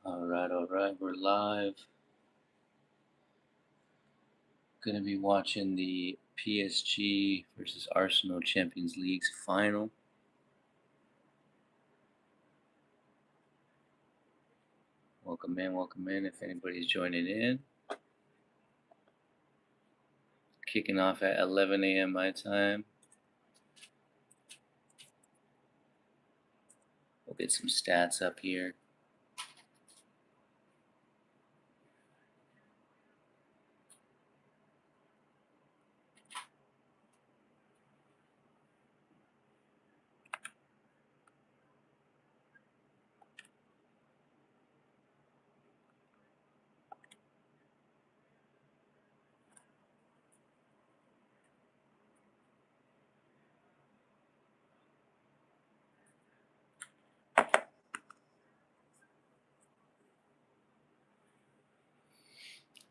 All right, we're live. Gonna be watching the PSG versus Arsenal Champions League's final. Welcome in if anybody's joining in. Kicking off at 11 a.m. my time. We'll get some stats up here.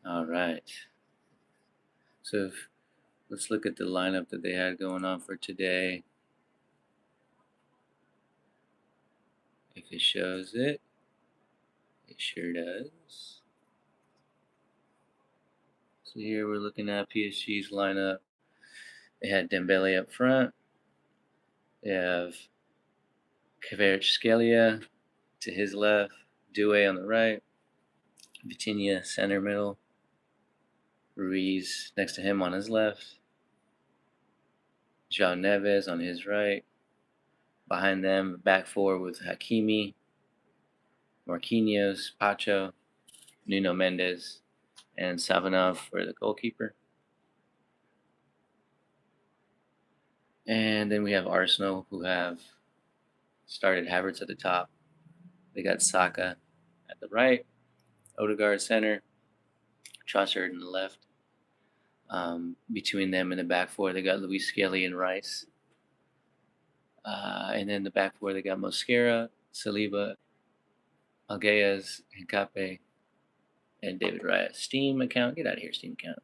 All right. So let's look at the lineup that they had going on for today. If it shows it, it sure does. So here we're looking at PSG's lineup. They had Dembele up front. They have Kvaratskhelia to his left, Doué on the right, Vitinha center middle, Ruiz next to him on his left, João Neves on his right. Behind them, back four with Hakimi, Marquinhos, Pacho, Nuno Mendes, and Savinov for the goalkeeper. And then we have Arsenal, who have started Havertz at the top. They got Saka at the right, Odegaard center, Trossard in the left. Between them and the back four, they got Luis Skelly and Rice. And then the back four, they got Mosquera, Saliba, Algayas, Hincape, and David Raya. Steam account, get out of here, Steam account.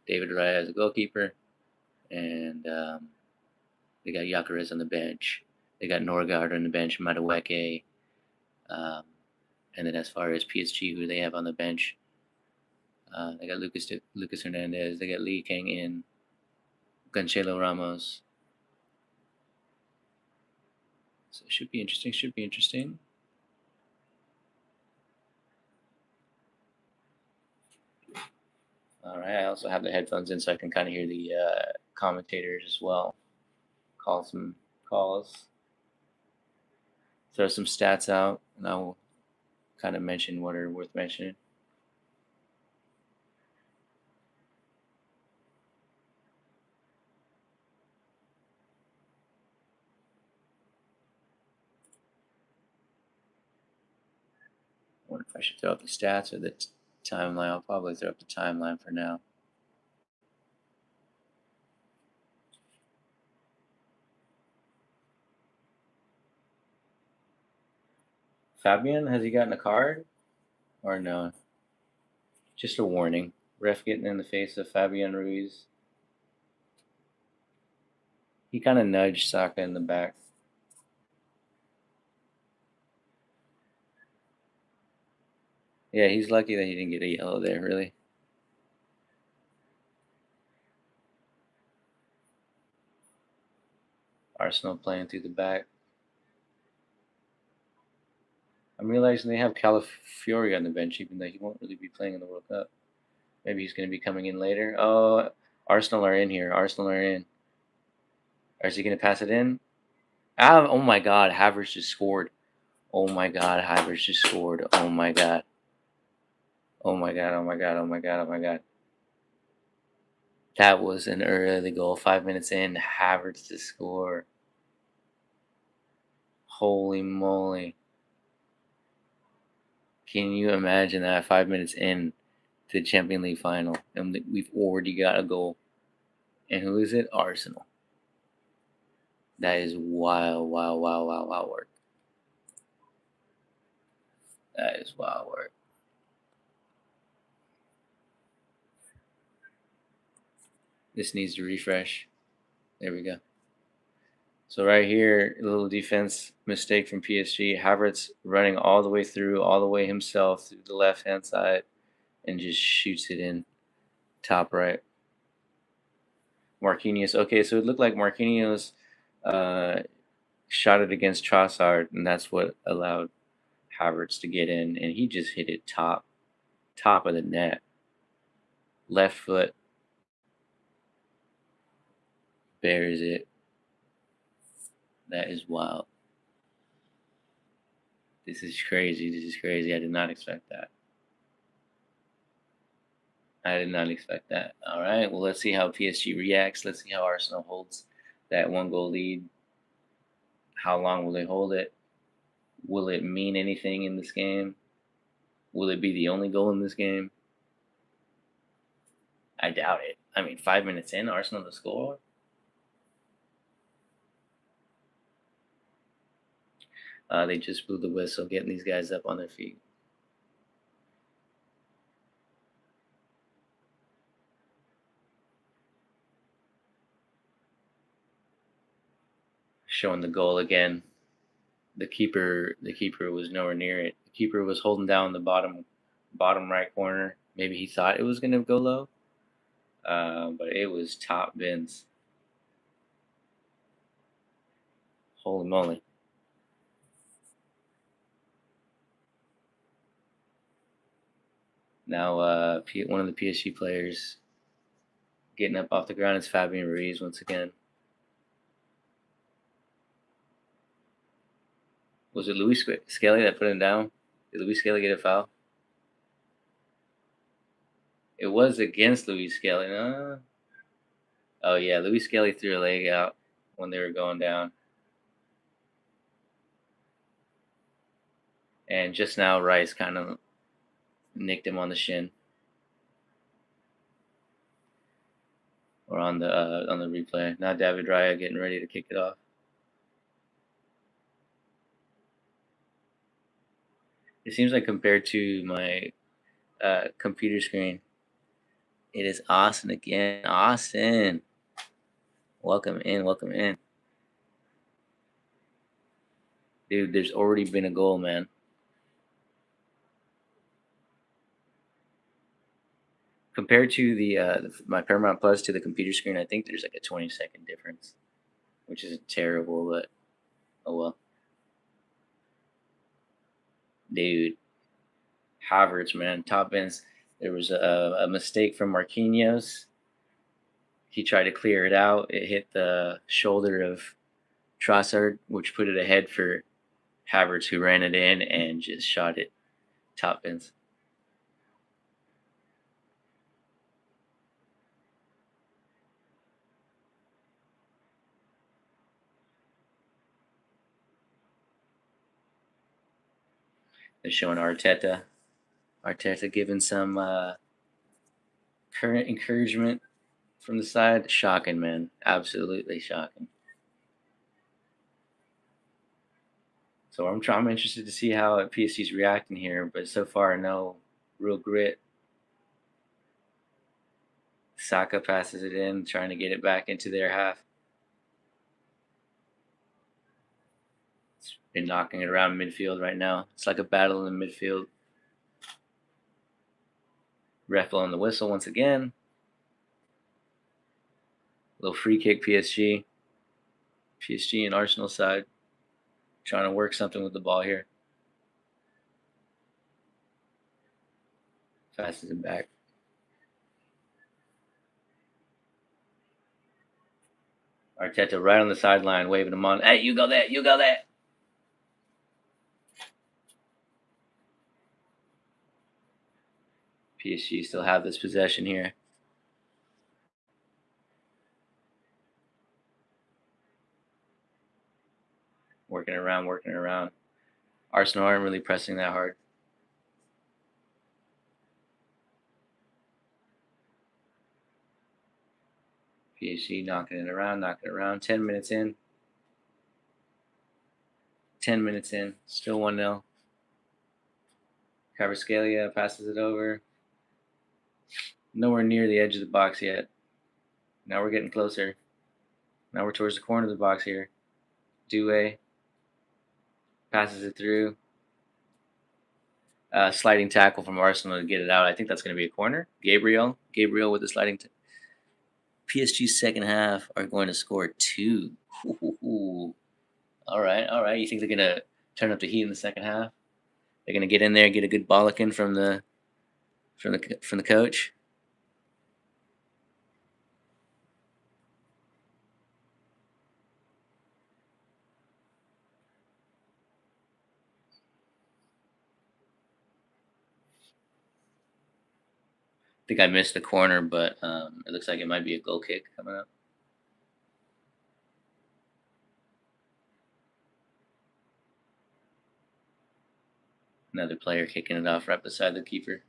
David Raya as a goalkeeper, and they got Gyökeres on the bench. They got Norgard on the bench, Madueke. And then as far as PSG, who they have on the bench, they got Lucas Hernandez. They got Lee Kang In, Cancelo Ramos. So it should be interesting. All right. I also have the headphones in so I can kind of hear the commentators as well. Call some calls. Throw some stats out, and I will kind of mention what are worth mentioning. I wonder if I should throw up the stats or the timeline. I'll probably throw up the timeline for now. Fabian, has he gotten a card? Or no? Just a warning. Ref getting in the face of Fabian Ruiz. He kind of nudged Saka in the back. Yeah, he's lucky that he didn't get a yellow there, really. Arsenal playing through the back. I'm realizing they have Calafiori on the bench, even though he won't really be playing in the World Cup. Maybe he's going to be coming in later. Oh, Arsenal are in here. Arsenal are in. Or is he going to pass it in? Oh my God, Havertz just scored. Oh my God, Havertz just scored. Oh my God. Oh my God, oh my God, oh my God, oh my God. That was an early goal. 5 minutes in, Havertz to score. Holy moly. Can you imagine that 5 minutes in to the Champions League final? And we've already got a goal. And who is it? Arsenal. That is wild work. That is wild work. This needs to refresh. There we go. So right here, a little defense mistake from PSG. Havertz running all the way through, all the way himself through the left-hand side, and just shoots it in top right. Marquinhos. Okay, so it looked like Marquinhos uh, shot it against Trossard, and that's what allowed Havertz to get in, and he just hit it top of the net. Left foot bears it. That is wild. This is crazy. This is crazy. I did not expect that. I did not expect that. All right. Well, let's see how PSG reacts. Let's see how Arsenal holds that 1 goal lead. How long will they hold it? Will it mean anything in this game? Will it be the only goal in this game? I doubt it. I mean, 5 minutes in, Arsenal to score. They just blew the whistle, getting these guys up on their feet. Showing the goal again. The keeper was nowhere near it. The keeper was holding down the bottom right corner. Maybe he thought it was gonna go low, but it was top bins. Holy moly! Now one of the PSG players getting up off the ground is Fabian Ruiz once again. Was it Luis Skelly that put him down? Did Luis Skelly get a foul? It was against Luis Skelly. No? Oh yeah, Luis Skelly threw a leg out when they were going down. And just now Rice kind of nicked him on the shin. Or on the replay. Now David Raya getting ready to kick it off. It seems like compared to my computer screen, it is Austin again. Austin, welcome in, welcome in, dude. There's already been a goal, man. Compared to my Paramount Plus to the computer screen, I think there's like a 20-second difference, which is terrible, but oh well. Dude, Havertz, man, top ends. There was a mistake from Marquinhos. He tried to clear it out. It hit the shoulder of Trossard, which put it ahead for Havertz, who ran it in and just shot it top bins. They're showing Arteta. Arteta giving some current encouragement from the side. Shocking, man. Absolutely shocking. So I'm interested to see how PSG's reacting here, but so far, no real grit. Saka passes it in, trying to get it back into their half. It's been knocking it around midfield right now. It's like a battle in the midfield. Ref blowing the whistle once again. Little free kick PSG. PSG and Arsenal side trying to work something with the ball here. Passes it back. Arteta right on the sideline, waving him on. Hey, you go there, you go there. PSG still have this possession here. Working around, working around. Arsenal aren't really pressing that hard. PSG knocking it around, knocking it around. 10 minutes in. 10 minutes in. Still 1-0. Kvaratskhelia passes it over. Nowhere near the edge of the box yet. Now we're getting closer. Now we're towards the corner of the box here. Due passes it through. Sliding tackle from Arsenal to get it out. I think that's going to be a corner. Gabriel with the sliding. PSG's second half are going to score 2. Ooh. All right, all right. You think they're going to turn up the heat in the second half? They're going to get in there and get a good bollocking from the coach. I think I missed the corner, but it looks like it might be a goal kick coming up. Another player kicking it off right beside the keeper.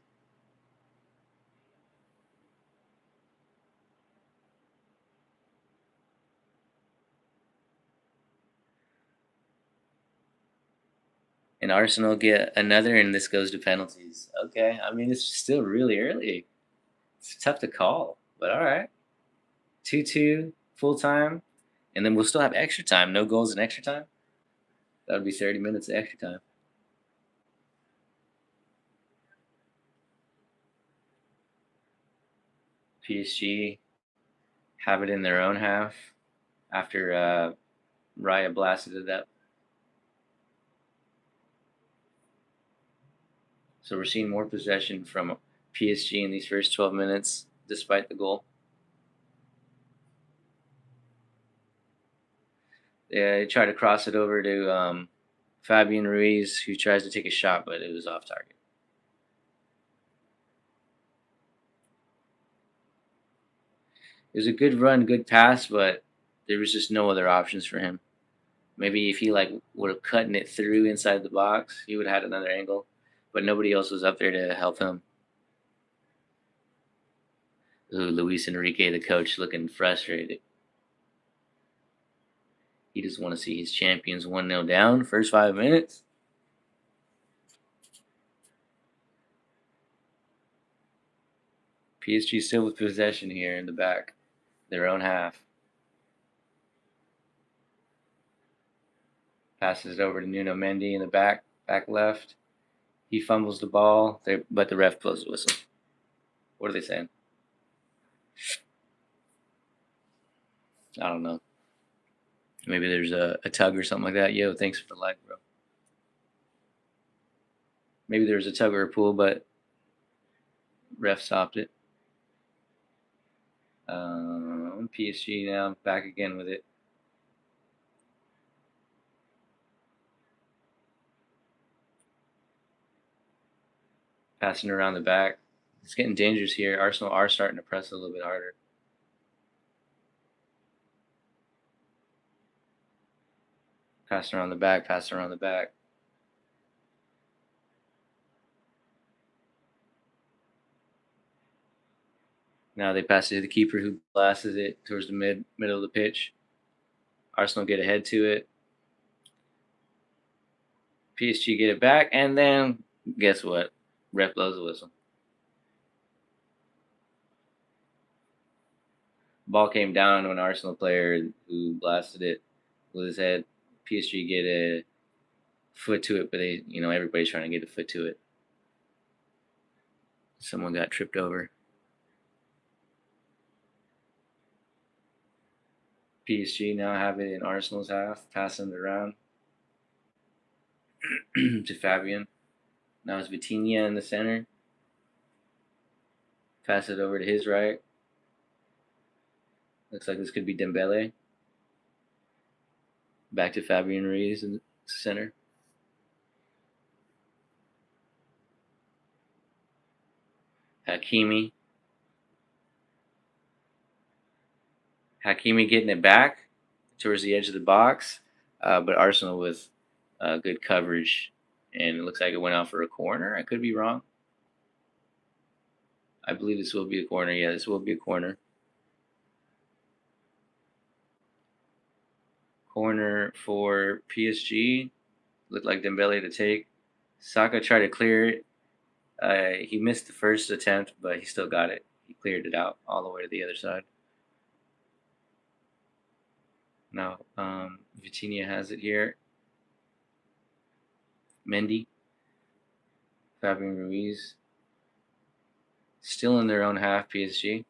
And Arsenal get another, and this goes to penalties. Okay, I mean it's still really early. It's tough to call, but all right. 2-2 full time, and then we'll still have extra time. No goals in extra time. That would be 30 minutes of extra time. PSG have it in their own half after Raya blasted it up. So we're seeing more possession from PSG in these first 12 minutes, despite the goal. They try to cross it over to Fabian Ruiz, who tries to take a shot, but it was off target. It was a good run, good pass, but there was just no other options for him. Maybe if he like would have cutting it through inside the box, he would have had another angle, but nobody else was up there to help him. Ooh, Luis Enrique, the coach, looking frustrated. He just want to see his champions 1-0 down first 5 minutes. PSG still with possession here in the back, their own half. Passes it over to Nuno Mendy in the back left. He fumbles the ball, but the ref blows the whistle. What are they saying? I don't know. Maybe there's a tug or something like that. Yo, thanks for the like, bro. Maybe there was a tug or a pull, but ref stopped it. PSG now back again with it. Passing around the back. It's getting dangerous here. Arsenal are starting to press a little bit harder. Passing around the back, passing around the back. Now they pass it to the keeper who blasts it towards the middle of the pitch. Arsenal get ahead to it. PSG get it back, and then guess what? Ref blows the whistle. Ball came down to an Arsenal player who blasted it with his head. PSG get a foot to it, but everybody's trying to get a foot to it. Someone got tripped over. PSG now have it in Arsenal's half, passing it around to Fabian. Now it's Vitinha in the center. Pass it over to his right. Looks like this could be Dembele. Back to Fabian Ruiz in the center. Hakimi. Hakimi getting it back towards the edge of the box, but Arsenal with good coverage, and it looks like it went out for a corner. I could be wrong. I believe this will be a corner. Yeah, this will be a corner. Corner for PSG. Looked like Dembele to take. Saka tried to clear it. He missed the first attempt, but he still got it. He cleared it out all the way to the other side. Now, Vitinha has it here. Mendy, Fabian Ruiz, still in their own half. PSG.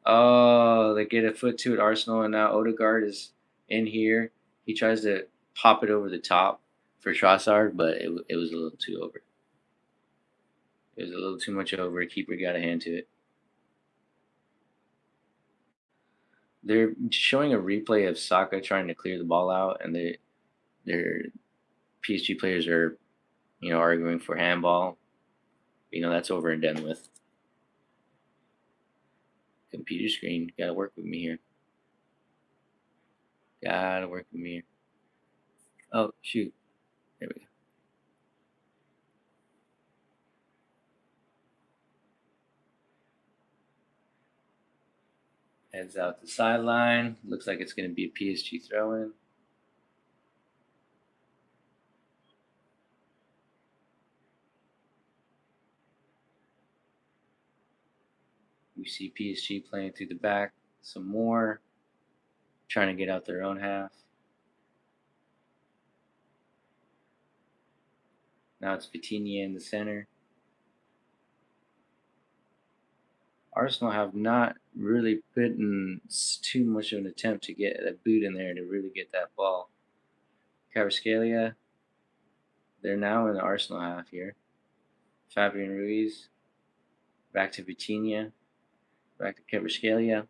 Oh, they get a foot to it, Arsenal, and now Odegaard is in here. He tries to pop it over the top for Trossard, but it was a little too over. It was a little too much over. Keeper got a hand to it. They're showing a replay of Saka trying to clear the ball out, and their PSG players are, arguing for handball. That's over and done with. Computer screen, gotta work with me here. Gotta work with me here. Oh shoot, there we go. Heads out the sideline. Looks like it's gonna be a PSG throw-in. We see PSG playing through the back some more, trying to get out their own half. Now it's Vitinha in the center. Arsenal have not really put in too much of an attempt to get a boot in there to really get that ball. Kvaratskhelia, they're now in the Arsenal half here. Fabian Ruiz, back to Vitinha, back to Kvaratskhelia.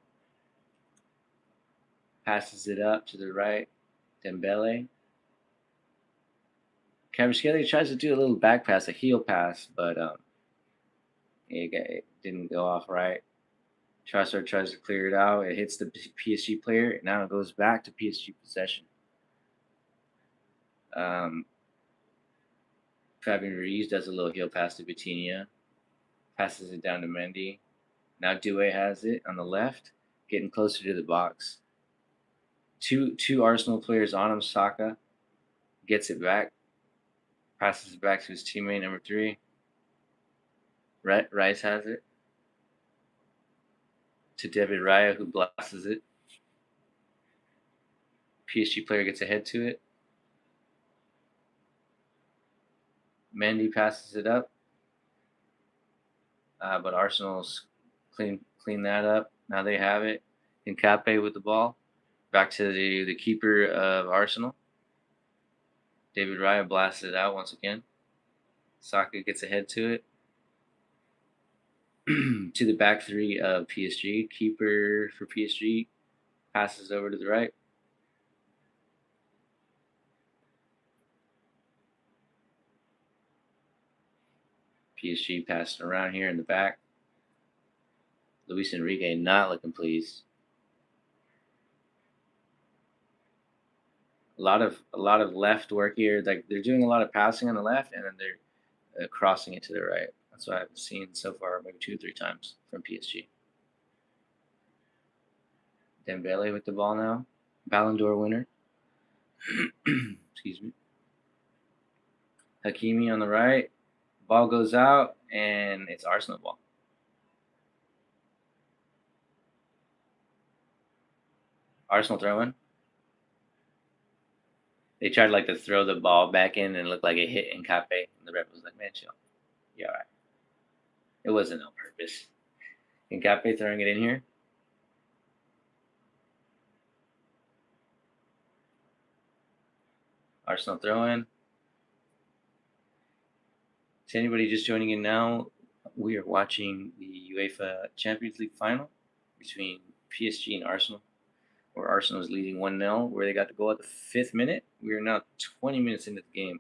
Passes it up to the right. Dembele. Kvaratskhelia tries to do a little back pass, a heel pass, but it didn't go off right. Trossard tries to clear it out. It hits the PSG player. And now it goes back to PSG possession. Fabian Ruiz does a little heel pass to Vitinha. Passes it down to Mendy. Now Doué has it on the left, getting closer to the box. Two Arsenal players on him. Saka gets it back. Passes it back to his teammate, number 3. Rice has it to David Raya, who blasts it. PSG player gets ahead to it. Mendy passes it up, but Arsenal's clean that up. Now they have it. Nkape with the ball. Back to the keeper of Arsenal. David Raya blasts it out once again. Saka gets ahead to it. To the back 3 of PSG. Keeper for PSG passes over to the right. PSG passing around here in the back. Luis Enrique not looking pleased. A lot of left work here. Like they're doing a lot of passing on the left, and then they're crossing it to the right. That's what I've seen so far, maybe 2 or 3 times from PSG. Dembele with the ball now. Ballon d'Or winner. Excuse me. Hakimi on the right. Ball goes out, and it's Arsenal ball. Arsenal throw-in. They tried to throw the ball back in and it looked like it hit Nkape. And the ref was like, man, chill. Yeah, all right. It wasn't on purpose. Nkape throwing it in here. Arsenal throw-in. To anybody just joining in now, we are watching the UEFA Champions League final between PSG and Arsenal, where Arsenal is leading 1-0, where they got the goal at the 5th minute. We are now 20 minutes into the game.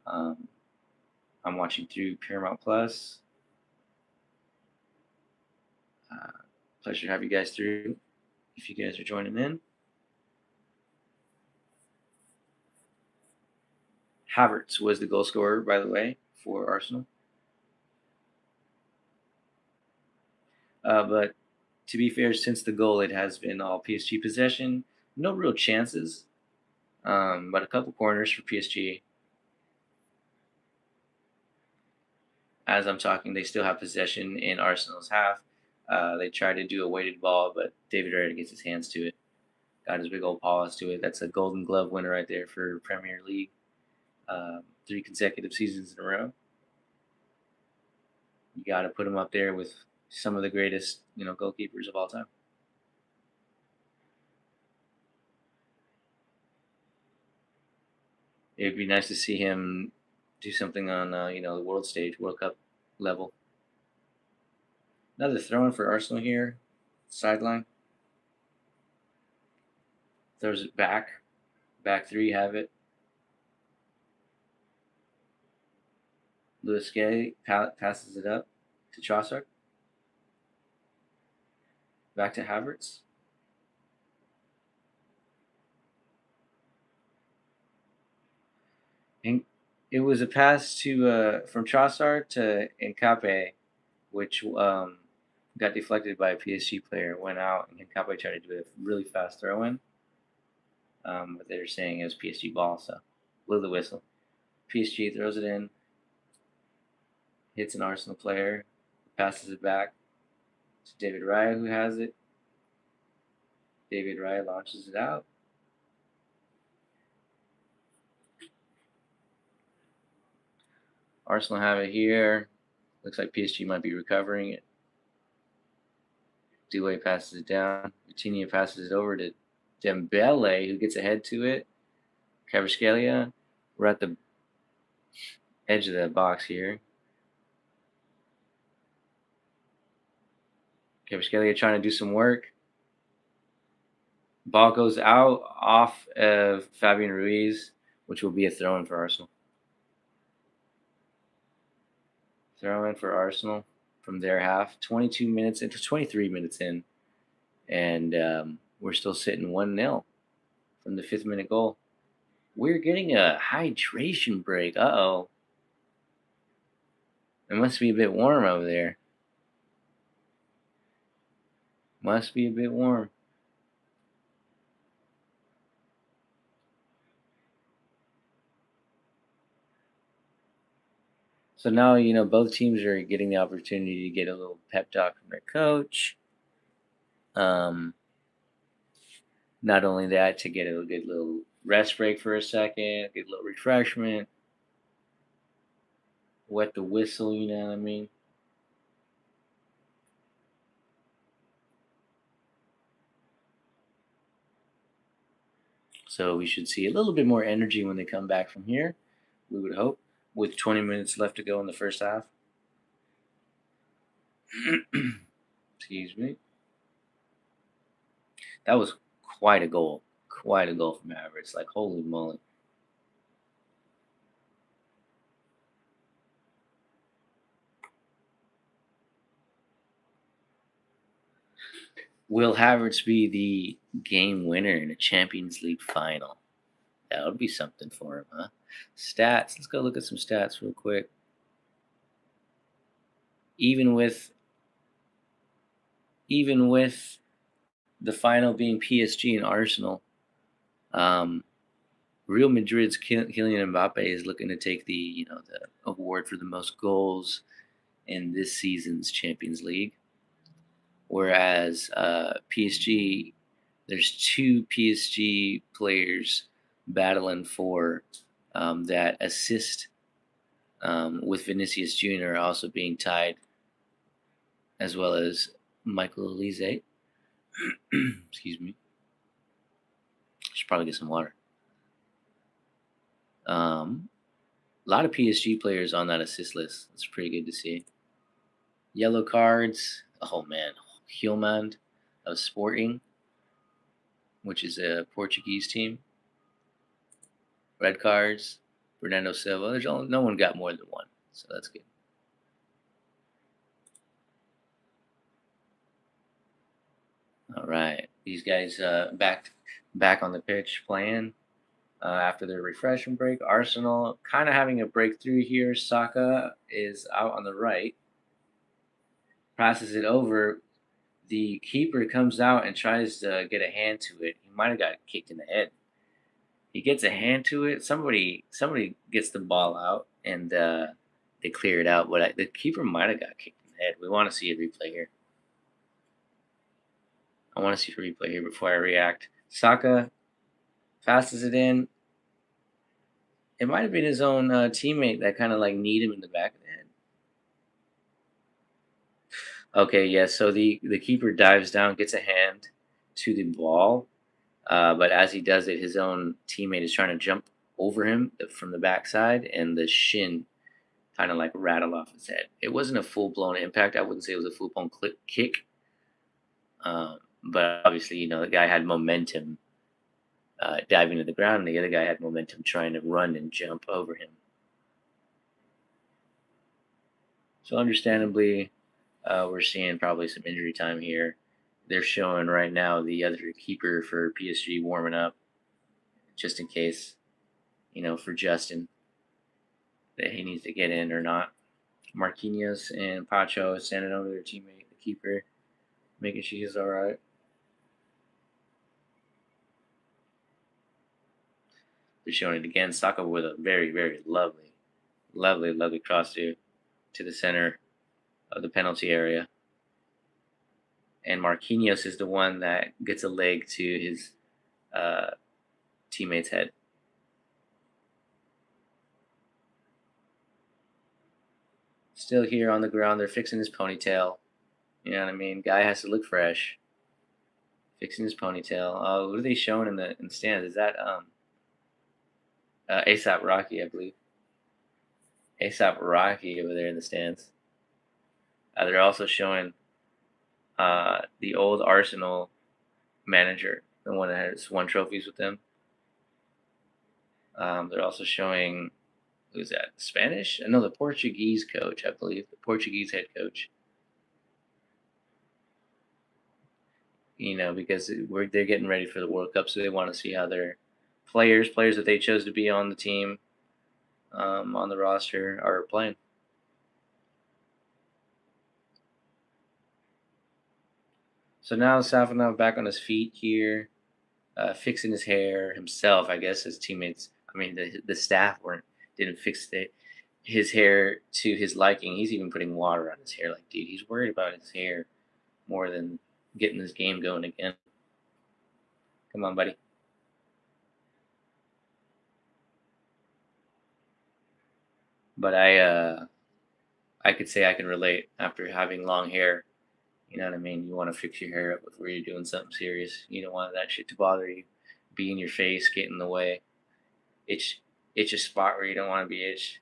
I'm watching through Paramount Plus. Pleasure to have you guys through if you guys are joining in. Havertz was the goal scorer, by the way, for Arsenal. But to be fair, since the goal, it has been all PSG possession. No real chances, but a couple corners for PSG. As I'm talking, they still have possession in Arsenal's half. They try to do a weighted ball, but David Raya gets his hands to it. Got his big old paws to it. That's a Golden Glove winner right there for Premier League. 3 consecutive seasons in a row. You got to put him up there with some of the greatest, goalkeepers of all time. It'd be nice to see him do something on, the world stage, World Cup level. Another throw-in for Arsenal here, sideline. Throws it back. Back three have it. Lewis Gay passes it up to Trossard. Back to Havertz. And it was a pass to from Trossard to Nkape, which got deflected by a PSG player. Went out, and Nkape tried to do a really fast throw-in. But they're saying it was PSG ball, so blew the whistle. PSG throws it in, hits an Arsenal player, passes it back to David Raya, who has it. David Raya launches it out. Arsenal have it here. Looks like PSG might be recovering it. Doué passes it down. Vitinha passes it over to Dembele, who gets ahead to it. Kvaratskhelia. We're at the edge of the box here. Kvaratskhelia trying to do some work. Ball goes out off of Fabian Ruiz, which will be a throw-in for Arsenal. Throw-in for Arsenal from their half. 22 minutes into 23 minutes in, and we're still sitting 1-0 from the 5th-minute goal. We're getting a hydration break. Uh-oh. It must be a bit warm over there. Must be a bit warm. So now, both teams are getting the opportunity to get a little pep talk from their coach. Not only that, to get a good little rest break for a second, get a little refreshment, wet the whistle, you know what I mean? So we should see a little bit more energy when they come back from here, we would hope, with 20 minutes left to go in the first half. Excuse me. That was quite a goal. Quite a goal from Havertz. Like, holy moly. Will Havertz be the game winner in a Champions League final? That would be something for him, huh? Stats. Let's go look at some stats real quick. Even with the final being PSG and Arsenal, Real Madrid's Kylian Mbappe is looking to take the award for the most goals in this season's Champions League. Whereas PSG, there's 2 PSG players battling for that assist, with Vinicius Jr. also being tied, as well as Michael Elise. Excuse me. Should probably get some water. A lot of PSG players on that assist list. It's pretty good to see. Yellow cards. Oh man, Hillman of Sporting, which is a Portuguese team. Red cards. Bernardo Silva. No one got more than one, so that's good. All right, these guys back on the pitch playing after their refreshment break. Arsenal kind of having a breakthrough here. Saka is out on the right, passes it over. The keeper comes out and tries to get a hand to it. He might have got kicked in the head. He gets a hand to it. Somebody gets the ball out, and they clear it out. But the keeper might have got kicked in the head. We want to see a replay here. I want to see a replay here before I react. Saka passes it in. It might have been his own teammate that kind of like kneed him in the back of the head. Okay, yeah. So the keeper dives down, gets a hand to the ball, but as he does it, his own teammate is trying to jump over him from the backside, and the shin kind of like rattled off his head. It wasn't a full blown impact. I wouldn't say it was a full blown kick, but obviously, the guy had momentum diving to the ground, and the other guy had momentum trying to run and jump over him. So, understandably, we're seeing probably some injury time here. They're showing right now the other keeper for PSG warming up, just in case, for Justin that he needs to get in or not. Marquinhos and Pacho standing over their teammate, the keeper, making sure he's all right. They're showing it again. Saka with a very, very lovely, lovely, lovely cross to the center of the penalty area. And Marquinhos is the one that gets a leg to his uh, teammate's head. Still here on the ground. They're fixing his ponytail. You know what I mean? Guy has to look fresh. Fixing his ponytail. Oh, what are they showing in the stands? Is that ASAP Rocky, I believe. ASAP Rocky over there in the stands. They're also showing the old Arsenal manager, the one that has won trophies with them. They're also showing, who's that? Spanish? No, the Portuguese coach, I believe. The Portuguese head coach. Because they're getting ready for the World Cup, so they want to see how their players that they chose to be on the team, on the roster, are playing. So now Safanov back on his feet here, fixing his hair himself. I guess his teammates, I mean the staff didn't fix his hair to his liking. He's even putting water on his hair. Like, dude, he's worried about his hair more than getting this game going again. Come on, buddy. But I could say I can relate after having long hair. You know what I mean? You want to fix your hair up before you're doing something serious. You don't want that shit to bother you, be in your face, get in the way, itch, itch a spot where you don't want to be itched.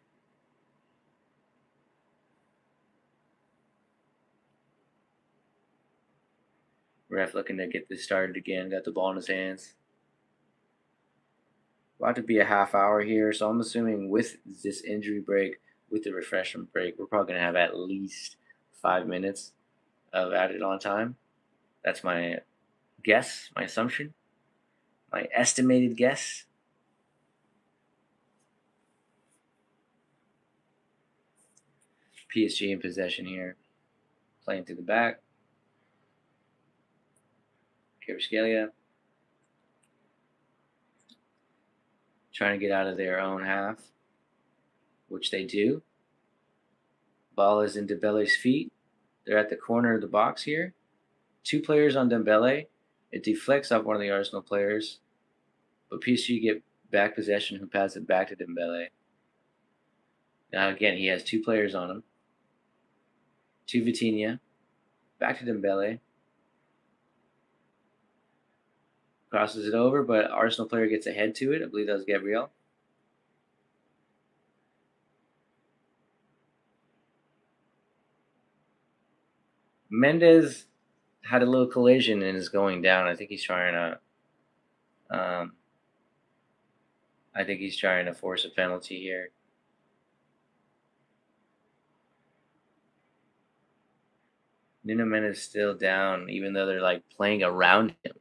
Ref looking to get this started again. Got the ball in his hands. About to be a half hour here, so I'm assuming with this injury break, with the refreshment break, we're probably gonna have at least 5 minutes of added on time. That's my guess, my assumption, my estimated guess. PSG in possession here, playing through the back. Kvaratskhelia trying to get out of their own half, which they do. Ball is in Dembele's feet. They're at the corner of the box here. Two players on Dembele. It deflects off one of the Arsenal players, but PSG get back possession who pass it back to Dembele. Now again, he has two players on him. To Vitinha. Back to Dembele. Crosses it over, but Arsenal player gets ahead to it. I believe that was Gabriel. Mendes had a little collision and is going down. I think he's trying to. I think he's trying to force a penalty here. Nuno Mendes is still down, even though they're like playing around him.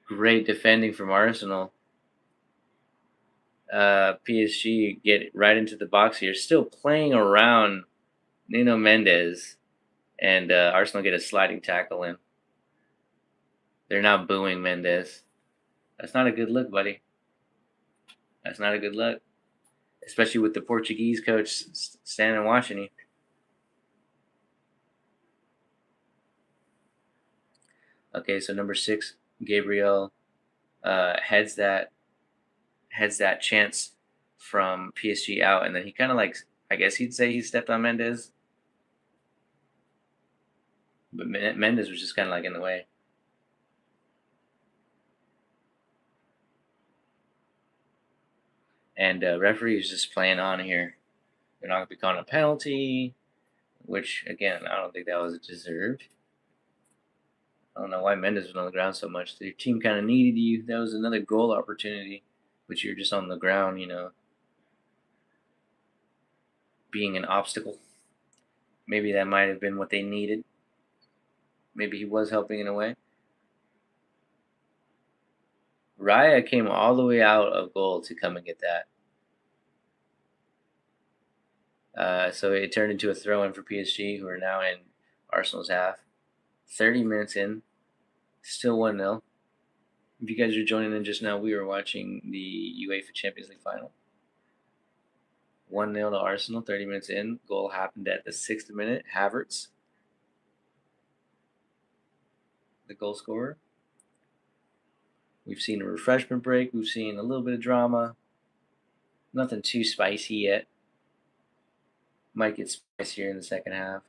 Great defending from Arsenal. PSG get right into the box here, still playing around Nuno Mendes, and Arsenal get a sliding tackle in. They're now booing Mendes. That's not a good look, buddy. That's not a good look, especially with the Portuguese coach standing and watching you. Okay, so number 6, Gabriel heads that chance from PSG out, and then he kind of like, I guess he'd say he stepped on Mendes, but Mendes was just kind of like in the way. And referee is just playing on here. They're not going to be calling a penalty, which again I don't think that was deserved. I don't know why Mendes was on the ground so much. Your team kind of needed you. That was another goal opportunity, but you're just on the ground, being an obstacle. Maybe that might have been what they needed. Maybe he was helping in a way. Raya came all the way out of goal to come and get that. So it turned into a throw in for PSG, who are now in Arsenal's half. 30 minutes in, still 1-0. If you guys are joining in just now, we were watching the UEFA Champions League final. 1-0 to Arsenal, 30 minutes in. Goal happened at the 6th minute. Havertz, the goal scorer. We've seen a refreshment break. We've seen a little bit of drama. Nothing too spicy yet. Might get spicier in the second half.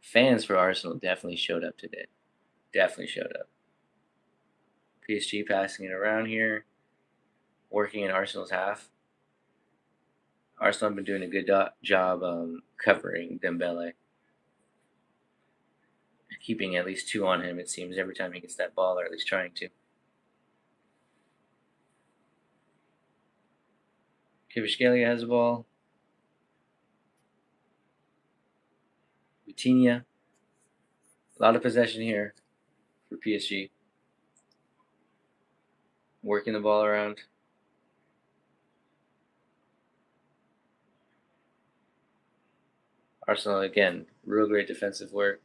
Fans for Arsenal definitely showed up today. Definitely showed up. PSG passing it around here, working in Arsenal's half. Arsenal have been doing a good job covering Dembele. Keeping at least 2 on him, it seems, every time he gets that ball, or at least trying to. Kvaratskhelia has the ball. Vitinha. A lot of possession here for PSG. Working the ball around. Arsenal, again, real great defensive work.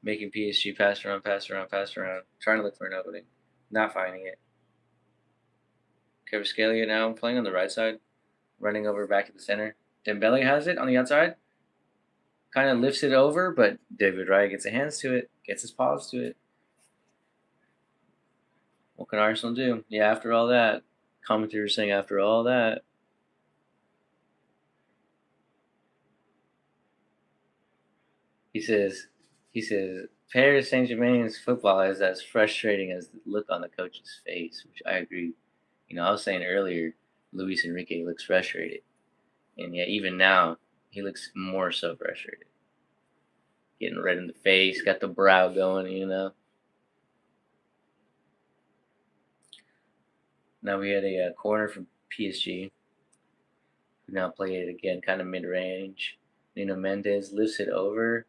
Making PSG pass around, trying to look for an opening. Not finding it. Kvaratskhelia now playing on the right side. Running over back to the center. Dembele has it on the outside. Kind of lifts it over, but David Raya gets his hands to it. Gets his paws to it. What can Arsenal do? Yeah, after all that. Commentators saying after all that. He says, Paris Saint Germain's football is as frustrating as the look on the coach's face, which I agree. I was saying earlier, Luis Enrique looks frustrated, and yet even now he looks more so frustrated, getting red in the face, got the brow going. Now we had a corner from PSG. We now play it again, kind of mid-range. Mendes lifts it over,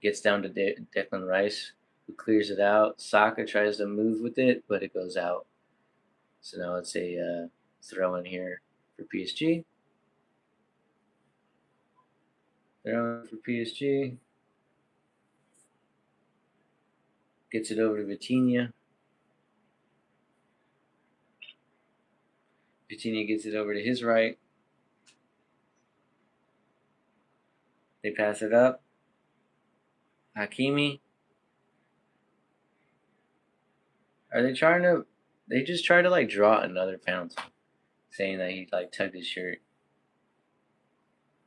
gets down to Declan Rice, who clears it out. Saka tries to move with it, but it goes out. So now it's a throw in here for PSG. Throw in for PSG. Gets it over to Vitinha. Vitinha gets it over to his right. They pass it up. Hakimi. Are they trying to? They just try to like draw another penalty, saying that he like tugged his shirt.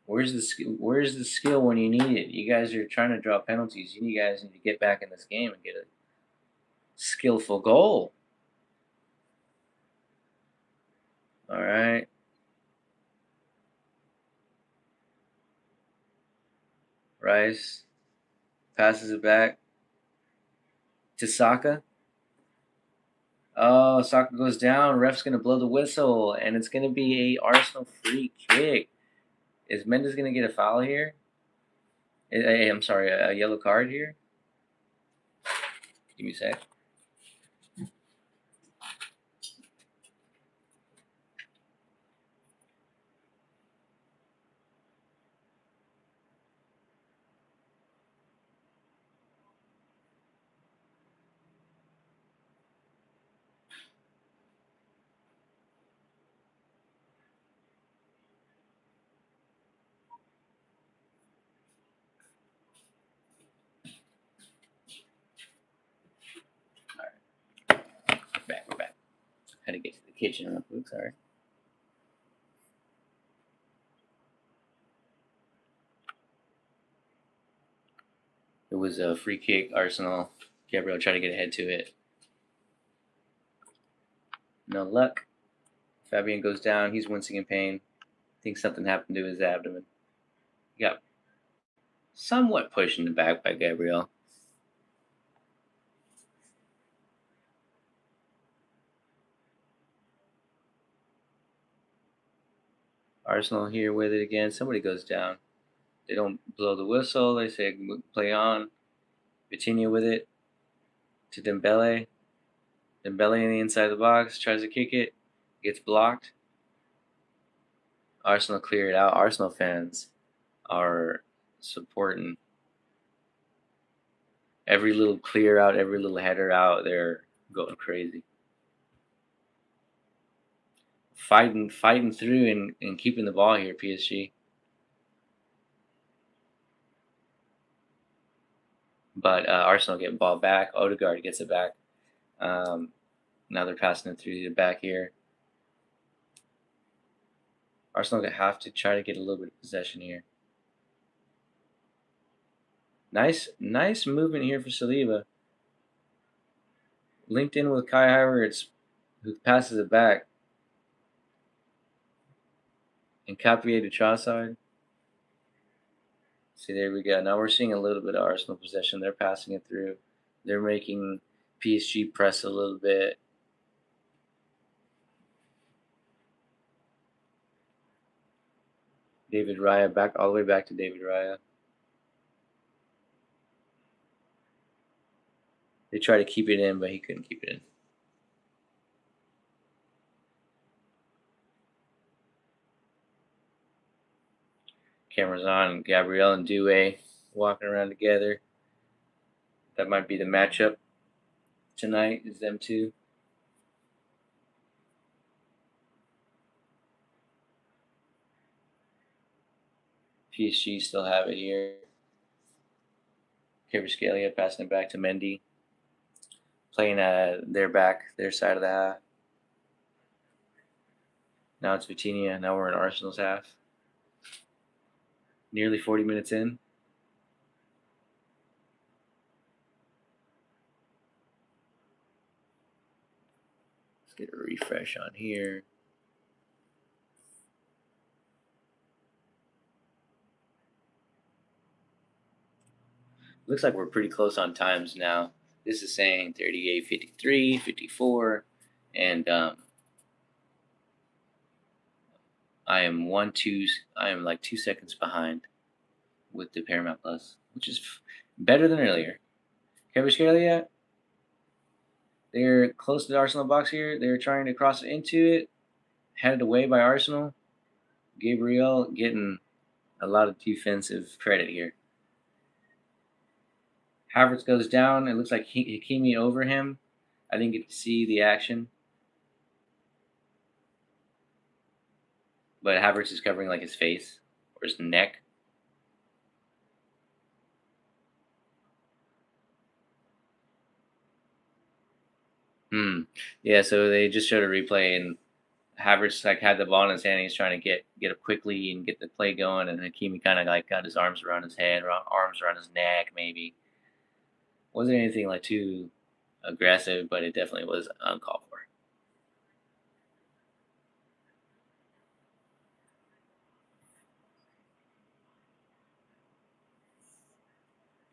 Where's the skill when you need it? You guys are trying to draw penalties. You guys need to get back in this game and get a skillful goal. All right. Rice passes it back to Saka. Oh, Saka goes down. Ref's gonna blow the whistle, and it's gonna be a Arsenal free kick. Is Mendes gonna get a foul here? I'm sorry, a yellow card here. Give me a sec. Had to get to the kitchen real quick. Sorry. It was a free kick. Arsenal. Gabriel tried to get ahead to it. No luck. Fabian goes down. He's wincing in pain. Thinks something happened to his abdomen. He got somewhat pushed in the back by Gabriel. Arsenal here with it again. Somebody goes down. They don't blow the whistle. They say play on. Vitinha with it to Dembele. Dembele in the inside of the box tries to kick it. Gets blocked. Arsenal clear it out. Arsenal fans are supporting every little clear out, every little header out. They're going crazy. Fighting through and keeping the ball here, PSG. But Arsenal get ball back. Odegaard gets it back. Now they're passing it through the back here. Arsenal have to try to get a little bit of possession here. Nice movement here for Saliba. Linked in with Kai Havertz, who passes it back. And Capier to Trossard. See, there we go. Now we're seeing a little bit of Arsenal possession. They're passing it through. They're making PSG press a little bit. David Raya back all the way back to David Raya. They try to keep it in, but he couldn't keep it in. Cameras on. Gabriel and Doué walking around together. That might be the matchup tonight, is them two. PSG still have it here. Kvaratskhelia passing it back to Mendy. Playing their side of the half. Now it's Vitinha. Now we're in Arsenal's half. Nearly 40 minutes in. Let's get a refresh on here. Looks like we're pretty close on times now. This is saying 38, 53, 54, and I am like 2 seconds behind with the Paramount Plus, which is better than earlier. Kvaratskhelia, they're close to the Arsenal box here. They're trying to cross it into it, headed away by Arsenal. Gabriel getting a lot of defensive credit here. Havertz goes down. It looks like Hakimi over him. I didn't get to see the action. But Havertz is covering like his face or his neck. Yeah, so they just showed a replay and Havertz like had the ball in his hand. He's trying to get it quickly and get the play going, and Hakimi kind of like got his arms around his head, arms around his neck. Maybe wasn't anything like too aggressive, but it definitely was uncalled for.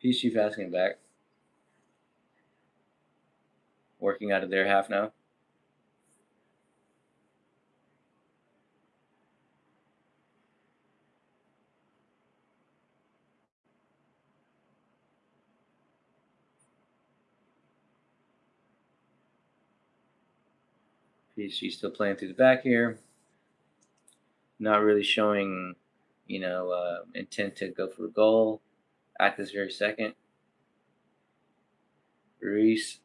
PSG passing it back, working out of their half now. PSG still playing through the back here. Not really showing, intent to go for a goal at this very second. Reese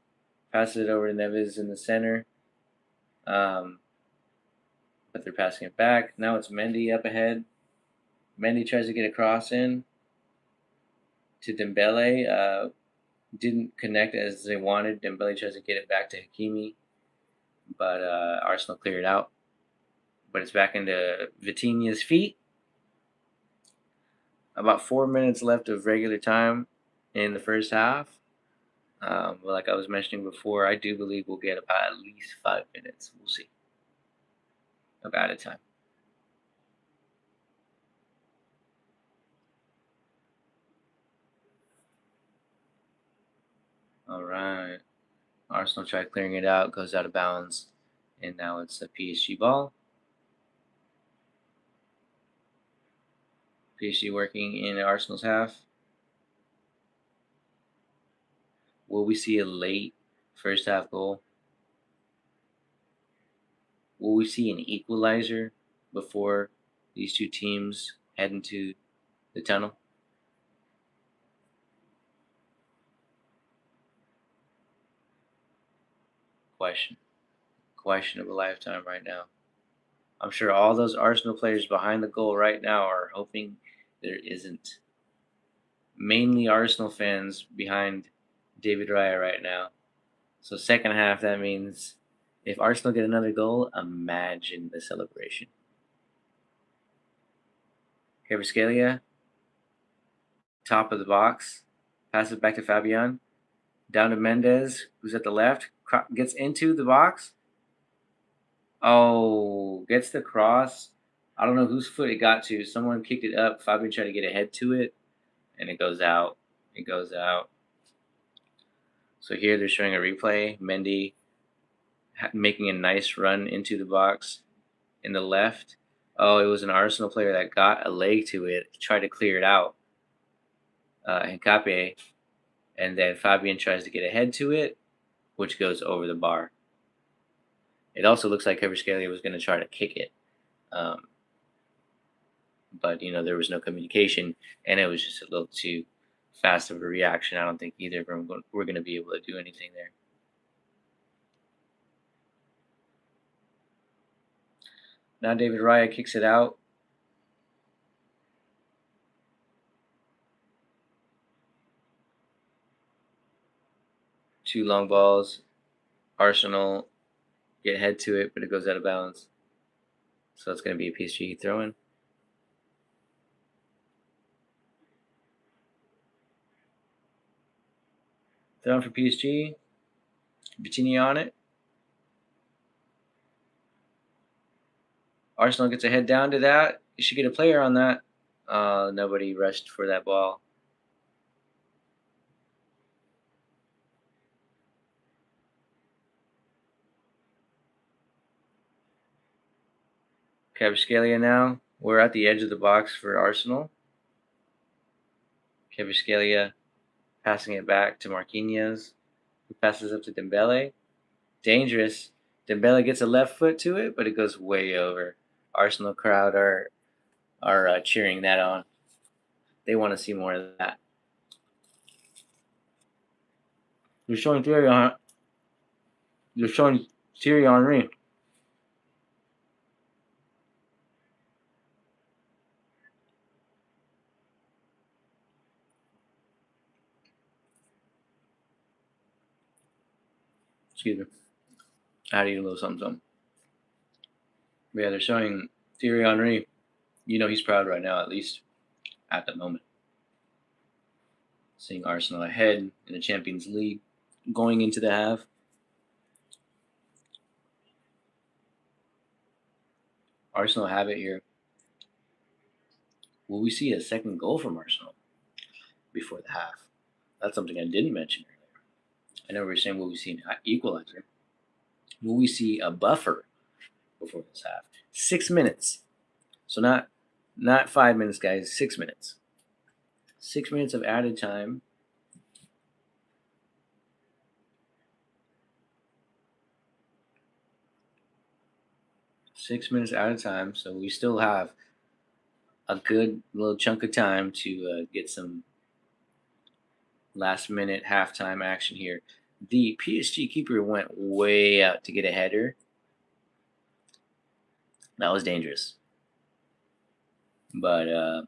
passes it over to Neves in the center. But they're passing it back. Now it's Mendy up ahead. Mendy tries to get a cross in to Dembele. Didn't connect as they wanted. Dembele tries to get it back to Hakimi. but Arsenal cleared out. But it's back into Vitinha's feet. About 4 minutes left of regular time in the first half. But like I was mentioning before, I do believe we'll get about at least 5 minutes. We'll see of added time. All right. Arsenal tried clearing it out, goes out of bounds, and now it's a PSG ball. PSG working in Arsenal's half. Will we see a late first half goal? Will we see an equalizer before these two teams head into the tunnel? Question. Question of a lifetime right now. I'm sure all those Arsenal players behind the goal right now are hoping there isn't. Mainly Arsenal fans behind David Raya right now. So second half, that means if Arsenal get another goal, imagine the celebration. Kvaratskhelia, top of the box, passes it back to Fabian, down to Mendes, who's at the left, gets into the box. Oh, gets the cross. I don't know whose foot it got to. Someone kicked it up. Fabian tried to get ahead to it, and it goes out. It goes out. So here they're showing a replay. Mendy making a nice run into the box in the left. Oh, it was an Arsenal player that got a leg to it, tried to clear it out. Hincapié, and then Fabian tries to get ahead to it, which goes over the bar. It also looks like Kvaratskhelia was going to try to kick it, but there was no communication, and it was just a little too fast of a reaction. I don't think either of them were going to be able to do anything there. Now David Raya kicks it out. Two long balls. Arsenal get head to it, but it goes out of bounds. So it's going to be a PSG throw in. Throw in for PSG. Vitinha on it. Arsenal gets a head down to that. You should get a player on that. Nobody rushed for that ball. Kvaratskhelia now. We're at the edge of the box for Arsenal. Kvaratskhelia passing it back to Marquinhos, who passes up to Dembele. Dangerous. Dembele gets a left foot to it, but it goes way over. Arsenal crowd are cheering that on. They want to see more of that. They're showing Thierry on. They're showing Thierry Henry. Excuse me. I had to eat a little something. But yeah, they're showing Thierry Henry. He's proud right now, at least at the moment. Seeing Arsenal ahead in the Champions League going into the half. Arsenal have it here. Will we see a second goal from Arsenal before the half? That's something I didn't mention earlier. I know we were saying will we see an equalizer. Will we see a buffer before this half? 6 minutes. So not 5 minutes, guys. 6 minutes. 6 minutes of added time. Out of time, so we still have a good little chunk of time to get some last minute halftime action here. The PSG keeper went way out to get a header. That was dangerous. But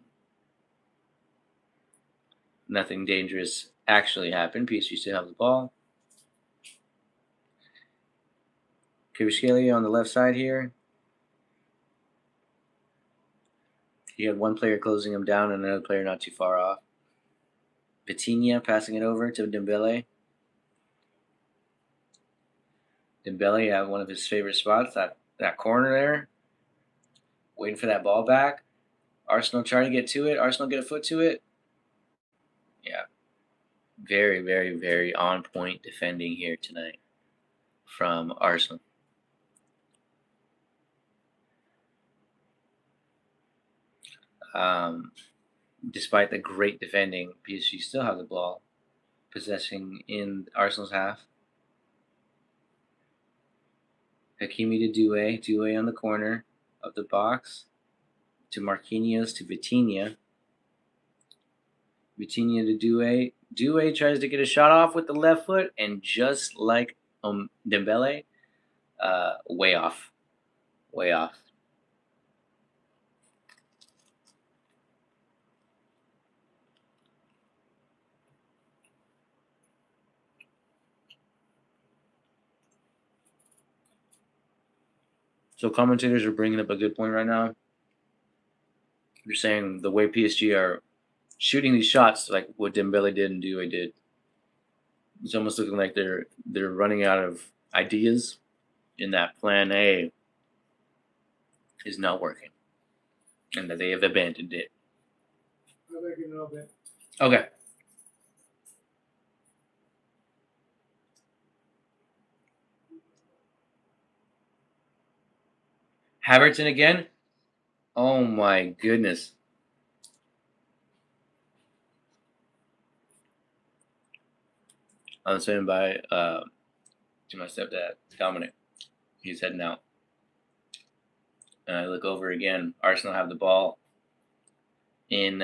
nothing dangerous actually happened. PSG still have the ball. Kvaratskhelia on the left side here. He had one player closing him down and another player not too far off. Vitinha passing it over to Dembele. Dembele at one of his favorite spots, that corner there. Waiting for that ball back. Arsenal trying to get to it. Arsenal get a foot to it. Yeah. Very, very, very on point defending here tonight from Arsenal. Despite the great defending, PSG still have the ball, possessing in Arsenal's half. Hakimi to Doué on the corner of the box, to Marquinhos, to Vitinha. Vitinha to Doué. Doué tries to get a shot off with the left foot, and just like Dembele, way off. Way off. So commentators are bringing up a good point right now. They're saying the way PSG are shooting these shots, like what Dembele did and Doué did, it's almost looking like they're running out of ideas, and that Plan A is not working, and that they have abandoned it. Okay. Havertz again. Oh my goodness. I'm saying by to my stepdad, Dominic. He's heading out. And I look over again. Arsenal have the ball in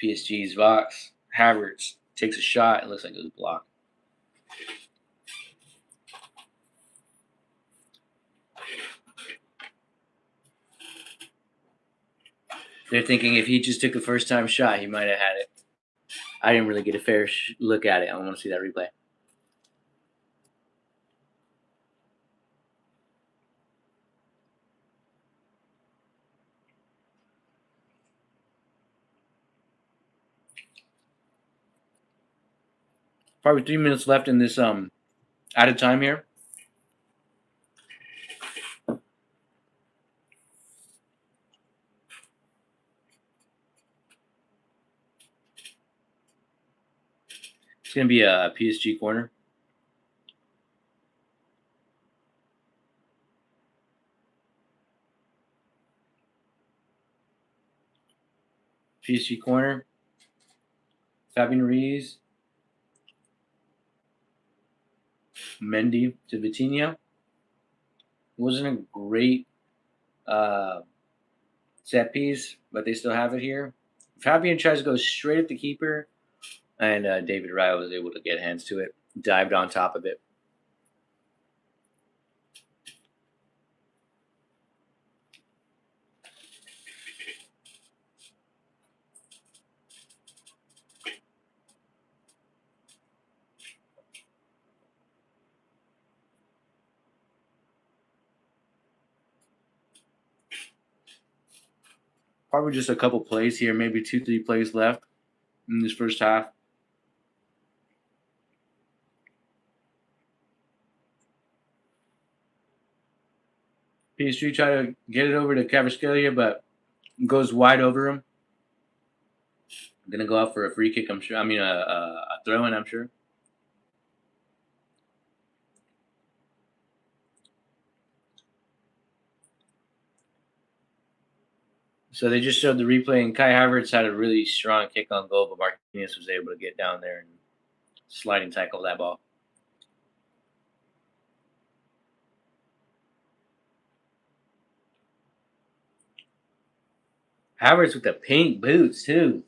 PSG's box. Havertz takes a shot. It looks like it was blocked. They're thinking if he just took the first time shot, he might have had it. I didn't really get a fair look at it. I want to see that replay. Probably 3 minutes left in this added time here. It's gonna be a PSG corner. PSG corner. Fabian Ruiz. Mendy to Vitinha. It wasn't a great set piece, but they still have it here. Fabian tries to go straight at the keeper, and David Raya was able to get hands to it, dived on top of it. Probably just a couple plays here, maybe 2, 3 plays left in this first half. PSG try to get it over to Kvaratskhelia, but goes wide over him. Gonna go out for a free kick, I'm sure. I mean, a throw in, I'm sure. So they just showed the replay, and Kai Havertz had a really strong kick on goal, but Marquinhos was able to get down there and sliding tackle that ball. Havertz with the pink boots too.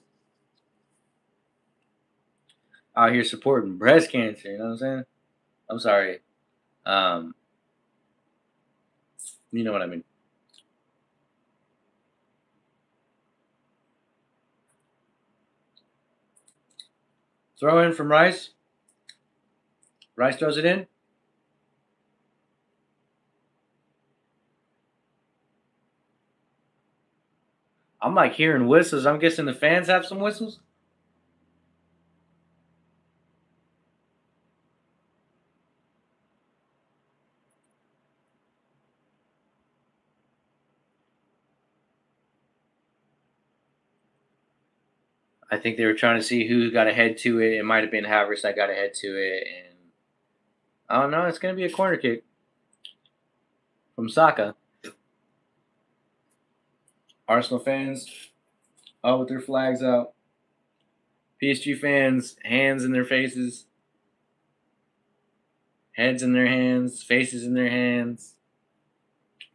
Out here supporting breast cancer. You know what I'm saying? I'm sorry. Um, you know what I mean. Throw in from Rice. Rice throws it in. I'm like hearing whistles. I'm guessing the fans have some whistles. I think they were trying to see who got ahead to it. It might have been Havertz that got ahead to it, and I don't know. It's going to be a corner kick from Saka. Arsenal fans, all with their flags out. PSG fans, hands in their faces, heads in their hands, faces in their hands,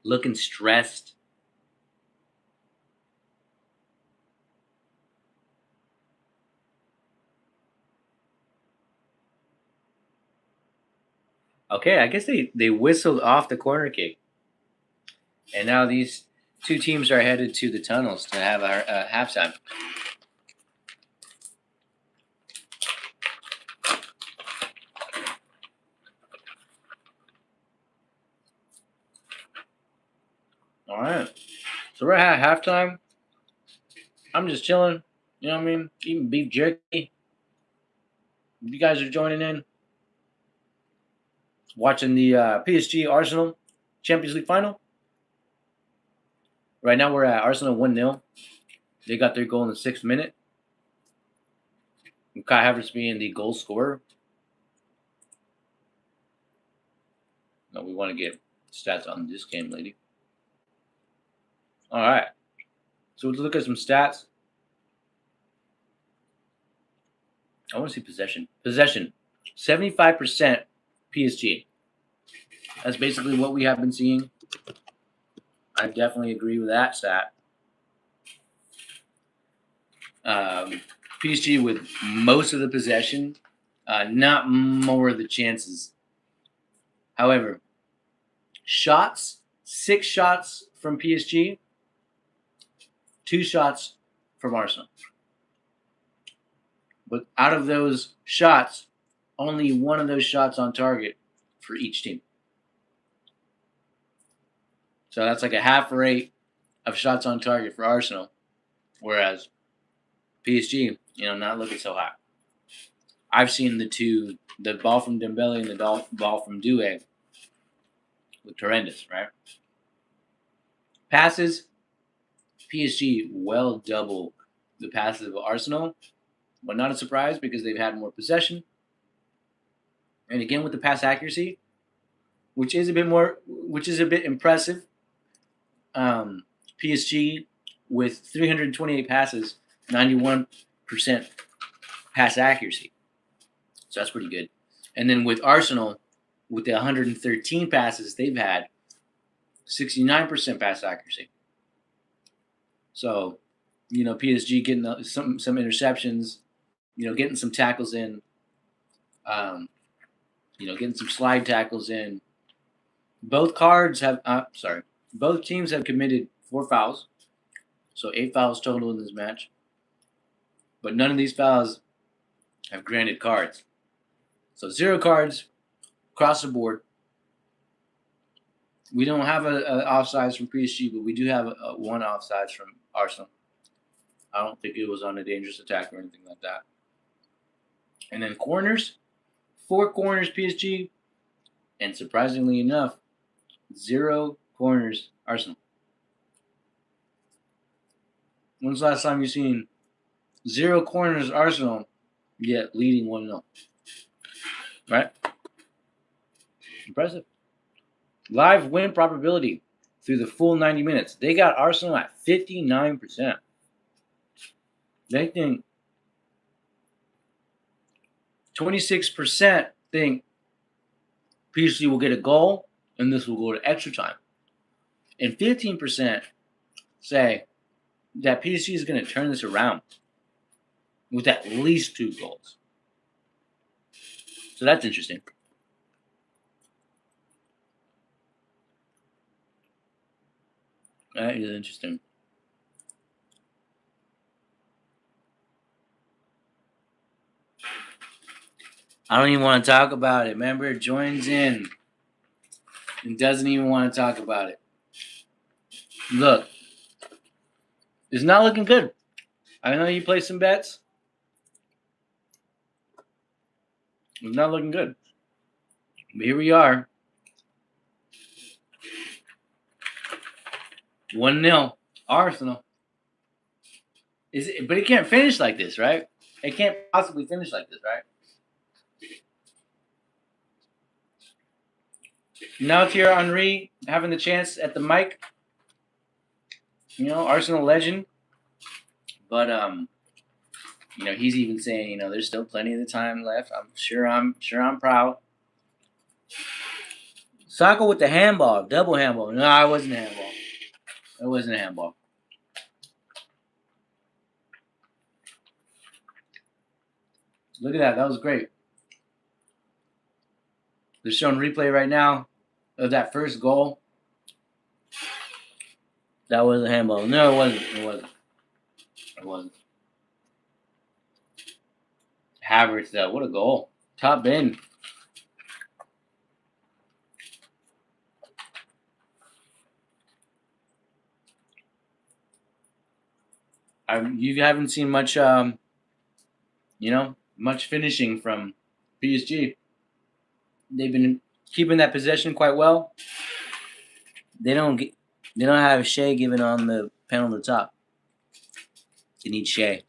looking stressed. Okay, I guess they whistled off the corner kick, and now these two teams are headed to the tunnels to have a halftime. All right, so we're at halftime. I'm just chilling. You know what I mean? Eating beef jerky. You guys are joining in, watching the PSG Arsenal Champions League final. Right now we're at Arsenal 1-0. They got their goal in the 6th minute. Kai Havertz being the goal scorer. No, we want to get stats on this game, lady. All right. So let's look at some stats. I want to see possession. Possession, 75% PSG. That's basically what we have been seeing. I definitely agree with that stat. PSG with most of the possession, not more of the chances. However, shots, 6 shots from PSG, 2 shots from Arsenal. But out of those shots, only one of those shots on target for each team. So that's like a half rate of shots on target for Arsenal, whereas PSG, not looking so hot. I've seen the ball from Dembele and the ball from Doué look horrendous, right? Passes, PSG well double the passes of Arsenal, but not a surprise because they've had more possession. And again, with the pass accuracy, which is a bit impressive. PSG with 328 passes, 91% pass accuracy. So that's pretty good. And then with Arsenal, with the 113 passes they've had, 69% pass accuracy. So, PSG getting some interceptions, getting some tackles in, getting some slide tackles in. Both teams have committed 4 fouls, so 8 fouls total in this match. But none of these fouls have granted cards. So 0 cards across the board. We don't have a offsides from PSG, but we do have one offsides from Arsenal. I don't think it was on a dangerous attack or anything like that. And then corners, 4 corners PSG, and surprisingly enough, 0 corners Arsenal. When's the last time you've seen 0 corners Arsenal, yet leading 1-0? Right? Impressive. Live win probability through the full 90 minutes. They got Arsenal at 59%. They think 26% think PSG will get a goal and this will go to extra time. And 15% say that PSG is going to turn this around with at least 2 goals. So that's interesting. That is interesting. I don't even want to talk about it. Remember, joins in and doesn't even want to talk about it. Look, It's not looking good. I know you play some bets. It's not looking good. But here we are. 1-0. Arsenal. But it can't finish like this, right? It can't possibly finish like this, right? Now Thierry Henry having the chance at the mic. Arsenal legend. But he's even saying, there's still plenty of the time left. I'm sure I'm proud. Saka with the handball, double handball. No, it wasn't a handball. It wasn't a handball. Look at that. That was great. They're showing replay right now of that first goal. That was a handball. No, it wasn't. It wasn't. Havertz, though. What a goal. Top bin. You haven't seen much, much finishing from PSG. They've been keeping that possession quite well. They don't have Shea giving on the pen on the top. They need Shea.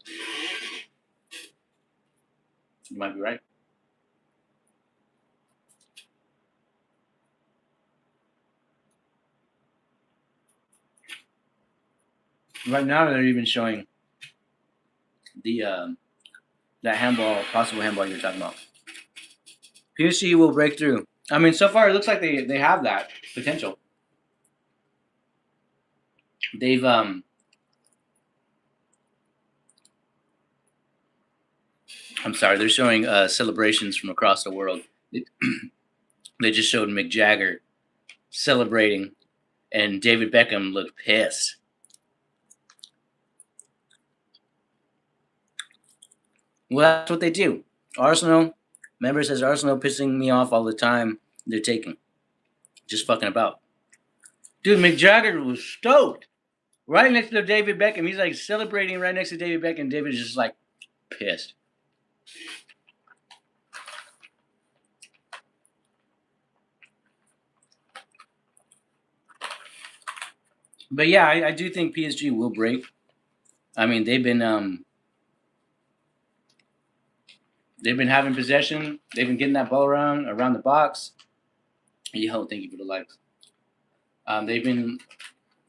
You might be right. Right now, they're even showing the that handball, possible handball you're talking about. PSG will break through. I mean, so far it looks like they have that potential. They've I'm sorry, they're showing celebrations from across the world. They just showed Mick Jagger celebrating, and David Beckham looked pissed. Well, that's what they do. Arsenal, member says Arsenal pissing me off all the time. They're taking. Just fucking about. Dude, Mick Jagger was stoked. Right next to David Beckham. He's like celebrating right next to David Beckham. David's just like pissed. But yeah, I do think PSG will break. I mean, they've been having possession. They've been getting that ball around the box. Yo, thank you for the likes. They've been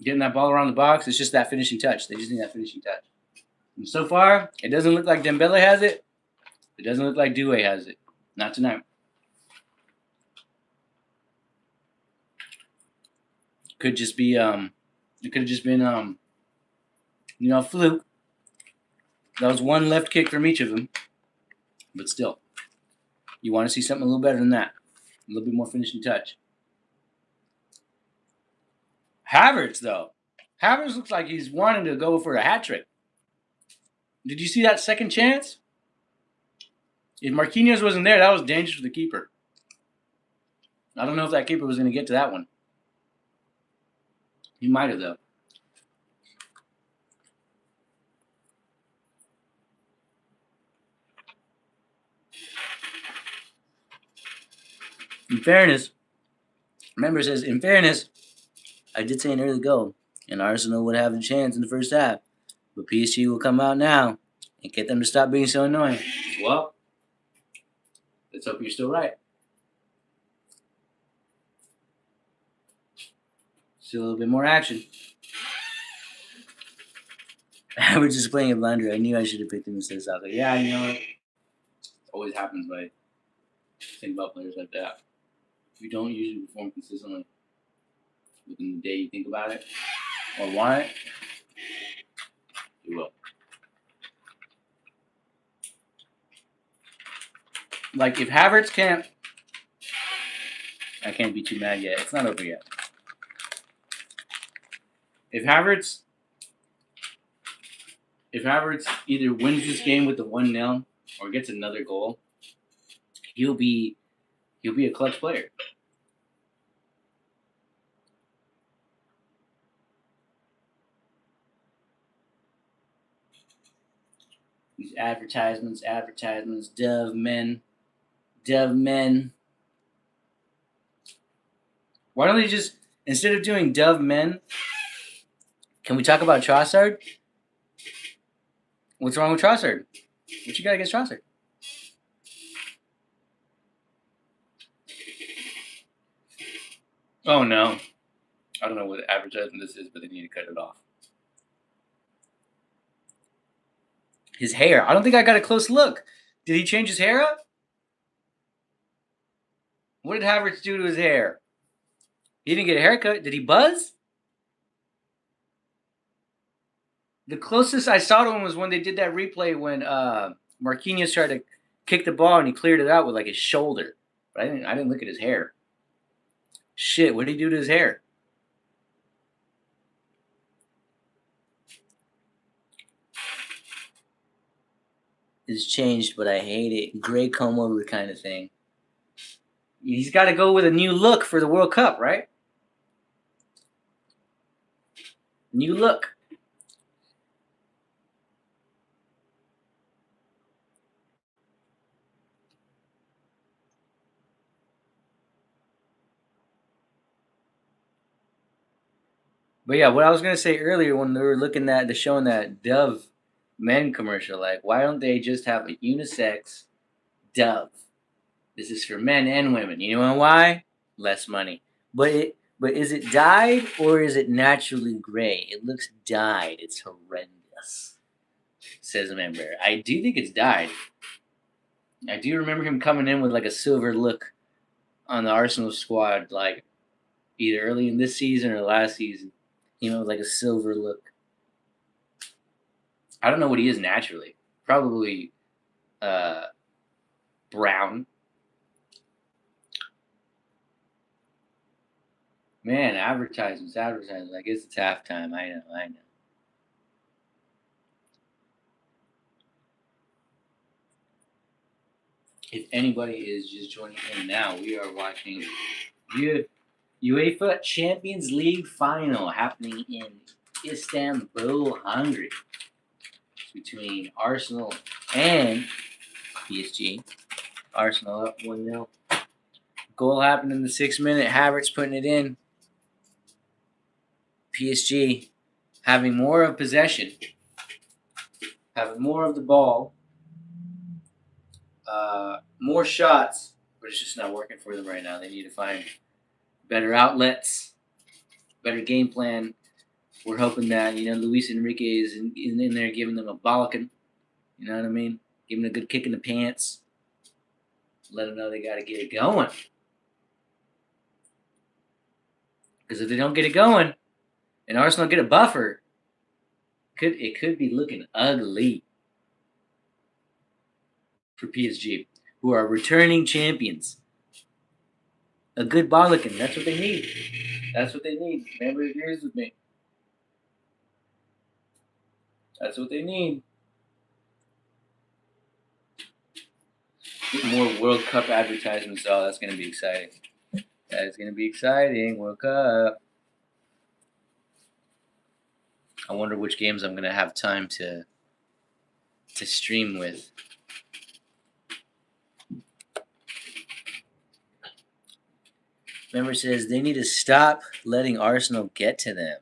getting that ball around the box. It's just that finishing touch. They just need that finishing touch. And so far, it doesn't look like Dembele has it. It doesn't look like Doué has it. Not tonight. Could just be it could have just been a fluke. That was one left kick from each of them. But still, you want to see something a little better than that. A little bit more finishing touch. Havertz, though. Havertz looks like he's wanting to go for a hat trick. Did you see that second chance? If Marquinhos wasn't there, that was dangerous for the keeper. I don't know if that keeper was going to get to that one. He might have, though. In fairness, member says, in fairness, I did say an early goal, and Arsenal would have a chance in the first half. But PSG will come out now and get them to stop being so annoying. Well, let's hope you're still right. Still a little bit more action. We're just playing a blunder. I knew I should have picked him instead of Saka. Yeah, you know what? It always happens when I think about players like that. If you don't usually perform consistently within the day you think about it or want it, you will. Like, if Havertz can't, I can't be too mad yet. It's not over yet. If Havertz either wins this game with the 1-0 or gets another goal, he'll be a clutch player. These advertisements, Dove men, Dove men. Why don't they just, instead of doing Dove men, can we talk about Trossard? What's wrong with Trossard? What you got against Trossard? Oh no. I don't know what advertisement this is, but they need to cut it off. His hair. I don't think I got a close look. Did he change his hair up? What did Havertz do to his hair? He didn't get a haircut. Did he buzz? The closest I saw to him was when they did that replay when Marquinhos tried to kick the ball and he cleared it out with like his shoulder. But I didn't look at his hair. Shit, what did he do to his hair? It's changed, but I hate it. Gray comb over kind of thing. He's got to go with a new look for the World Cup, right? New look. But yeah, what I was gonna say earlier when they were looking at the showing that Dove men commercial, like why don't they just have a unisex Dove? This is for men and women. You know why? Less money. But is it dyed or is it naturally gray? It looks dyed. It's horrendous. Says a member. I do think it's dyed. I do remember him coming in with like a silver look on the Arsenal squad, like either early in this season or last season. You know, like a silver look. I don't know what he is naturally. Probably uh, brown. Man, advertisements. I guess it's halftime. I know. If anybody is just joining in now, we are watching UEFA Champions League final happening in Istanbul, Hungary, between Arsenal and PSG. Arsenal up 1-0. Goal happened in the 6th minute. Havertz putting it in. PSG having more of possession, having more of the ball, more shots, but it's just not working for them right now. They need to find better outlets, better game plan. We're hoping that Luis Enrique is in there giving them a bollocking. You know what I mean? Giving them a good kick in the pants. Let them know they got to get it going. Because if they don't get it going, and Arsenal get a buffer, it could be looking ugly for PSG, who are returning champions. A good bollocking. That's what they need. That's what they need. Remember, agrees with me. That's what they need. Get more World Cup advertisements. Oh, that's going to be exciting. That is going to be exciting. World Cup. I wonder which games I'm going to have time to stream with. Member says they need to stop letting Arsenal get to them.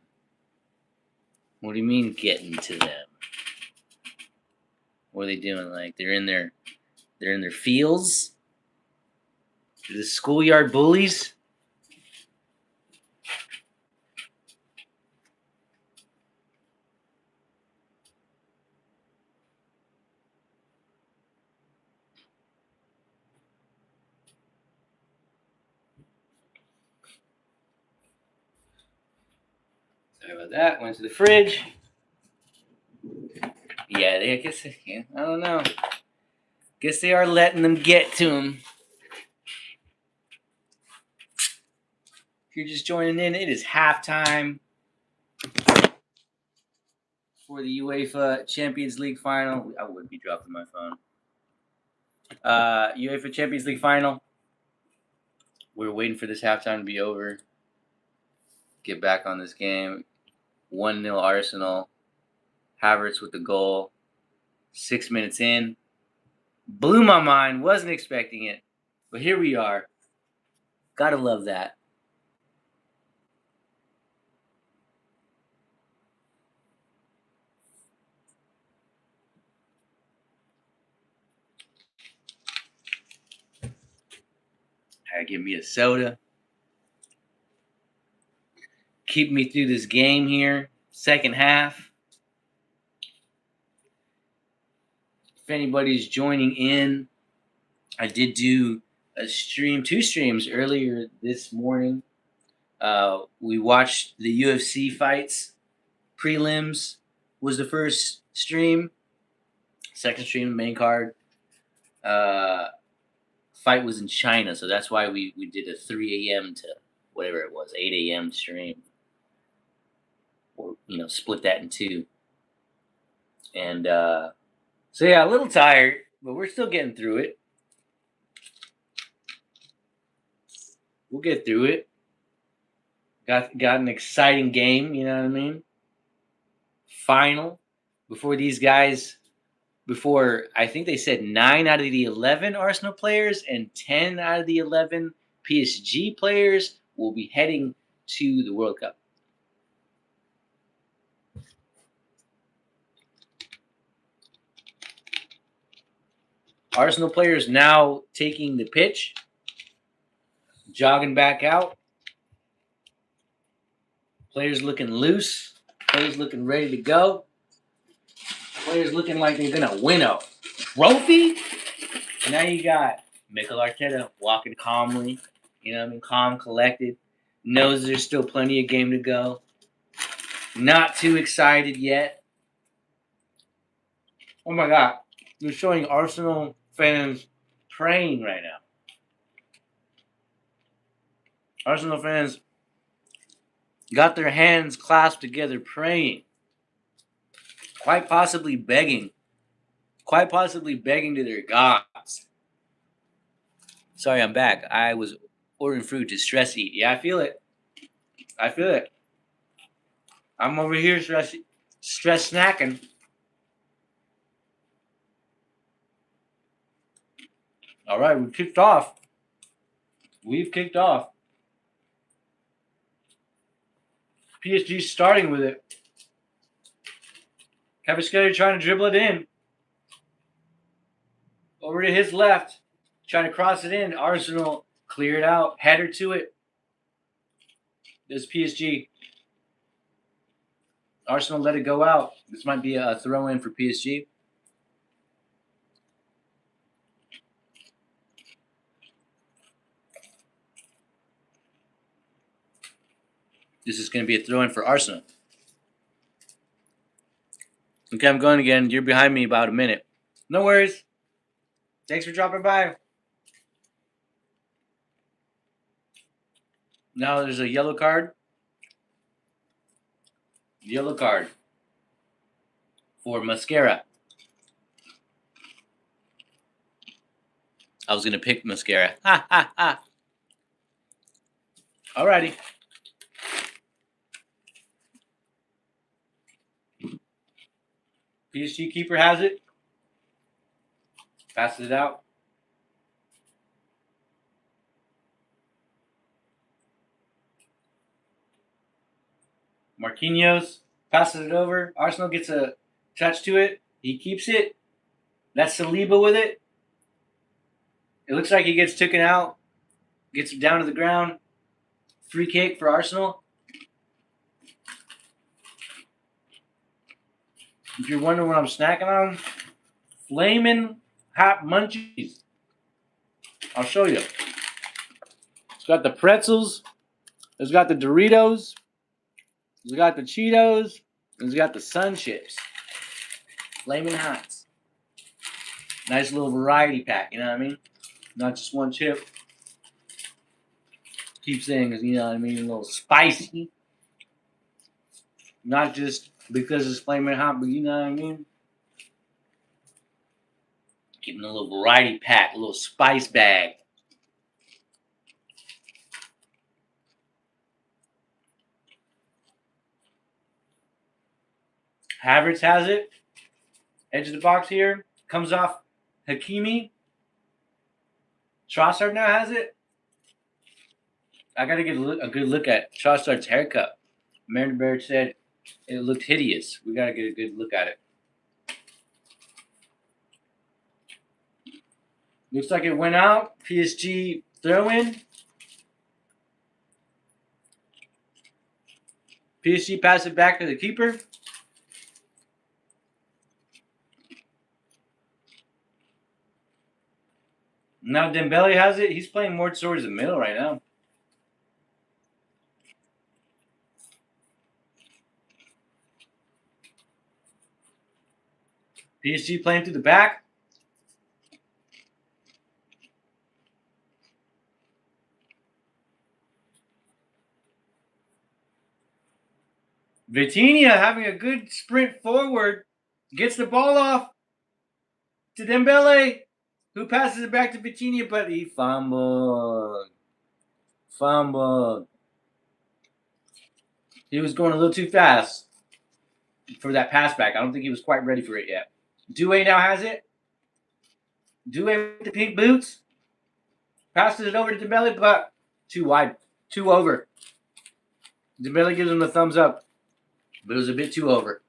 What do you mean getting to them? What are they doing? Like they're in their fields? The schoolyard bullies? Sorry about that. Went to the fridge. Yeah, I guess. Yeah, I don't know. Guess they are letting them get to them. If you're just joining in, it is halftime for the UEFA Champions League final. I would be dropping my phone. UEFA Champions League final. We're waiting for this halftime to be over. Get back on this game. 1-0 Arsenal. Havertz with the goal. 6 minutes in. Blew my mind. Wasn't expecting it. But here we are. Gotta love that. Had to give me a soda. Keep me through this game here. Second half. If anybody's joining in, I did do a stream, 2 streams earlier this morning. We watched the UFC fights. Prelims was the first stream. Second stream, main card. Fight was in China, so that's why we did a 3 a.m. to whatever it was, 8 a.m. stream. Or, split that in two. And so, yeah, a little tired, but we're still getting through it. We'll get through it. Got an exciting game, you know what I mean? Final. Before I think they said 9 out of the 11 Arsenal players and 10 out of the 11 PSG players will be heading to the World Cup. Arsenal players now taking the pitch, jogging back out. Players looking loose. Players looking ready to go. Players looking like they're going to win a trophy. And now you got Mikel Arteta walking calmly, calm, collected. Knows there's still plenty of game to go. Not too excited yet. Oh my God. They're showing Arsenal fans praying right now. Arsenal fans got their hands clasped together praying. Quite possibly begging to their gods. Sorry, I'm back. I was ordering fruit to stress eat. Yeah, I feel it. I'm over here stress snacking. All right, we've kicked off. PSG's starting with it. Kvaratskhelia trying to dribble it in. Over to his left. Trying to cross it in. Arsenal clear it out. Header to it. There's PSG. Arsenal let it go out. This might be a throw in for PSG. This is going to be a throw in for Arsenal. Okay, I'm going again. You're behind me about a minute. No worries. Thanks for dropping by. Now there's a yellow card. Yellow card for Mascara. I was going to pick Mascara. Ha, ha, ha. Alrighty. PSG keeper has it. Passes it out. Marquinhos passes it over. Arsenal gets a touch to it. He keeps it. That's Saliba with it. It looks like he gets taken out. Gets down to the ground. Free kick for Arsenal. If you're wondering what I'm snacking on, flaming hot munchies. I'll show you. It's got the pretzels. It's got the Doritos. It's got the Cheetos. It's got the Sun Chips. Flaming Hots. Nice little variety pack, you know what I mean? Not just one chip. Keep saying, you know what I mean? A little spicy. Not just because it's flaming hot, but you know what I mean? Getting a little variety pack, a little spice bag. Havertz has it. Edge of the box here. Comes off Hakimi. Trossard now has it. I got to get a good look at Trossard's haircut. Marin Bear said it looked hideous. We got to get a good look at it. Looks like it went out. PSG throw-in. PSG pass it back to the keeper. Now Dembele has it. He's playing more towards the middle right now. PSG playing through the back. Vitinha having a good sprint forward. Gets the ball off to Dembele, who passes it back to Vitinha, but he fumbled. He was going a little too fast for that pass back. I don't think he was quite ready for it yet. Doué now has it. Doué with the pink boots. Passes it over to Dembele, but too wide. Too over. Dembele gives him a thumbs up, but it was a bit too over.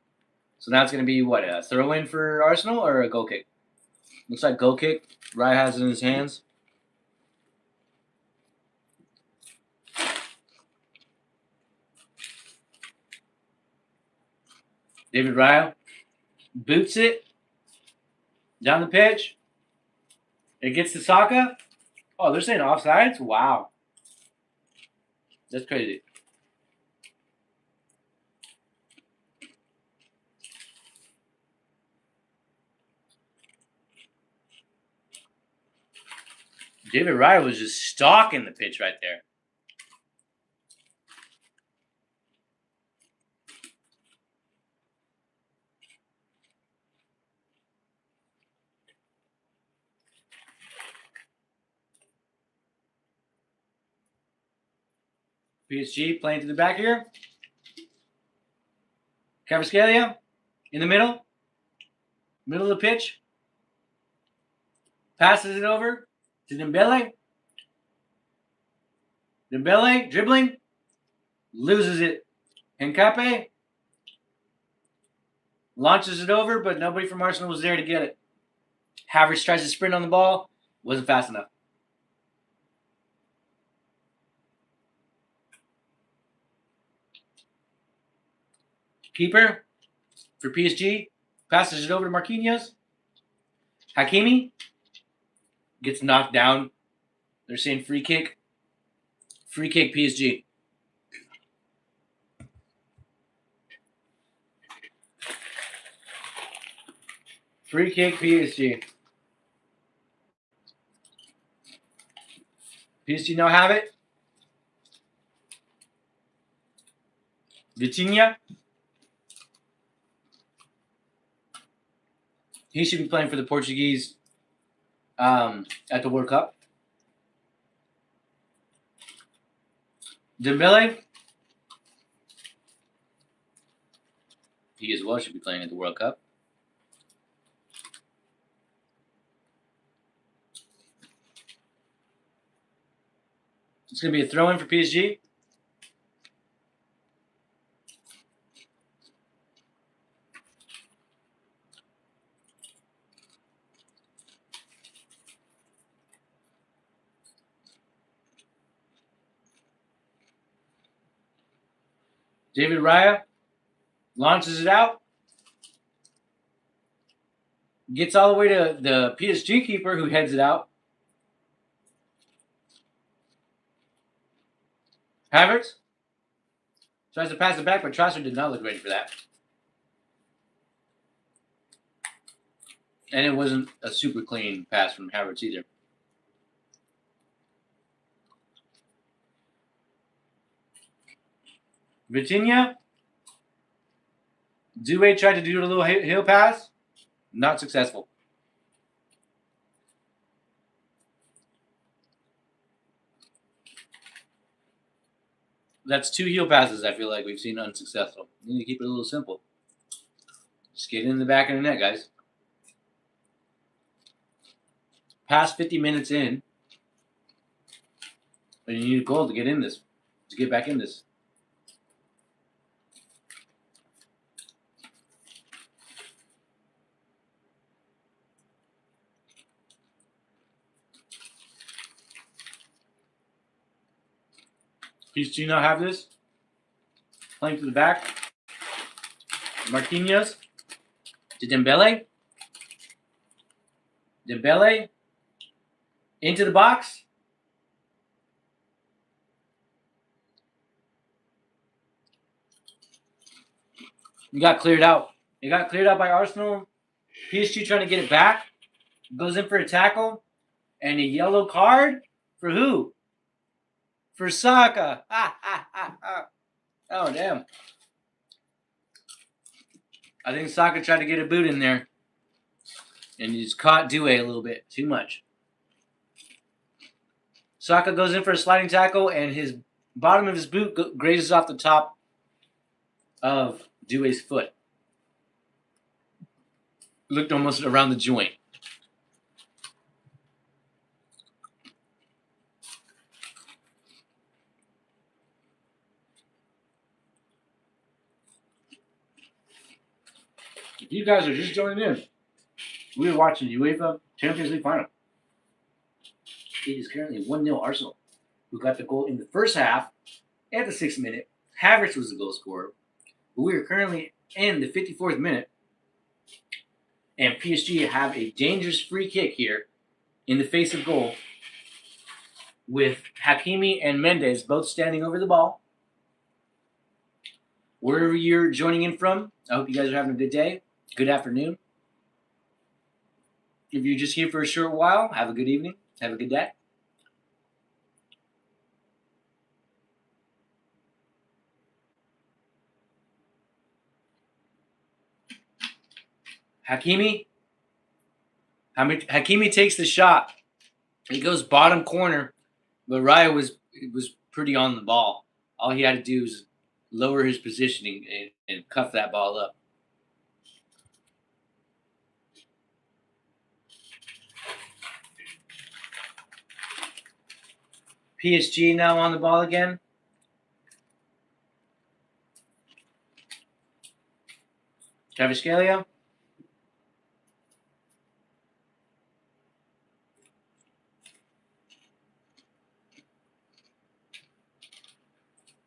So now it's going to be, what, a throw-in for Arsenal or a goal kick? Looks like goal kick. Raya has it in his hands. David Raya boots it down the pitch. It gets to Saka. Oh, they're saying offsides? Wow. That's crazy. David Raya was just stalking the pitch right there. PSG playing to the back here. Kvaratskhelia in the middle. Middle of the pitch. Passes it over to Dembele. Dembele dribbling. Loses it. Henkape launches it over, but nobody from Arsenal was there to get it. Havertz tries to sprint on the ball. Wasn't fast enough. Keeper for PSG passes it over to Marquinhos. Hakimi gets knocked down. They're saying free kick. Free kick PSG. Free kick PSG. PSG now have it. Vitinha. He should be playing for the Portuguese at the World Cup. Dembele. He as well should be playing at the World Cup. It's going to be a throw-in for PSG. David Raya launches it out. Gets all the way to the PSG keeper who heads it out. Havertz tries to pass it back, but Trossard did not look ready for that. And it wasn't a super clean pass from Havertz either. Vitinha. Doué tried to do a little heel pass. Not successful. That's 2 heel passes I feel like we've seen unsuccessful. You need to keep it a little simple. Just get in the back of the net, guys. past 50 minutes in, and you need a goal to get in this, to get back in this. Please do you not have this? Playing to the back. Marquinhos to Dembele. Dembele into the box. You got cleared out. It got cleared out by Arsenal. PSG trying to get it back. Goes in for a tackle. And a yellow card? For who? For Saka. Oh, damn. I think Saka tried to get a boot in there. And he's caught Due a little bit. Too much. Saka goes in for a sliding tackle, and his bottom of his boot grazes off the top of Due's foot. Looked almost around the joint. If you guys are just joining in, we are watching the UEFA Champions League final. It is currently 1-0 Arsenal, who got the goal in the first half at the 6th minute. Havertz was the goal scorer. But we are currently in the 54th minute, and PSG have a dangerous free kick here in the face of goal with Hakimi and Mendes both standing over the ball. Wherever you're joining in from, I hope you guys are having a good day, good afternoon. If you're just here for a short while, have a good evening, have a good day. Hakimi takes the shot. He goes bottom corner, but Raya was pretty on the ball. All he had to do was lower his positioning and cuff that ball up. PSG now on the ball again. Kvaratskhelia.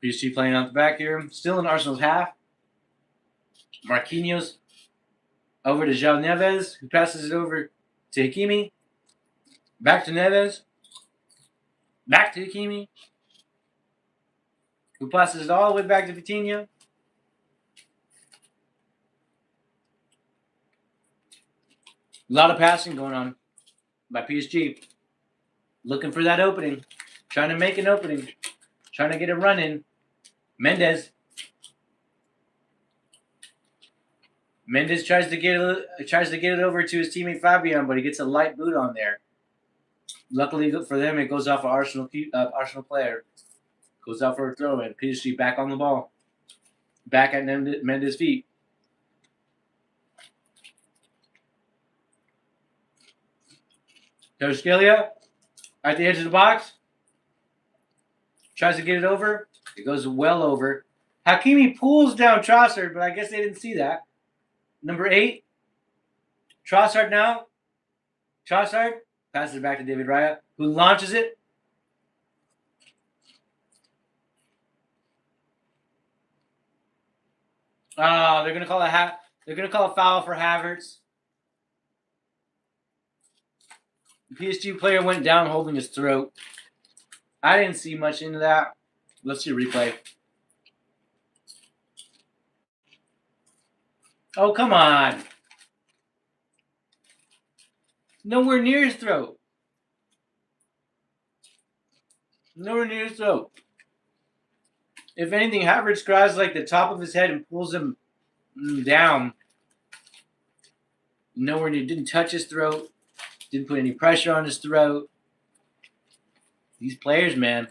PSG playing out the back here. Still in Arsenal's half. Marquinhos over to João Neves, who passes it over to Hakimi. Back to Neves. Back to Hakimi, who passes it all the way back to Vitinha. A lot of passing going on by PSG. Looking for that opening. Trying to make an opening. Trying to get a run in. Mendes tries to get it over to his teammate Fabian, but he gets a light boot on there. Luckily for them, it goes off an Arsenal player. Goes out for a throw in. PSG back on the ball. Back at Mendes' feet. Kvaratskhelia at the edge of the box. Tries to get it over. It goes well over. Hakimi pulls down Trossard, but I guess they didn't see that. Number 8. Trossard now. Trossard passes it back to David Raya, who launches it. Oh, they're gonna call a foul for Havertz. The PSG player went down holding his throat. I didn't see much into that. Let's see a replay. Oh, come on. Nowhere near his throat. Nowhere near his throat. If anything, Havertz grabs like the top of his head and pulls him down. Nowhere near. Didn't touch his throat. Didn't put any pressure on his throat. These players, man.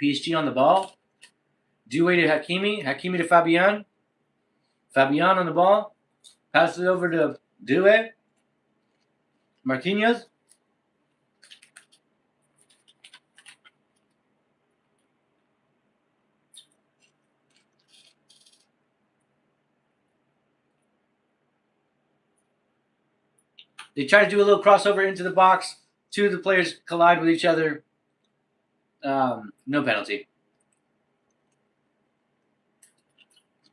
PSG on the ball. Due to Hakimi. Hakimi to Fabian. Fabian on the ball. Passes it over to Due. Marquinhos. They try to do a little crossover into the box. Two of the players collide with each other. No penalty.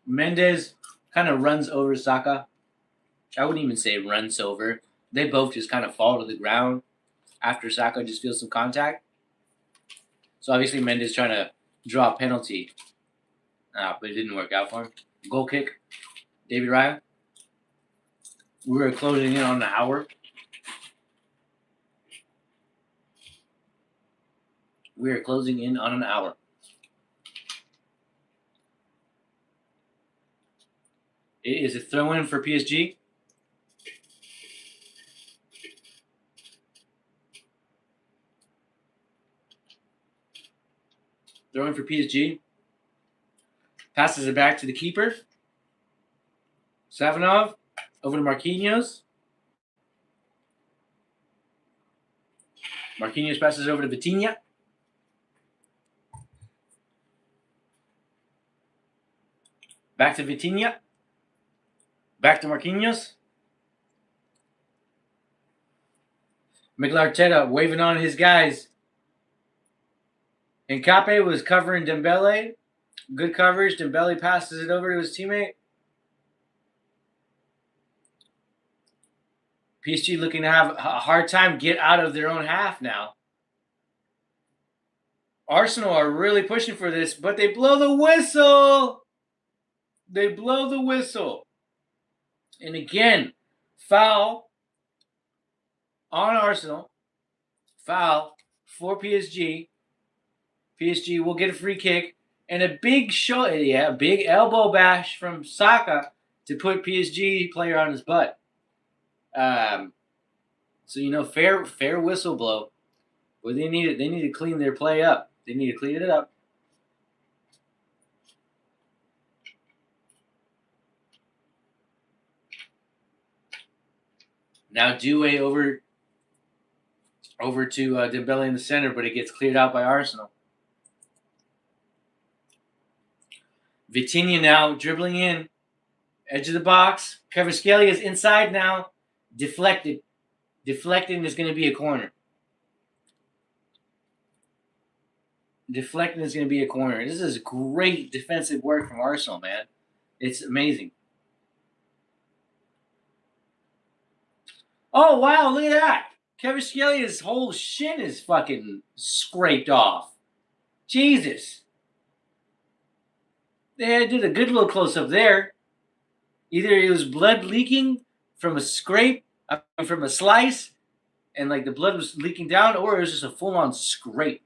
Mendes kind of runs over Saka. I wouldn't even say runs over. They both just kind of fall to the ground after Saka just feels some contact. So obviously Mendes trying to draw a penalty. But it didn't work out for him. Goal kick. David Raya. We're closing in on an hour. We are closing in on an hour. It is a throw-in for PSG. Throw-in for PSG. Passes it back to the keeper. Savinov. Over to Marquinhos. Marquinhos passes over to Vitinha. Back to Vitinha. Back to Marquinhos. Mikel Arteta waving on his guys. Nkape was covering Dembele. Good coverage. Dembele passes it over to his teammate. PSG looking to have a hard time get out of their own half now. Arsenal are really pushing for this, but they blow the whistle. They blow the whistle. And again, foul on Arsenal. Foul for PSG. PSG will get a free kick and a big big elbow bash from Saka to put PSG player on his butt. So fair whistle blow. Well, they need to clean their play up. They need to clean it up. Now Due over to Dembele in the center, but it gets cleared out by Arsenal. Vitinha now dribbling in, edge of the box. Kvaratskhelia is inside now, deflected. Deflecting is going to be a corner. Deflecting is going to be a corner. This is great defensive work from Arsenal, man. It's amazing. Oh, wow, look at that. Kvaratskelia's whole shin is fucking scraped off. Jesus. They did a good little close-up there. Either it was blood leaking from a scrape, from a slice, and like the blood was leaking down, or it was just a full-on scrape.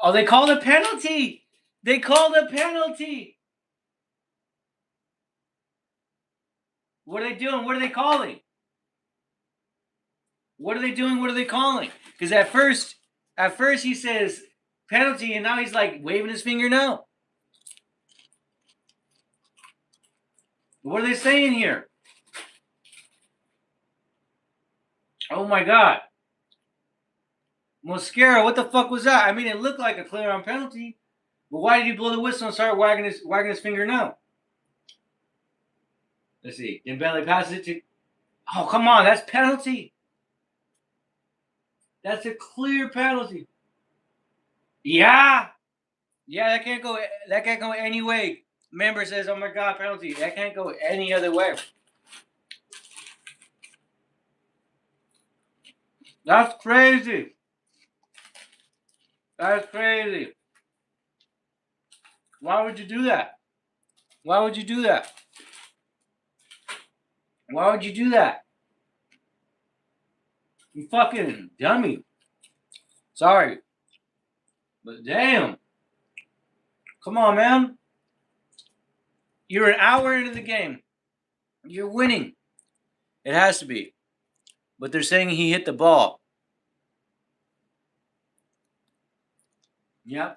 Oh, they called a penalty. They called a penalty. What are they doing? What are they calling? What are they doing? What are they calling? Because at first he says penalty, and now he's like waving his finger no. What are they saying here? Oh my God. Mosquera, what the fuck was that? I mean, it looked like a clear on penalty, but why did he blow the whistle and start wagging his finger no? Let's see. Dembele passes it to. Oh, come on, that's penalty. That's a clear penalty. Yeah, that can't go. That can't go any way. Member says, "Oh my God, penalty." That can't go any other way. That's crazy. That's crazy. Why would you do that? Why would you do that? Why would you do that? You fucking dummy. Sorry. But damn. Come on, man. You're an hour into the game. You're winning. It has to be. But they're saying he hit the ball. Yeah.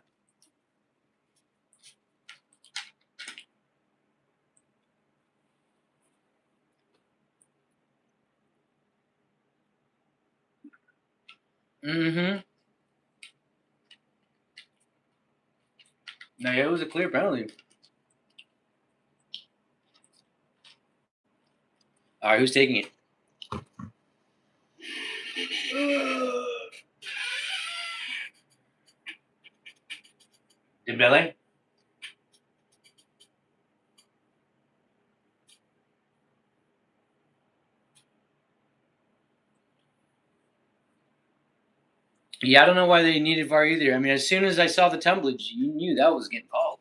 Mm-hmm. No, yeah, it was a clear penalty. All right, who's taking it? Dembele? Yeah, I don't know why they needed VAR either. I mean, as soon as I saw the tumblage, you knew that was getting called.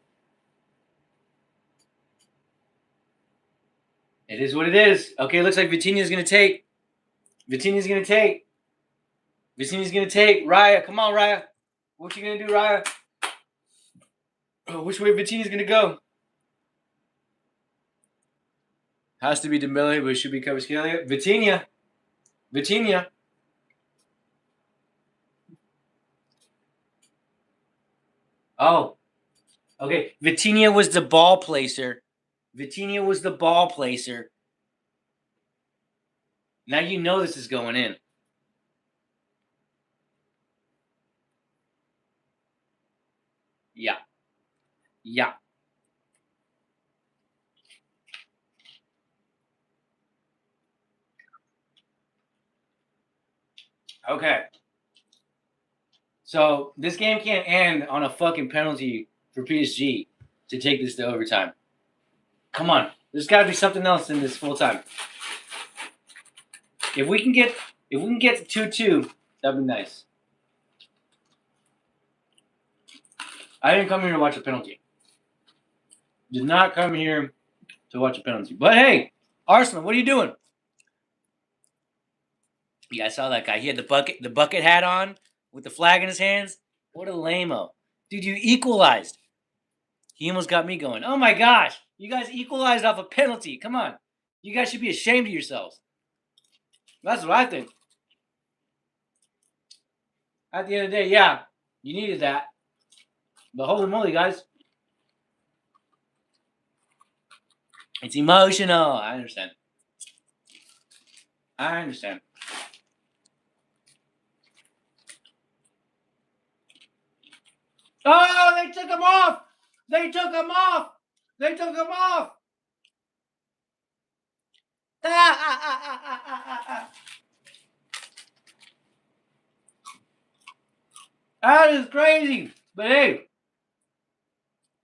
It is what it is. Okay, looks like Vitinha's gonna take. Vitinha's gonna take. Vitinha's gonna take. Raya, come on, Raya. What you gonna do, Raya? Oh, which way Vitinha's gonna go? Has to be Dembele, but it should be Kvaratskhelia. Vitinha. Vitinha. Oh, okay. Vitinha was the ball placer. Vitinha was the ball placer. Now you know this is going in. Yeah. Yeah. Okay. So this game can't end on a fucking penalty for PSG to take this to overtime. Come on. There's got to be something else in this full time. If we can get to 2-2, that'd be nice. I didn't come here to watch a penalty. Did not come here to watch a penalty. But hey, Arsenal, what are you doing? Yeah, I saw that guy. He had the bucket hat on with the flag in his hands. What a lame-o. Dude, you equalized. He almost got me going. Oh my gosh. You guys equalized off a penalty. Come on. You guys should be ashamed of yourselves. That's what I think. At the end of the day, yeah, you needed that. But holy moly, guys. It's emotional. I understand. I understand. Oh, they took him off. They took him off. They took him off. That is crazy. But hey,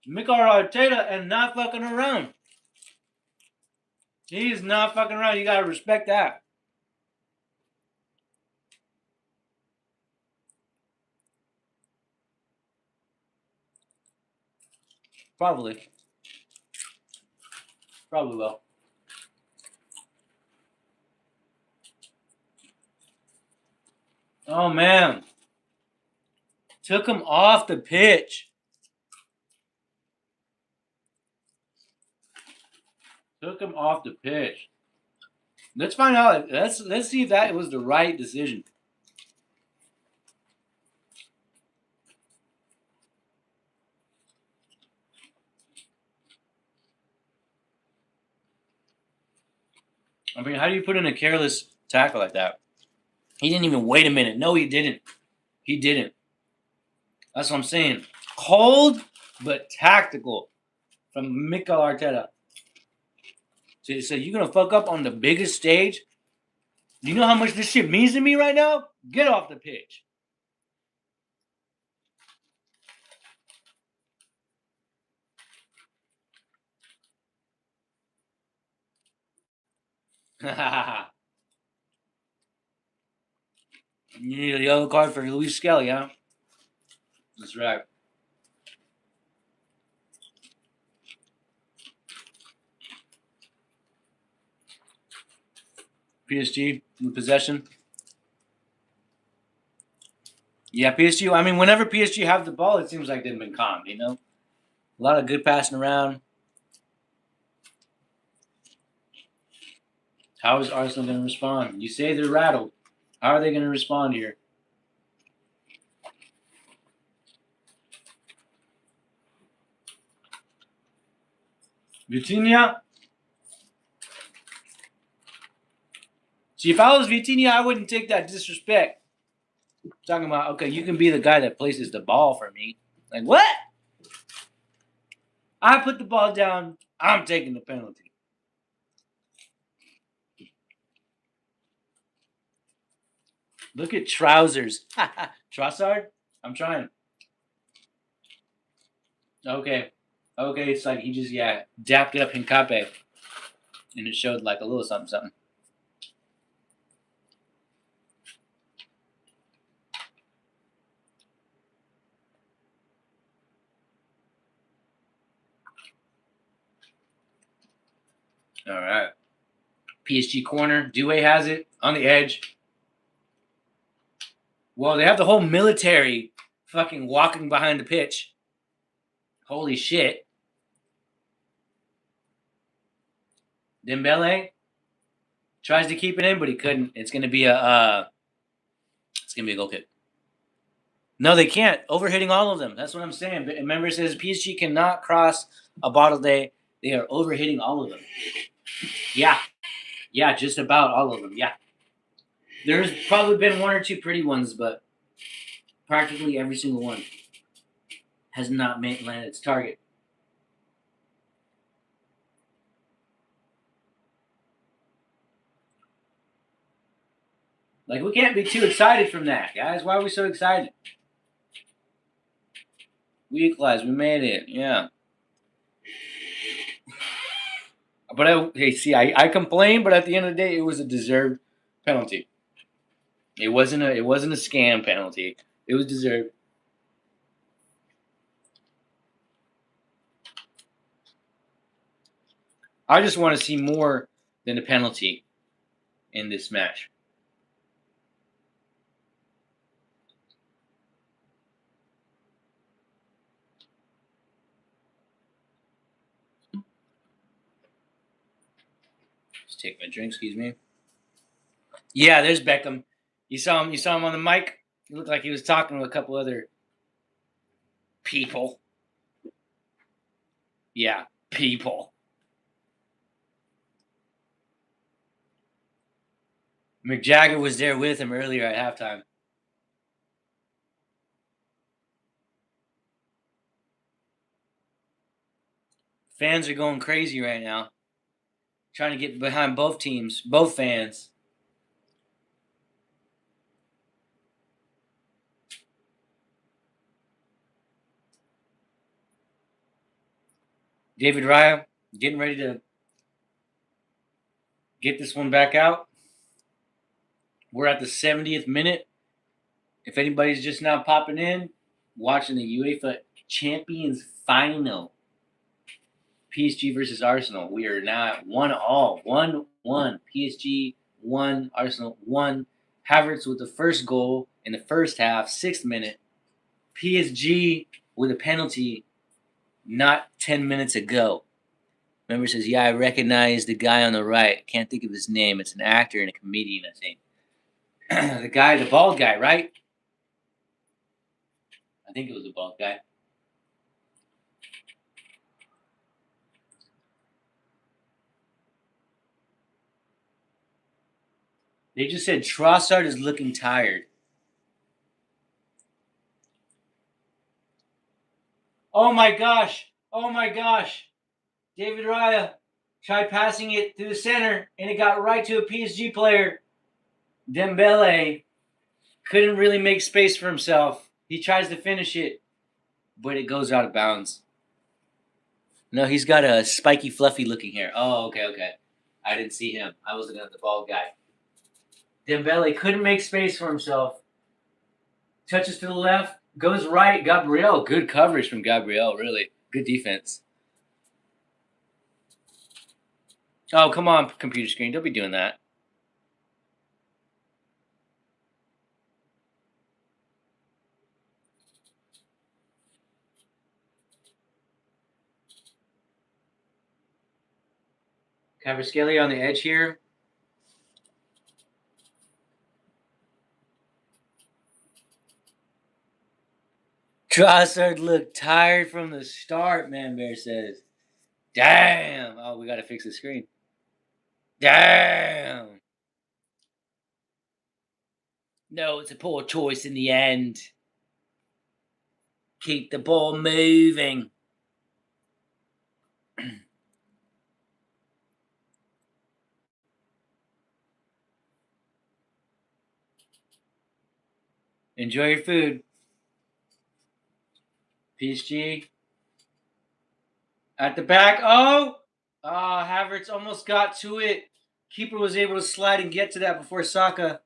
Mikel Arteta and not fucking around. He's not fucking around. You gotta respect that. Probably. Probably will. Oh man. Took him off the pitch. Took him off the pitch. Let's find out. Let's see if that was the right decision. I mean, how do you put in a careless tackle like that? He didn't even wait a minute. No, he didn't. He didn't. That's what I'm saying. Cold but tactical from Mikel Arteta. So you're gonna fuck up on the biggest stage? You know how much this shit means to me right now? Get off the pitch. You need a yellow card for Luis Skelly, huh? That's right. PSG in possession. Yeah, PSG. I mean, whenever PSG have the ball, it seems like they've been calm. You know, a lot of good passing around. How is Arsenal going to respond? You say they're rattled. How are they going to respond here? Vitinha? See, if I was Vitinha, I wouldn't take that disrespect. Talking about, okay, you can be the guy that places the ball for me. Like, what? I put the ball down. I'm taking the penalty. Look at trousers. Trossard? I'm trying. Okay. Okay, it's like he just, dapped up Hincape. And it showed like a little something, something. All right. PSG corner. Doué has it on the edge. Well, they have the whole military fucking walking behind the pitch. Holy shit. Dembele tries to keep it in, but he couldn't. It's gonna be a goal kick. No, they can't. Overhitting all of them. That's what I'm saying. But remember, it says PSG cannot cross a bottle day. They are overhitting all of them. Yeah. Yeah, just about all of them. Yeah. There's probably been one or two pretty ones, but practically every single one has not landed its target. Like, we can't be too excited from that, guys. Why are we so excited? We equalized. We made it. Yeah. But I complained, but at the end of the day, it was a deserved penalty. It wasn't a scam penalty. It was deserved. I just want to see more than a penalty in this match. Just take my drink, excuse me. Yeah, there's Beckham. You saw him. You saw him on the mic. He looked like he was talking to a couple other people. Yeah, people. Mick Jagger was there with him earlier at halftime. Fans are going crazy right now, trying to get behind both teams, both fans. David Raya getting ready to get this one back out. We're at the 70th minute. If anybody's just now popping in, watching the UEFA Champions Final, PSG versus Arsenal. We are now at 1-1. 1-1. PSG 1, Arsenal 1. Havertz with the first goal in the first half, 6th minute. PSG with a penalty not 10 minutes ago. Member says, yeah, I recognize the guy on the right. Can't think of his name. It's an actor and a comedian, I think. The bald guy, right? I think it was a bald guy. They just said Trossard is looking tired. Oh my gosh. Oh my gosh. David Raya tried passing it to the center, and it got right to a PSG player. Dembele couldn't really make space for himself. He tries to finish it, but it goes out of bounds. No, he's got a spiky, fluffy looking hair. Oh, okay. I didn't see him. I was looking at the bald guy. Dembele couldn't make space for himself. Touches to the left, goes right. Gabriel, good coverage from Gabriel, really. Good defense. Oh, come on, computer screen. Don't be doing that. Kvaratskhelia on the edge here. Trossard looked tired from the start, man, Bear says. Damn. Oh, we got to fix the screen. Damn. No, it's a poor choice in the end. Keep the ball moving. Enjoy your food. PSG at the back. Oh, Havertz almost got to it. Keeper was able to slide and get to that before Saka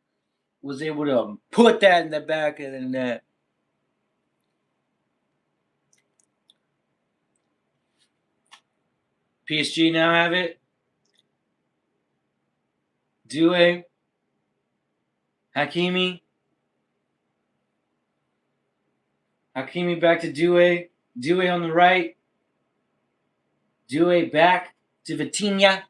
was able to put that in the back of the net. PSG now have it. Due. Hakimi. Hakimi back to Due. Due on the right. Due back to Vitinha.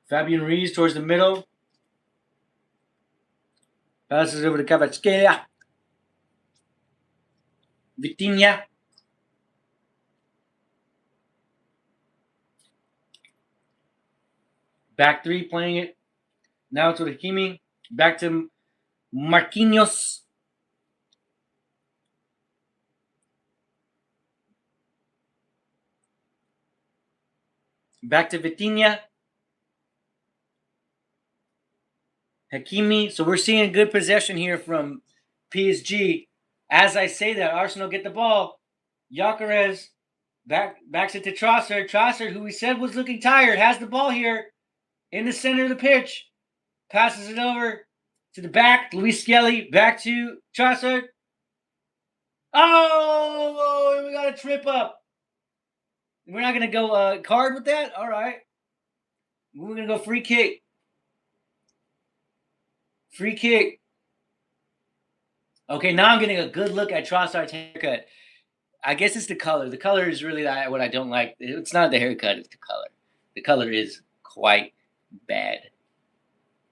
Fabian Ruiz towards the middle. Passes over to Kvaratskhelia. Vitinha. Back three playing it. Now to Hakimi. Back to Marquinhos. Back to Vitinha. Hakimi. So we're seeing good possession here from PSG. As I say that, Arsenal get the ball. Gyökeres backs it to Trossard. Trossard, who we said was looking tired, has the ball here in the center of the pitch. Passes it over to the back. Luis Skelly back to Trossard. Oh, we got a trip up. We're not going to go card with that? All right. We're going to go free kick. Free kick. Okay, now I'm getting a good look at Trossard's haircut. I guess it's the color. The color is really what I don't like. It's not the haircut, it's the color. The color is quite bad.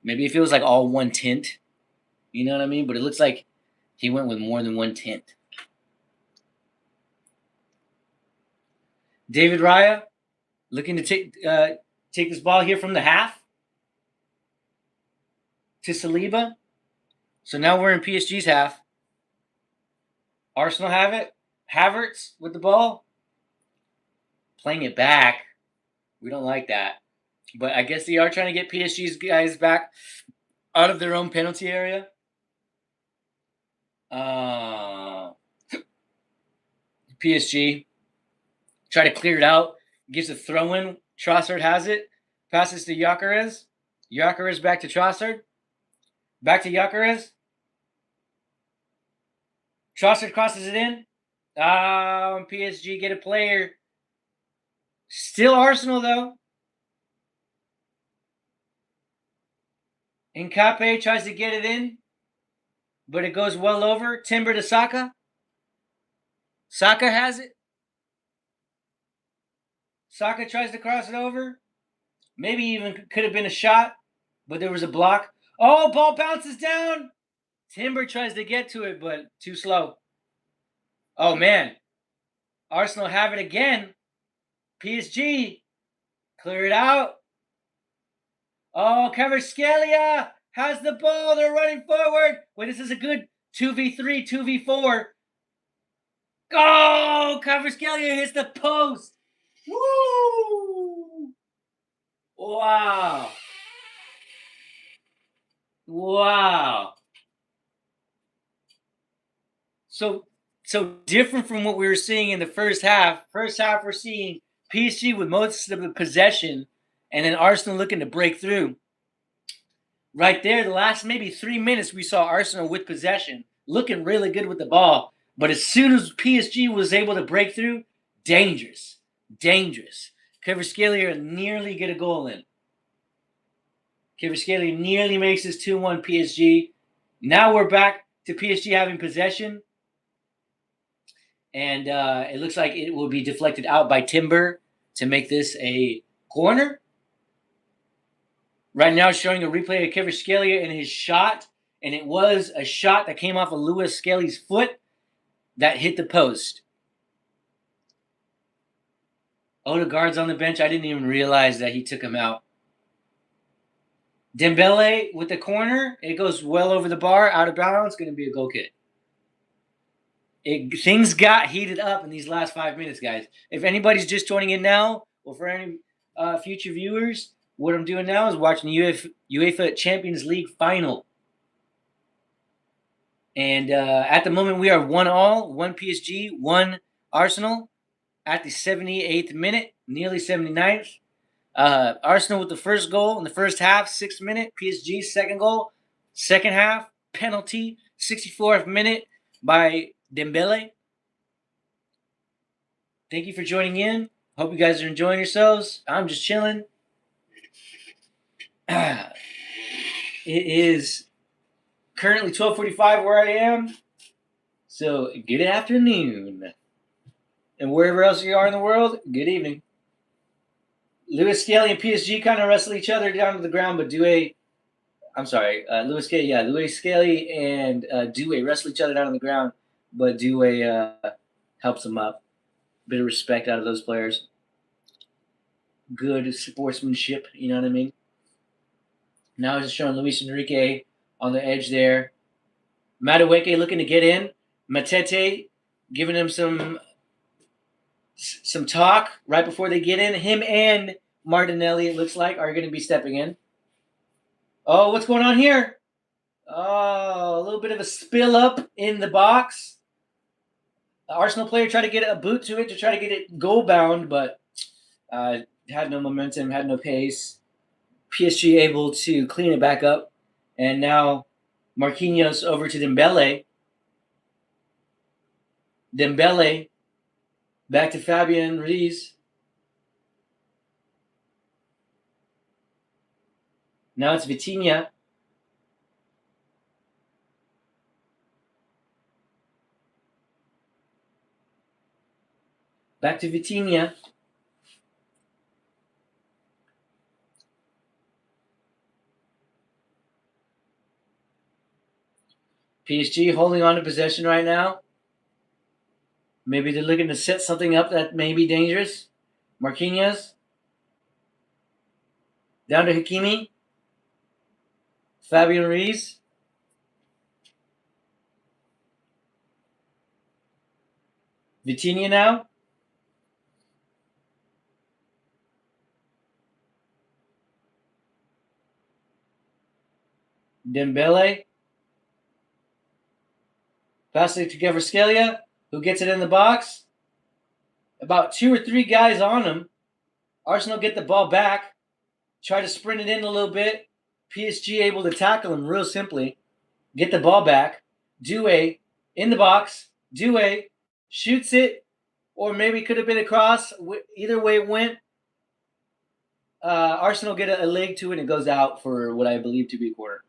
Maybe it feels like all one tint. You know what I mean? But it looks like he went with more than one tint. David Raya looking to take this ball here from the half to Saliba. So now we're in PSG's half. Arsenal have it. Havertz with the ball. Playing it back. We don't like that. But I guess they are trying to get PSG's guys back out of their own penalty area. PSG try to clear it out. Gives a throw in. Trossard has it. Passes to Gyökeres. Gyökeres back to Trossard. Back to Gyökeres. Trossard crosses it in. PSG get a player. Still Arsenal though. Nkape tries to get it in, but it goes well over. Timber to Saka. Saka has it. Saka tries to cross it over. Maybe even could have been a shot, but there was a block. Oh, ball bounces down. Timber tries to get to it, but too slow. Oh, man. Arsenal have it again. PSG. Clear it out. Oh, Kvaratskhelia has the ball. They're running forward. Wait, this is a good 2v3, 2v4. Oh, Kvaratskhelia hits the post. Woo! Wow. Wow. So different from what we were seeing in the first half. First half, we're seeing PSG with most of the possession, and then Arsenal looking to break through. Right there, the last maybe 3 minutes, we saw Arsenal with possession, looking really good with the ball. But as soon as PSG was able to break through, dangerous. Kvaratskhelia nearly get a goal in. Kvaratskhelia nearly makes this 2-1 PSG. Now we're back to PSG having possession. And it looks like it will be deflected out by Timber to make this a corner. Right now, showing a replay of Kvaratskhelia and his shot. and it was a shot that came off of Lewis Skelly's foot that hit the post. Odegaard's on the bench. I didn't even realize that he took him out. Dembele with the corner. It goes well over the bar, out of bounds. Going to be a goal kick. Things got heated up in these last 5 minutes, guys. If anybody's just joining in now, or for any future viewers, what I'm doing now is watching UEFA Champions League final. And at the moment, we are 1-1, 1 PSG, 1 Arsenal at the 78th minute, nearly 79th. Arsenal with the first goal in the first half, 6th minute. PSG second goal, second half, penalty, 64th minute by Dembele. Thank you for joining in. Hope you guys are enjoying yourselves. I'm just chilling. It is currently 12:45 where I am. So good afternoon. And wherever else you are in the world, good evening. Lewis Skelly and PSG kind of wrestle each other down to the ground, but Lewis Skelly and Due wrestle each other down on the ground, but Due helps them up. Bit of respect out of those players. Good sportsmanship, you know what I mean? Now it's just showing Luis Enrique on the edge there. Madueke looking to get in. Matete giving him some talk right before they get in. Him and Martinelli, it looks like, are going to be stepping in. Oh, what's going on here? Oh, a little bit of a spill up in the box. The Arsenal player tried to get a boot to it to try to get it goal bound, but had no momentum, had no pace. PSG able to clean it back up. And now Marquinhos over to Dembele. Dembele back to Fabian Ruiz. Now it's Vitinha. Back to Vitinha. PSG holding on to possession right now. Maybe they're looking to set something up that may be dangerous. Marquinhos. Down to Hakimi. Fabian Ruiz. Vitinha now. Dembele. Passing it to Kvaratskhelia, who gets it in the box. About 2 or 3 guys on him. Arsenal get the ball back. Try to sprint it in a little bit. PSG able to tackle him real simply. Get the ball back. Due in the box. Due shoots it, or maybe could have been a cross. Either way it went. Arsenal get a leg to it and it goes out for what I believe to be a corner.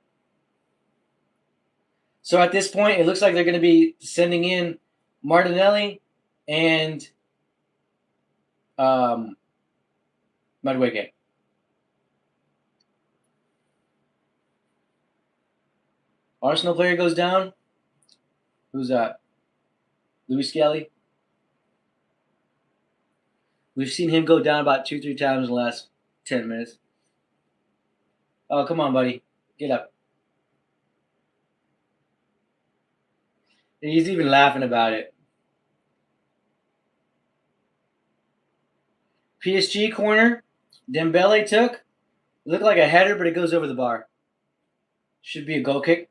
So at this point, it looks like they're going to be sending in Martinelli and Madueke. Arsenal player goes down. Who's that? Luis Skelly. We've seen him go down about 2-3 times in the last 10 minutes. Oh, come on, buddy. Get up. He's even laughing about it. PSG corner. Dembele took. Looked like a header, but it goes over the bar. Should be a goal kick.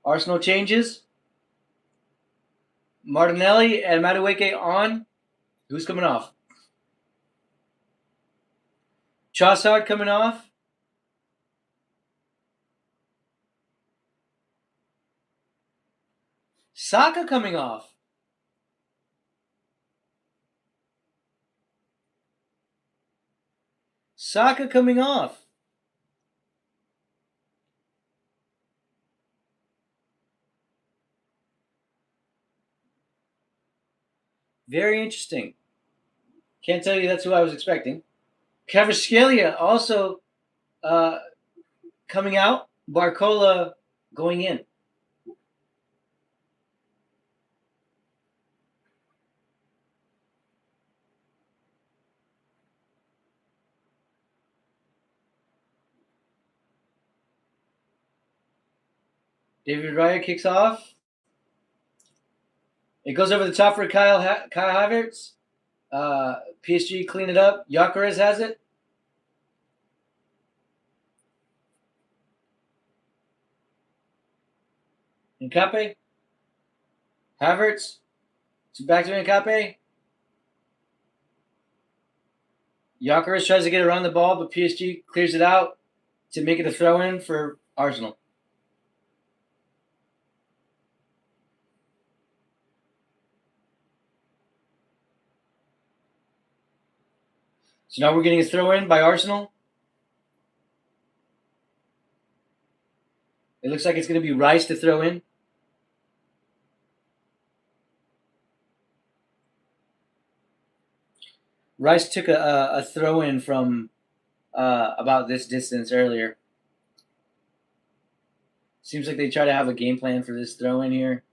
Arsenal changes. Martinelli and Madueke on. Who's coming off? Trossard coming off. Saka coming off. Saka coming off. Very interesting. Can't tell you that's who I was expecting. Kvaratskhelia also coming out, Barcola going in. David Raya kicks off. It goes over the top for Kyle Havertz. PSG clean it up. Gyökeres has it. Nkape. Havertz. So back to Nkape. Gyökeres tries to get around the ball, but PSG clears it out to make it a throw-in for Arsenal. So now we're getting a throw-in by Arsenal. It looks like it's going to be Rice to throw in. Rice took a throw-in from about this distance earlier. Seems like they try to have a game plan for this throw-in here.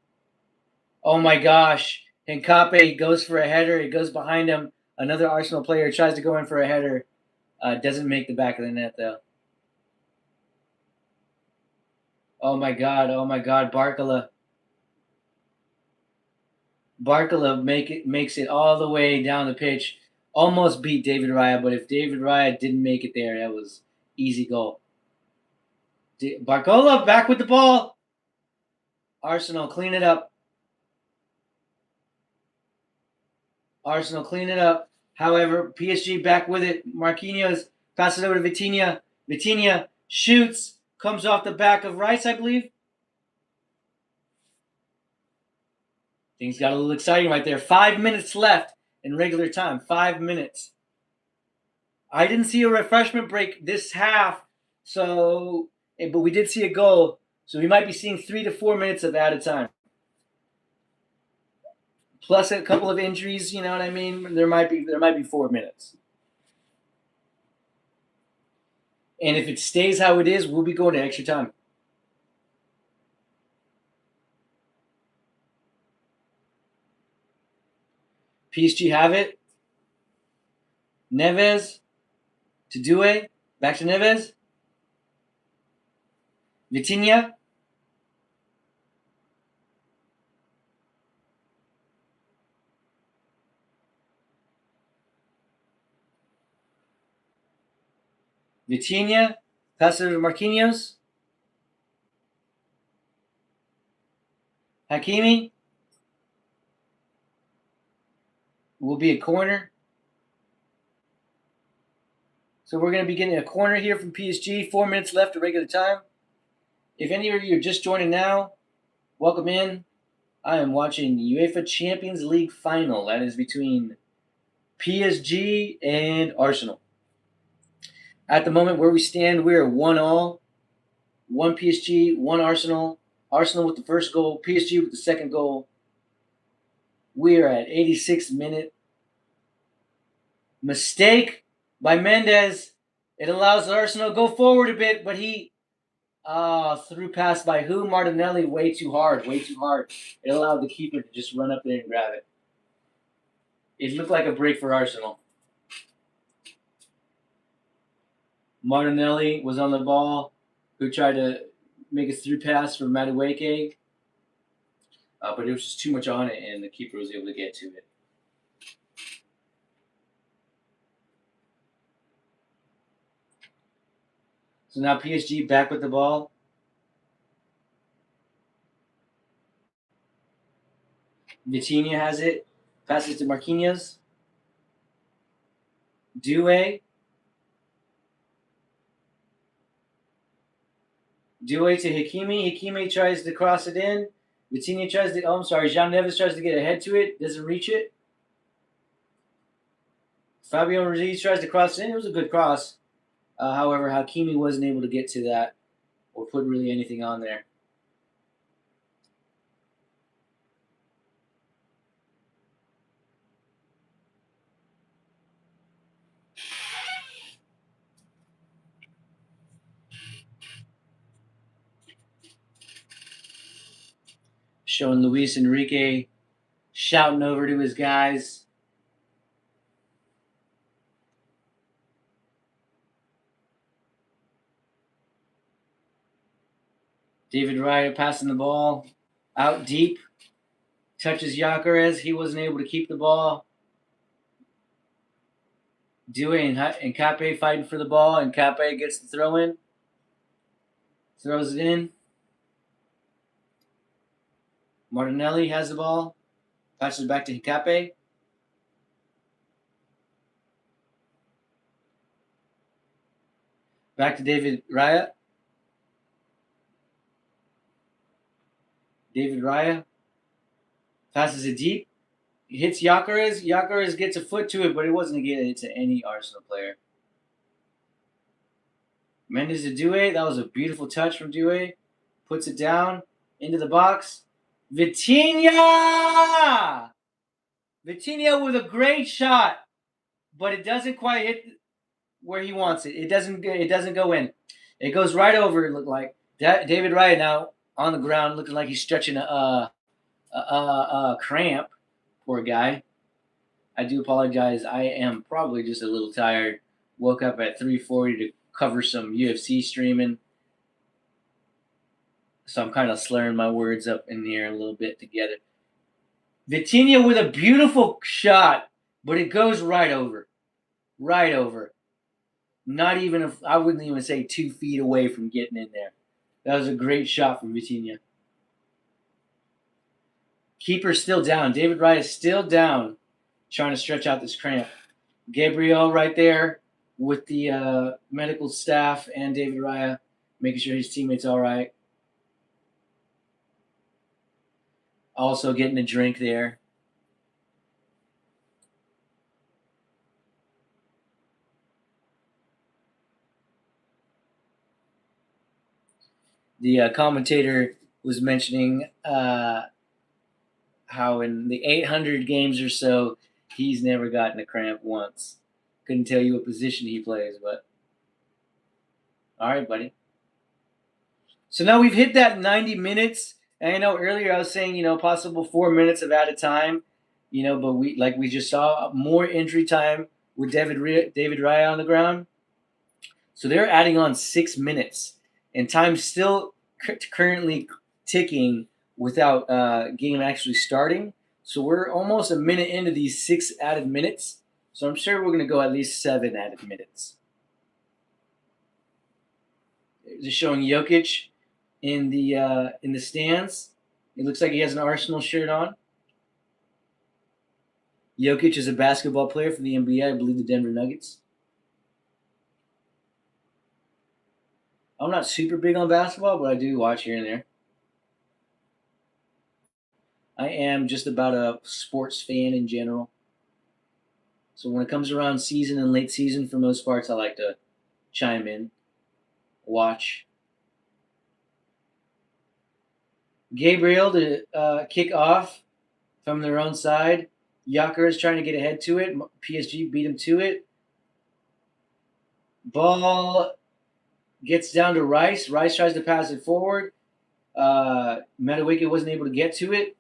Oh my gosh. Nkape goes for a header. It goes behind him. Another Arsenal player tries to go in for a header. Doesn't make the back of the net, though. Oh my god. Oh my god. Barcola. Barcola makes it all the way down the pitch. Almost beat David Raya, but if David Raya didn't make it there, that was easy goal. Barcola back with the ball. Arsenal clean it up. Arsenal clean it up. However, PSG back with it. Marquinhos passes over to Vitinha. Vitinha shoots, comes off the back of Rice, I believe. Things got a little exciting right there. 5 minutes left in regular time. 5 minutes. I didn't see a refreshment break this half, so but we did see a goal, so we might be seeing 3 to 4 minutes of added time. Plus a couple of injuries, you know what I mean? There might be 4 minutes. And if it stays how it is, we'll be going to extra time. PSG have it. Neves to Due. Back to Neves. Vitinha. Vitinha. Pass it to Marquinhos. Hakimi. Will be a corner. So we're going to be getting a corner here from PSG. 4 minutes left of regular time. If any of you are just joining now, welcome in. I am watching UEFA Champions League final. That is between PSG and Arsenal. At the moment where we stand, we are 1-1. 1 PSG, 1 Arsenal. Arsenal with the first goal, PSG with the second goal. We are at 86th minute. Mistake by Mendes. It allows Arsenal to go forward a bit, but he through pass by who? Martinelli, way too hard. It allowed the keeper to just run up there and grab it. It looked like a break for Arsenal. Martinelli was on the ball, who tried to make a through pass for Madueke, but it was just too much on it, and the keeper was able to get to it. So now PSG back with the ball. Vitinha has it. Passes to Marquinhos. Due. Due to Hakimi. Hakimi tries to cross it in. Vitinha tries to. Oh, I'm sorry. Jean Neves tries to get ahead to it. Doesn't reach it. Fabio Ruiz tries to cross it in. It was a good cross. However, Hakimi wasn't able to get to that or put really anything on there. Showing Luis Enrique shouting over to his guys. David Raya passing the ball out deep. Touches Yacarez. He wasn't able to keep the ball. Due and Cape fighting for the ball, and Cape gets the throw in. Throws it in. Martinelli has the ball. Passes it back to Cape. Back to David Raya. David Raya passes it deep. Hits Yacarez. Yacarez gets a foot to it, but it wasn't getting it to any Arsenal player. Mendes to Due. That was a beautiful touch from Due. Puts it down into the box. Vitinha! Vitinha with a great shot, but it doesn't quite hit where he wants it. It doesn't go in. It goes right over. It looked like David Raya now on the ground, looking like he's stretching a cramp. Poor guy. I do apologize. I am probably just a little tired. Woke up at 3:40 to cover some UFC streaming, so I'm kind of slurring my words up in the air a little bit together. Vitinha with a beautiful shot, but it goes right over. Right over. Not even, I wouldn't even say 2 feet away from getting in there. That was a great shot from Vitinha. Keeper's still down. David Raya is still down, trying to stretch out this cramp. Gabriel right there with the medical staff and David Raya, making sure his teammate's all right. Also getting a drink there. The commentator was mentioning how in the 800 games or so, he's never gotten a cramp once. Couldn't tell you what position he plays, but all right, buddy. So now we've hit that 90 minutes. And I know earlier I was saying, possible 4 minutes of added time, but we just saw more injury time with David Raya on the ground. So they're adding on 6 minutes, and time's still currently ticking without game actually starting. So we're almost a minute into these 6 added minutes. So I'm sure we're going to go at least 7 added minutes. Just showing Jokic in the stands. It looks like he has an Arsenal shirt on. Jokic is a basketball player for the NBA, I believe the Denver Nuggets. I'm not super big on basketball, but I do watch here and there. I am just about a sports fan in general. So when it comes around season and late season, for most parts, I like to chime in, watch. Gabriel to kick off from their own side. Yaker is trying to get ahead to it. PSG beat him to it. Ball gets down to Rice. Rice tries to pass it forward. Madueke wasn't able to get to it.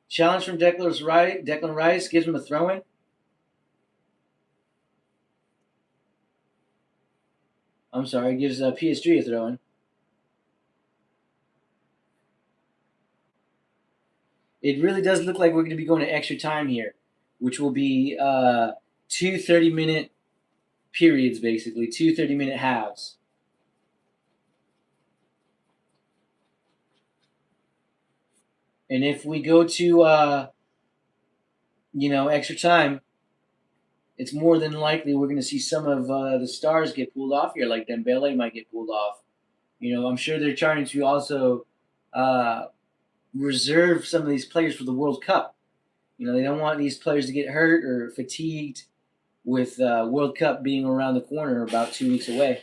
Challenge from Declan Rice gives him a throw-in. I'm sorry, gives PSG a throw-in. It really does look like we're going to be going to extra time here, which will be 2 30-minute periods, basically, 2 30-minute halves. And if we go to, extra time, it's more than likely we're going to see some of the stars get pulled off here, like Dembele might get pulled off. I'm sure they're trying to also reserve some of these players for the World Cup. They don't want these players to get hurt or fatigued with World Cup being around the corner about 2 weeks away.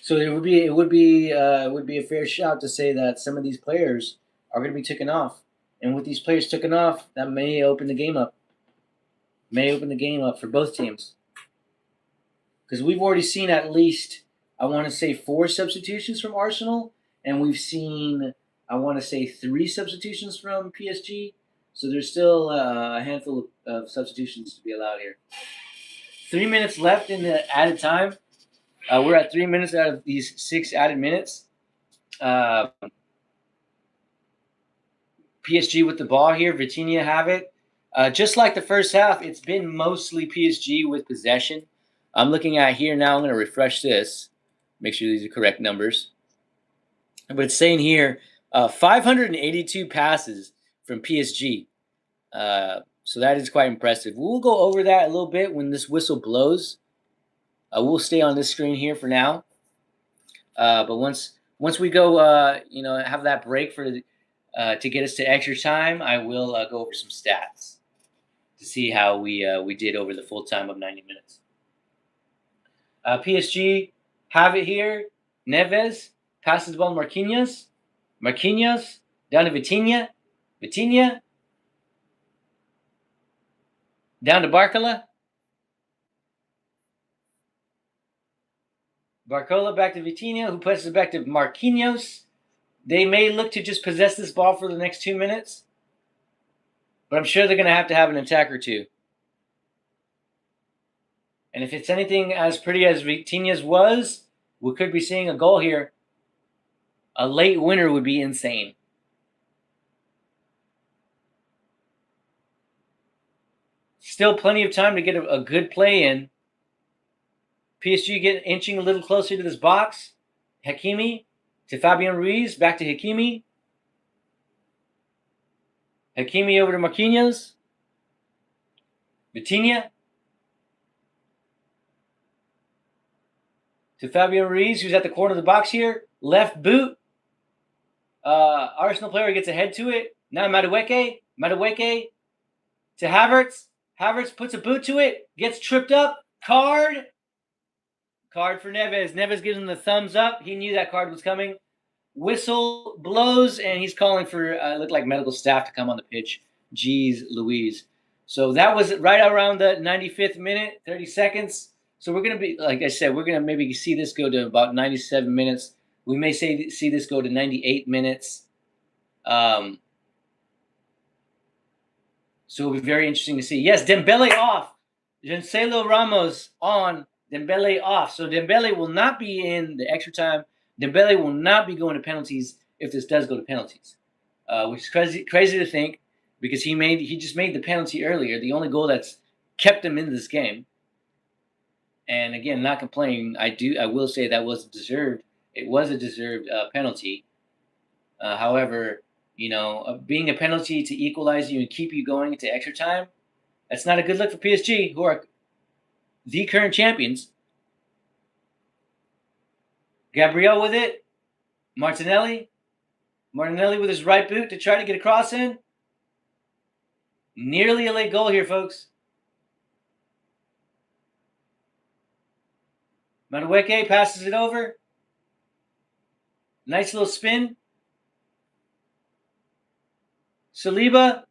So it would be a fair shout to say that some of these players are going to be taken off, and with these players taken off, that may open the game up. May open the game up for both teams, because we've already seen at least, I want to say, 4 substitutions from Arsenal, and we've seen, I want to say, 3 substitutions from PSG. So there's still a handful of substitutions to be allowed here. 3 minutes left in the added time. We're at 3 minutes out of these 6 added minutes. PSG with the ball here. Vitinha have it. Just like the first half, it's been mostly PSG with possession. I'm looking at here now. I'm going to refresh this. Make sure these are correct numbers. But it's saying here 582 passes from PSG. So that is quite impressive. We'll go over that a little bit when this whistle blows. We'll stay on this screen here for now. But once we go, have that break for to get us to extra time, I will go over some stats to see how we did over the full time of 90 minutes. PSG have it here. Neves passes the ball to Marquinhos. Marquinhos down to Vitinha. Vitinha down to Barcola. Barcola back to Vitinha, who passes it back to Marquinhos. They may look to just possess this ball for the next 2 minutes, but I'm sure they're going to have an attack or two. And if it's anything as pretty as Vitinha's was, we could be seeing a goal here. A late winner would be insane. Still plenty of time to get a good play in. PSG inching a little closer to this box. Hakimi to Fabian Ruiz. Back to Hakimi. Hakimi over to Marquinhos. Vitinha to Fabian Ruiz, who's at the corner of the box here. Left boot. Arsenal player gets ahead to it. Now Madueke. Madueke to Havertz. Havertz puts a boot to it. Gets tripped up. Card. Card for Neves. Neves gives him the thumbs up. He knew that card was coming. Whistle blows, and he's calling for, looked like medical staff to come on the pitch. Jeez Louise. So that was right around the 95th minute, 30 seconds. So we're going to be, like I said, we're going to maybe see this go to about 97 minutes. We may see this go to 98 minutes. So it'll be very interesting to see. Yes, Dembele off. Gonzalo Ramos on. Dembele off. So Dembele will not be in the extra time. Dembele will not be going to penalties if this does go to penalties, which is crazy to think because he just made the penalty earlier, the only goal that's kept him in this game. And again, not complaining. I will say that was deserved. It was a deserved penalty. However, being a penalty to equalize you and keep you going into extra time, that's not a good look for PSG, who are the current champions. Gabriel with it. Martinelli. Martinelli with his right boot to try to get a cross in. Nearly a late goal here, folks. Madueke passes it over. Nice little spin. Saliba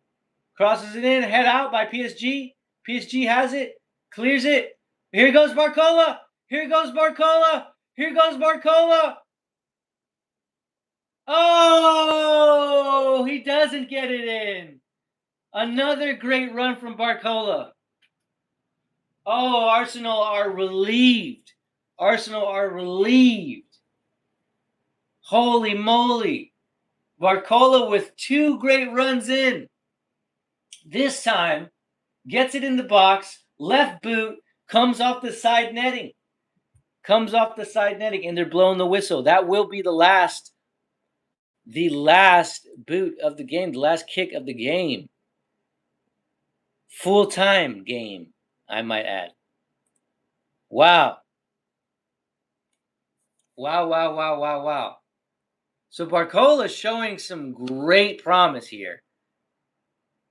crosses it in. Head out by PSG. PSG has it. Clears it. Here goes Barcola. Here goes Barcola. Here goes Barcola. Oh, he doesn't get it in. Another great run from Barcola. Oh, Arsenal are relieved. Arsenal are relieved. Holy moly. Barcola with 2 great runs in. This time, gets it in the box, left boot, comes off the side netting. And they're blowing the whistle. That will be the last boot of the game, the last kick of the game. Full-time game, I might add. Wow. So Barcola is showing some great promise here.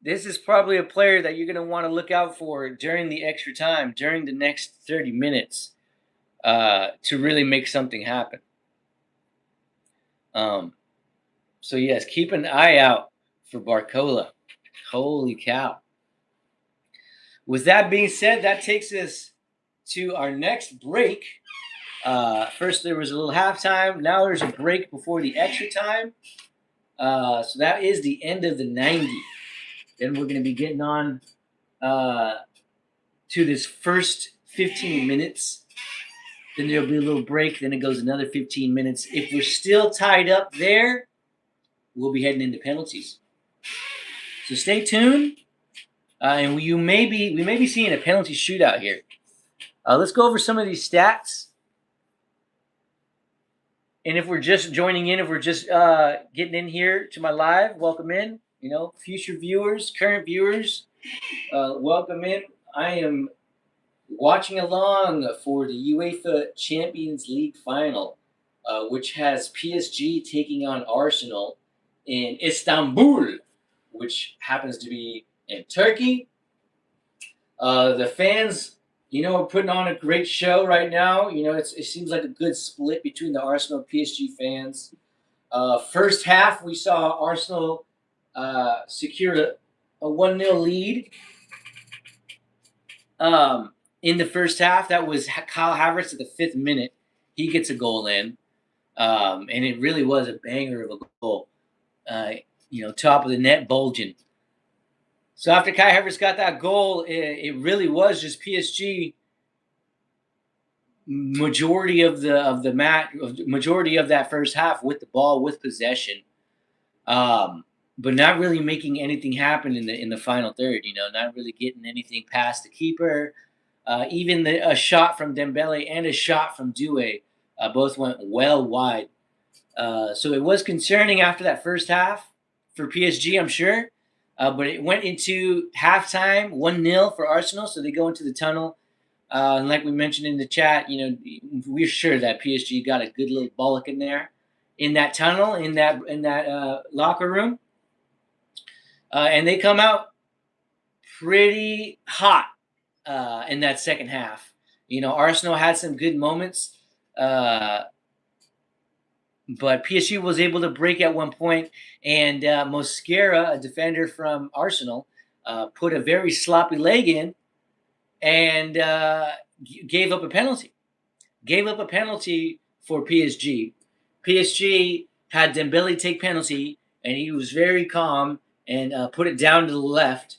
This is probably a player that you're going to want to look out for during the extra time, during the next 30 minutes, to really make something happen. So yes, keep an eye out for Barcola. Holy cow. With that being said, that takes us to our next break. First, there was a little halftime. Now there's a break before the extra time. So that is the end of the 90. Then we're going to be getting on to this first 15 minutes. Then there'll be a little break. Then it goes another 15 minutes. If we're still tied up there, we'll be heading into penalties. So stay tuned. And we may be seeing a penalty shootout here. Let's go over some of these stats. And if we're just joining in, if we're just getting in here to my live, welcome in. You know, future viewers, current viewers, welcome in. I am watching along for the UEFA Champions League final, which has PSG taking on Arsenal in Istanbul, which happens to be in Turkey. The fans, you know, are putting on a great show right now. You know, it seems like a good split between the Arsenal and PSG fans. First half, we saw Arsenal secure a 1-0 lead. In the first half, that was Kyle Havertz at the 5th minute. He gets a goal in, and it really was a banger of a goal. You know, top of the net, bulging. So after Kai Havertz got that goal, it really was just PSG majority of the match, majority of that first half with the ball, with possession, but not really making anything happen in the final third. You know, not really getting anything past the keeper. Even a shot from Dembele and a shot from Doué both went well wide. So it was concerning after that first half for PSG, I'm sure. But it went into halftime, 1-0 for Arsenal. So they go into the tunnel. And like we mentioned in the chat, you know, we're sure that PSG got a good little bollock in there, in that tunnel, in that locker room. And they come out pretty hot in that second half. You know, Arsenal had some good moments. But PSG was able to break at one point, and Mosquera, a defender from Arsenal, put a very sloppy leg in and gave up a penalty. Gave up a penalty for PSG. PSG had Dembele take penalty, and he was very calm and put it down to the left,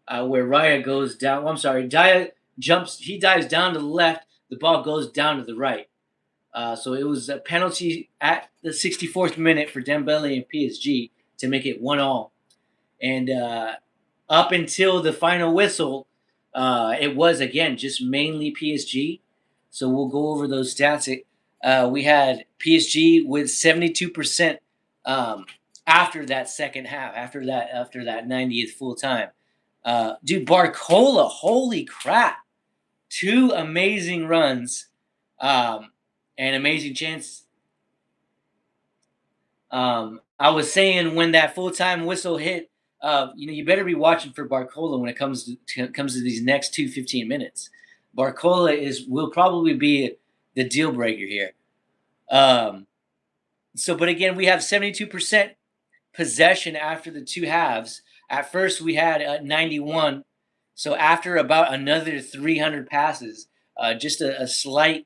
where Raya goes down. I'm sorry, Daya jumps. He dives down to the left. The ball goes down to the right. So it was a penalty at the 64th minute for Dembele and PSG to make it 1-1. And up until the final whistle, it was, again, just mainly PSG. So we'll go over those stats. We had PSG with 72% after that second half, after that 90th full time. Dude, Barcola, holy crap. 2 amazing runs. And amazing chance. I was saying when that full-time whistle hit, you know, you better be watching for Barcola when it comes to these next 15 minutes. Barcola will probably be the deal breaker here. But again, we have 72% possession after the 2 halves. At first, we had 91. So after about another 300 passes, just a slight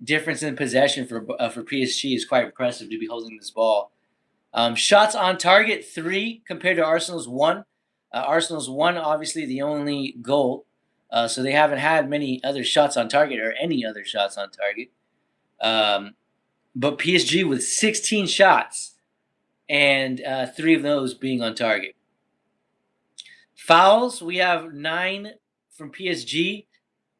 difference in possession for PSG is quite impressive to be holding this ball. Shots on target 3 compared to Arsenal's 1. Arsenal's 1, obviously the only goal, so they haven't had many other shots on target or any other shots on target. But PSG with 16 shots and 3 of those being on target. Fouls, we have 9 from PSG,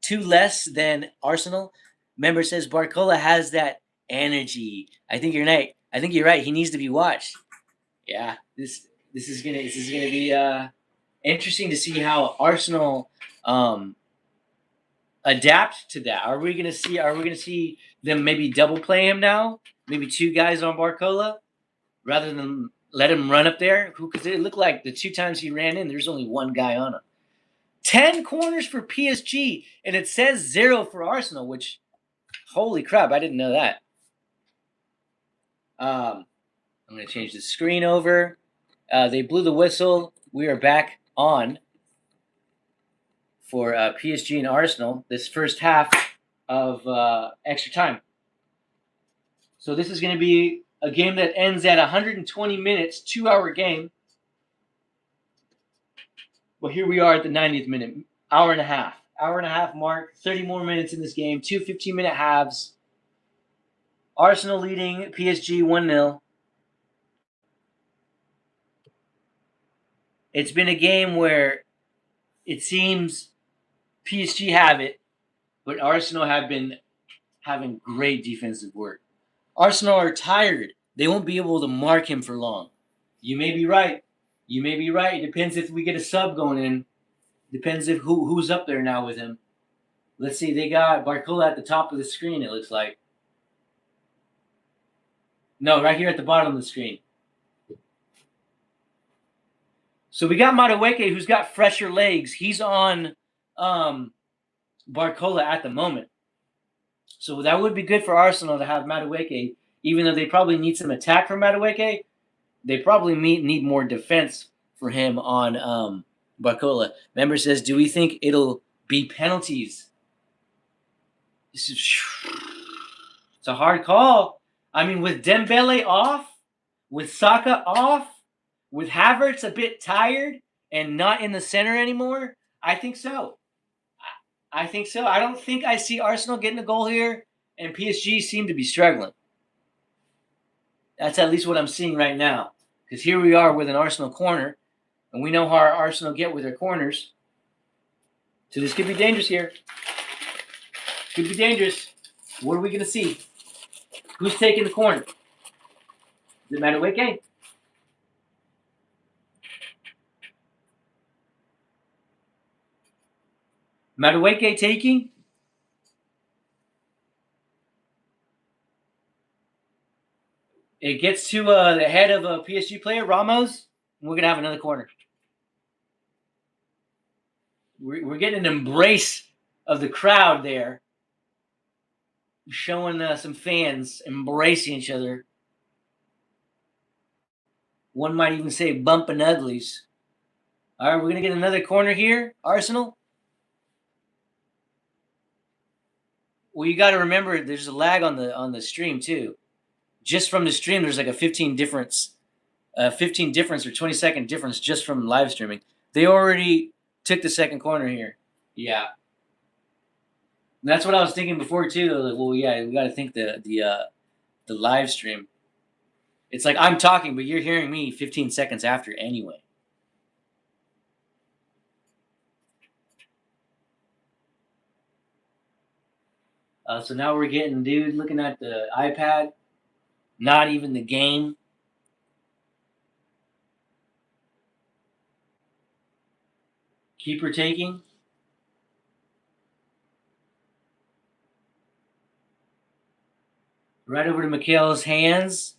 2 less than Arsenal. Member says Barcola has that energy. I think you're right. I think you're right. He needs to be watched. Yeah, this is gonna be interesting to see how Arsenal adapt to that. Are we gonna see them maybe double play him now? Maybe 2 guys on Barcola rather than let him run up there? Because it looked like the 2 times he ran in, there's only 1 guy on him. 10 corners for PSG, and it says 0 for Arsenal, which, holy crap, I didn't know that. I'm going to change the screen over. They blew the whistle. We are back on for PSG and Arsenal, this first half of extra time. So this is going to be a game that ends at 120 minutes, 2-hour game. Well, here we are at the 90th minute, hour and a half mark, 30 more minutes in this game, two 15-minute halves. Arsenal leading PSG 1-0. It's been a game where it seems PSG have it, but Arsenal have been having great defensive work. Arsenal are tired. They won't be able to mark him for long. You may be right. You may be right. It depends if we get a sub going in. Depends if who's up there now with him. Let's see. They got Barcola at the top of the screen, it looks like. No, right here at the bottom of the screen. So we got Madueke, who's got fresher legs. He's on Barcola at the moment. So that would be good for Arsenal to have Madueke, even though they probably need some attack from Madueke. They probably need more defense for him on Barcola. Member says, do we think it'll be penalties? It's a hard call. I mean, with Dembele off, with Saka off, with Havertz a bit tired and not in the center anymore, I think so. I think so. I don't think I see Arsenal getting a goal here, and PSG seem to be struggling. That's at least what I'm seeing right now. Because here we are with an Arsenal corner, and we know how our Arsenal get with their corners. So this could be dangerous here. Could be dangerous. What are we going to see? Who's taking the corner? Does it matter what game? Madueke taking? It gets to the head of a PSG player, Ramos, and we're going to have another corner. We're getting an embrace of the crowd there, showing some fans embracing each other. One might even say bumping uglies. All right, we're going to get another corner here, Arsenal. Well, you got to remember there's a lag on the stream too. Just from the stream, there's like a 15 difference or 20-second difference just from live streaming. They already took the second corner here. Yeah. And that's what I was thinking before too. Like, well, yeah, we got to think the live stream. It's like I'm talking, but you're hearing me 15 seconds after anyway. So now we're getting dude looking at the iPad, not even the game. Keeper taking. Right over to Mikhail's hands.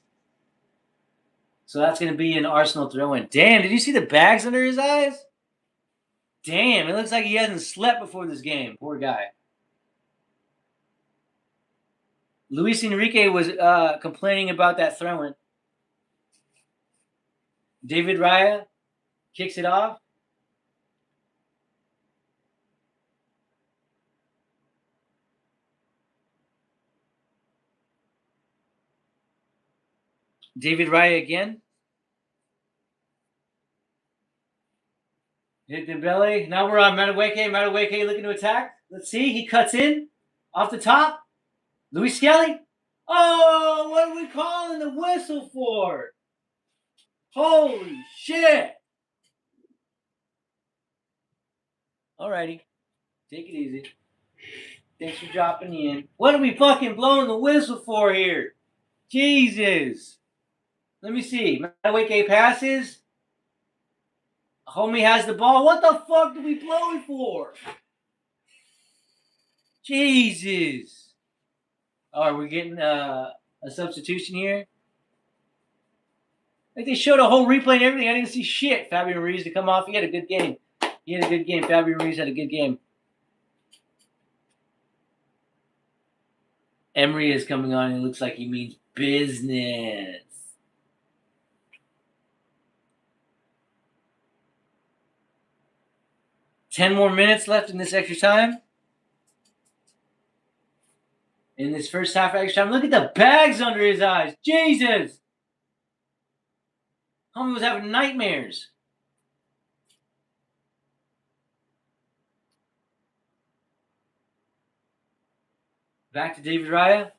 So that's going to be an Arsenal throw-in. Damn, did you see the bags under his eyes? Damn, it looks like he hasn't slept before this game. Poor guy. Luis Enrique was complaining about that throw-in. David Raya kicks it off. David Raya again. Hit Dembele. Now we're on Madueke. Madueke looking to attack. Let's see. He cuts in off the top. Luis Skelly. Oh, what are we calling the whistle for? Holy shit. Alrighty. Take it easy. Thanks for dropping in. What are we fucking blowing the whistle for here? Jesus. Let me see. Madueke passes. Homie has the ball. What the fuck do we blow it for? Jesus. All right, we're getting a substitution here. Like they showed a whole replay and everything. I didn't see shit. Fabio Ruiz to come off. He had a good game. Fabio Ruiz had a good game. Emery is coming on and it looks like he means business. "10 more minutes left in this extra time. in this first half of extra time. Look at the bags under his eyes. Jesus. Homie was having nightmares. Back to David Raya.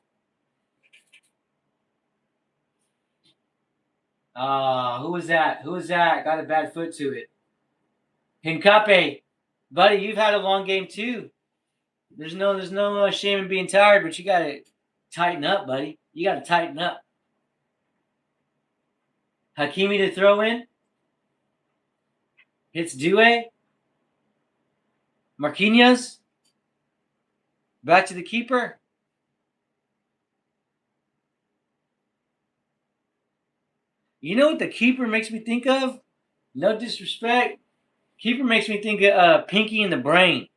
Who was that? Who was that? Got a bad foot to it. Hincape. Buddy, you've had a long game too. There's no shame in being tired, but you got to tighten up, buddy. You got to tighten up. Hakimi to throw in. Hits Due. Marquinhos. Back to the keeper. You know what the keeper makes me think of? No disrespect. Keeper makes me think of Pinky and the Brain.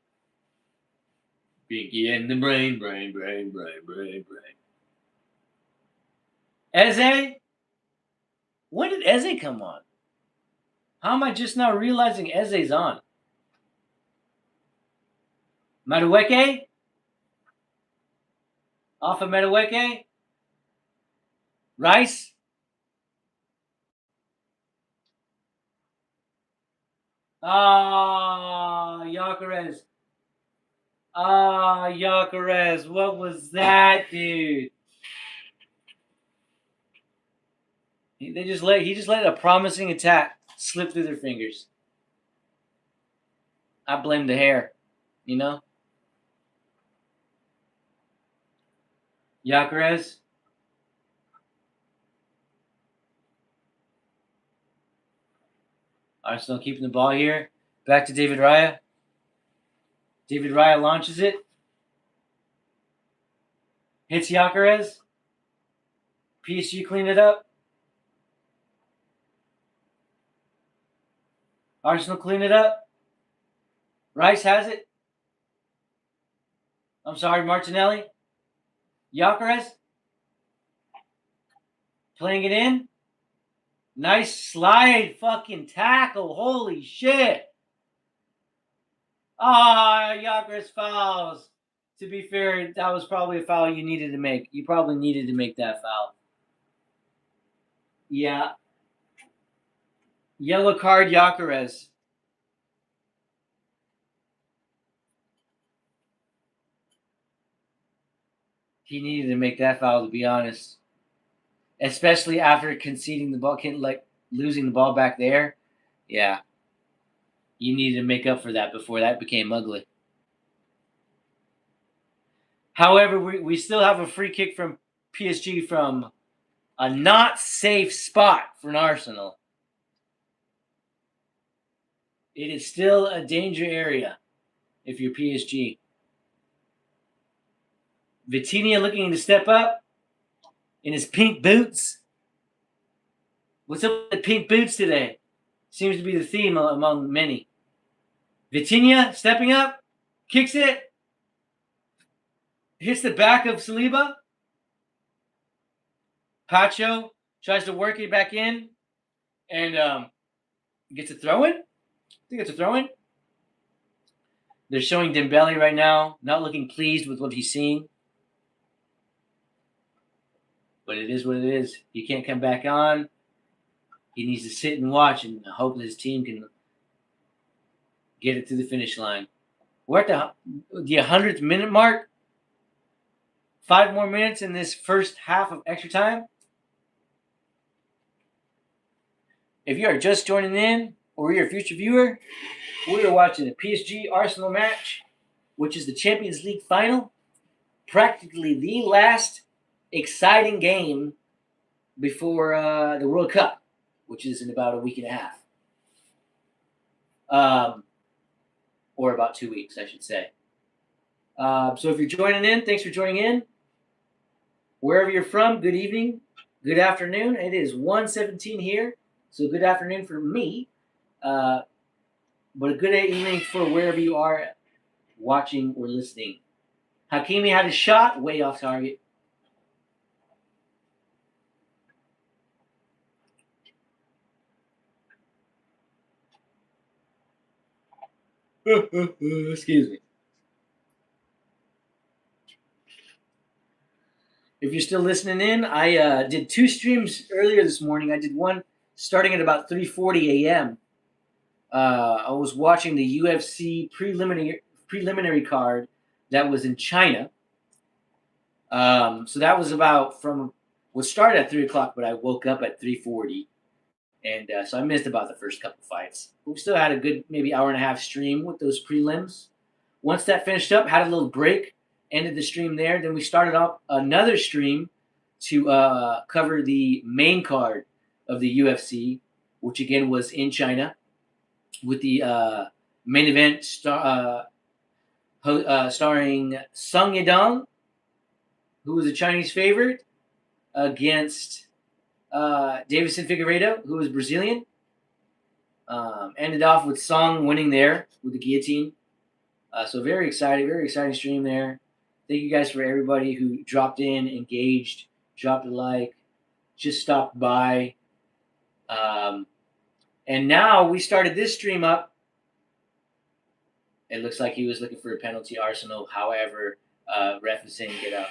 Pinky and the Brain. Eze? When did Eze come on? How am I just now realizing Eze's on? Madueke? Off of Madueke? Rice? Gyökeres. Gyökeres. What was that, dude? He just let a promising attack slip through their fingers. I blame the hair, you know? Gyökeres. Arsenal keeping the ball here. Back to David Raya. David Raya launches it. Hits Gyökeres. PSG clean it up. Arsenal clean it up. Rice has it. I'm sorry, Martinelli. Gyökeres. Playing it in. Nice slide fucking tackle. Holy shit. Gyökeres fouls. To be fair, that was probably a foul you needed to make. You probably needed to make that foul. Yeah. Yellow card, Gyökeres. He needed to make that foul, to be honest. Especially after conceding the ball, like losing the ball back there. Yeah. You needed to make up for that before that became ugly. However, we still have a free kick from PSG from a not safe spot for an Arsenal. It is still a danger area if you're PSG. Vitinha looking to step up in his pink boots. What's up with the pink boots today? Seems to be the theme among many. Vitinha stepping up, kicks it, hits the back of Saliba. Pacho tries to work it back in and gets a throw in. I think it's a throw in. They're showing Dembele right now, not looking pleased with what he's seeing. But it is what it is. He can't come back on. He needs to sit and watch and hope that his team can get it to the finish line. We're at the 100th minute mark. 5 more minutes in this first half of extra time. If you are just joining in, or you're a future viewer, we are watching a PSG Arsenal match, which is the Champions League final. Practically the last exciting game before the World Cup, which is in about a week and a half. Or about 2 weeks, I should say. So if you're joining in, thanks for joining in. Wherever you're from, good evening, good afternoon. It is 1:17 here, so good afternoon for me. But a good evening for wherever you are watching or listening. Hakimi had a shot way off target. Excuse me. if you're still listening in, I did 2 streams earlier this morning. I did one starting at about 3:40 a.m. I was watching the UFC preliminary card that was in China. So that was about from what started at 3 o'clock, but I woke up at 3:40, and so I missed about the first couple fights. But we still had a good maybe hour and a half stream with those prelims. Once that finished up, had a little break, ended the stream there. Then we started off another stream to cover the main card of the UFC, which again was in China, with the main event starring Sung Yedong, who was a Chinese favorite, against Davison Figueiredo, who was Brazilian. Ended off with Sung winning there with the guillotine. So very exciting stream there. Thank you guys for everybody who dropped in, engaged, dropped a like, just stopped by. And now we started this stream up. It looks like he was looking for a penalty, Arsenal. However, ref is saying get up.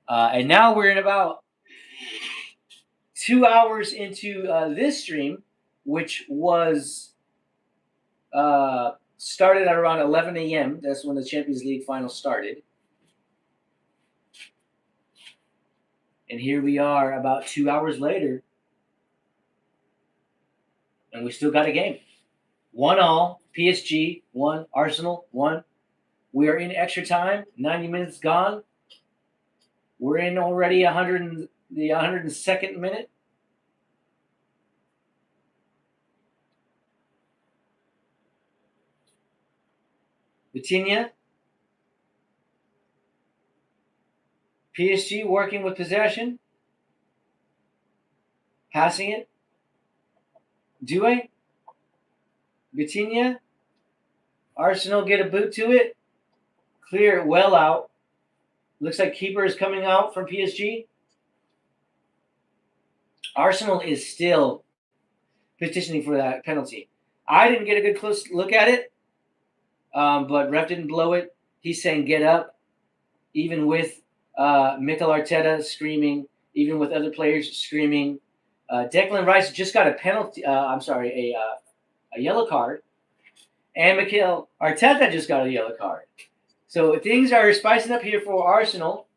And now we're in about 2 hours into this stream, which was started at around 11 a.m. That's when the Champions League final started. And here we are about 2 hours later, and we still got a game. 1-1, PSG 1, Arsenal 1. We are in extra time. 90 minutes gone. We're in already the 102nd minute. Vitinha. PSG working with possession. Passing it. Doué. Vitinha. Arsenal get a boot to it. Clear it well out. Looks like keeper is coming out from PSG. Arsenal is still petitioning for that penalty. I didn't get a good close look at it, but ref didn't blow it. He's saying get up, even with Mikel Arteta screaming, even with other players screaming. Declan Rice just got a penalty. A yellow card, and Mikel Arteta just got a yellow card. So things are spicing up here for Arsenal.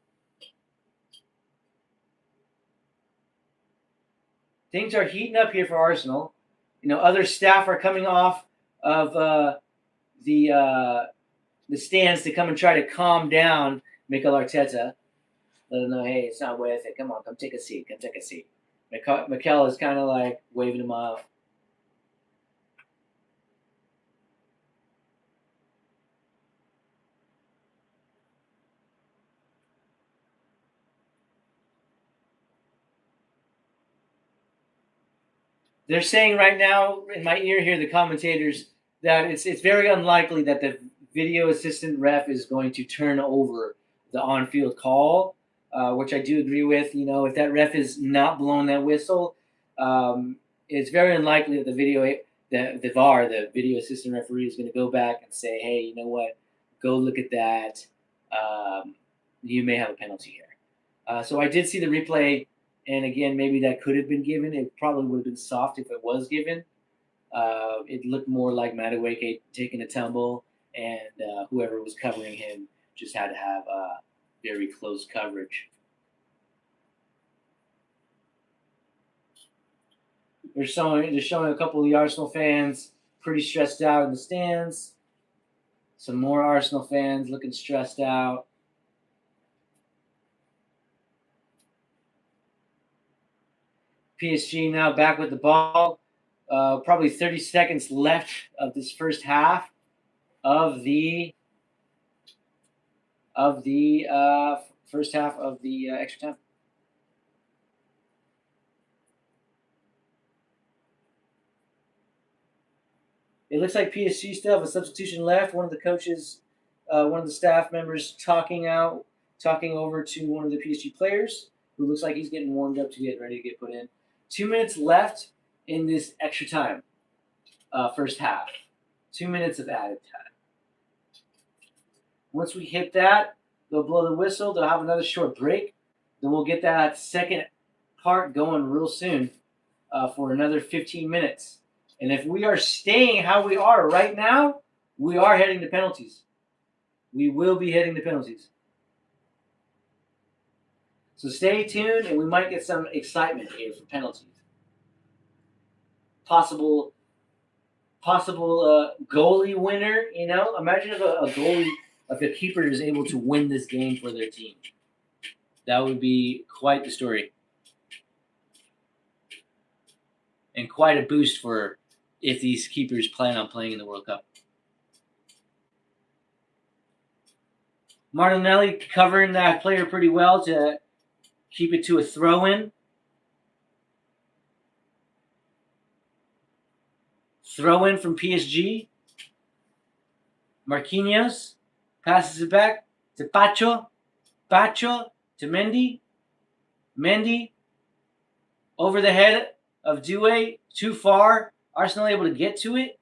Things are heating up here for Arsenal. You know, other staff are coming off of the stands to come and try to calm down Mikel Arteta. Let him know, hey, it's not worth it. Come on, come take a seat. Come take a seat. Mikel is kind of like waving him off. They're saying right now in my ear here, the commentators, that it's very unlikely that the video assistant ref is going to turn over the on-field call, which I do agree with. You know, if that ref is not blowing that whistle, it's very unlikely that the VAR, the video assistant referee, is going to go back and say, hey, you know what, go look at that. You may have a penalty here. So I did see the replay. And again, maybe that could have been given. It probably would have been soft if it was given. It looked more like Madueke taking a tumble, and whoever was covering him just had to have very close coverage. They're showing a couple of the Arsenal fans pretty stressed out in the stands. Some more Arsenal fans looking stressed out. PSG now back with the ball. Probably 30 seconds left of this first half of the first half of the extra time. It looks like PSG still have a substitution left. One of the coaches, one of the staff members talking over to one of the PSG players, who looks like he's getting warmed up to get ready to get put in. 2 minutes left in this extra time, first half. 2 minutes of added time. Once we hit that, they'll blow the whistle. They'll have another short break. Then we'll get that second part going real soon for another 15 minutes. And if we are staying how we are right now, we are heading to penalties. We will be heading to penalties. So stay tuned, and we might get some excitement here for penalties. Possible goalie winner. Imagine if a goalie, if a keeper is able to win this game for their team. That would be quite the story, and quite a boost for if these keepers plan on playing in the World Cup. Martinelli covering that player pretty well to keep it to a throw-in. Throw-in from PSG. Marquinhos passes it back to Pacho. Pacho to Mendy. Mendy over the head of Doué. Too far. Arsenal able to get to it.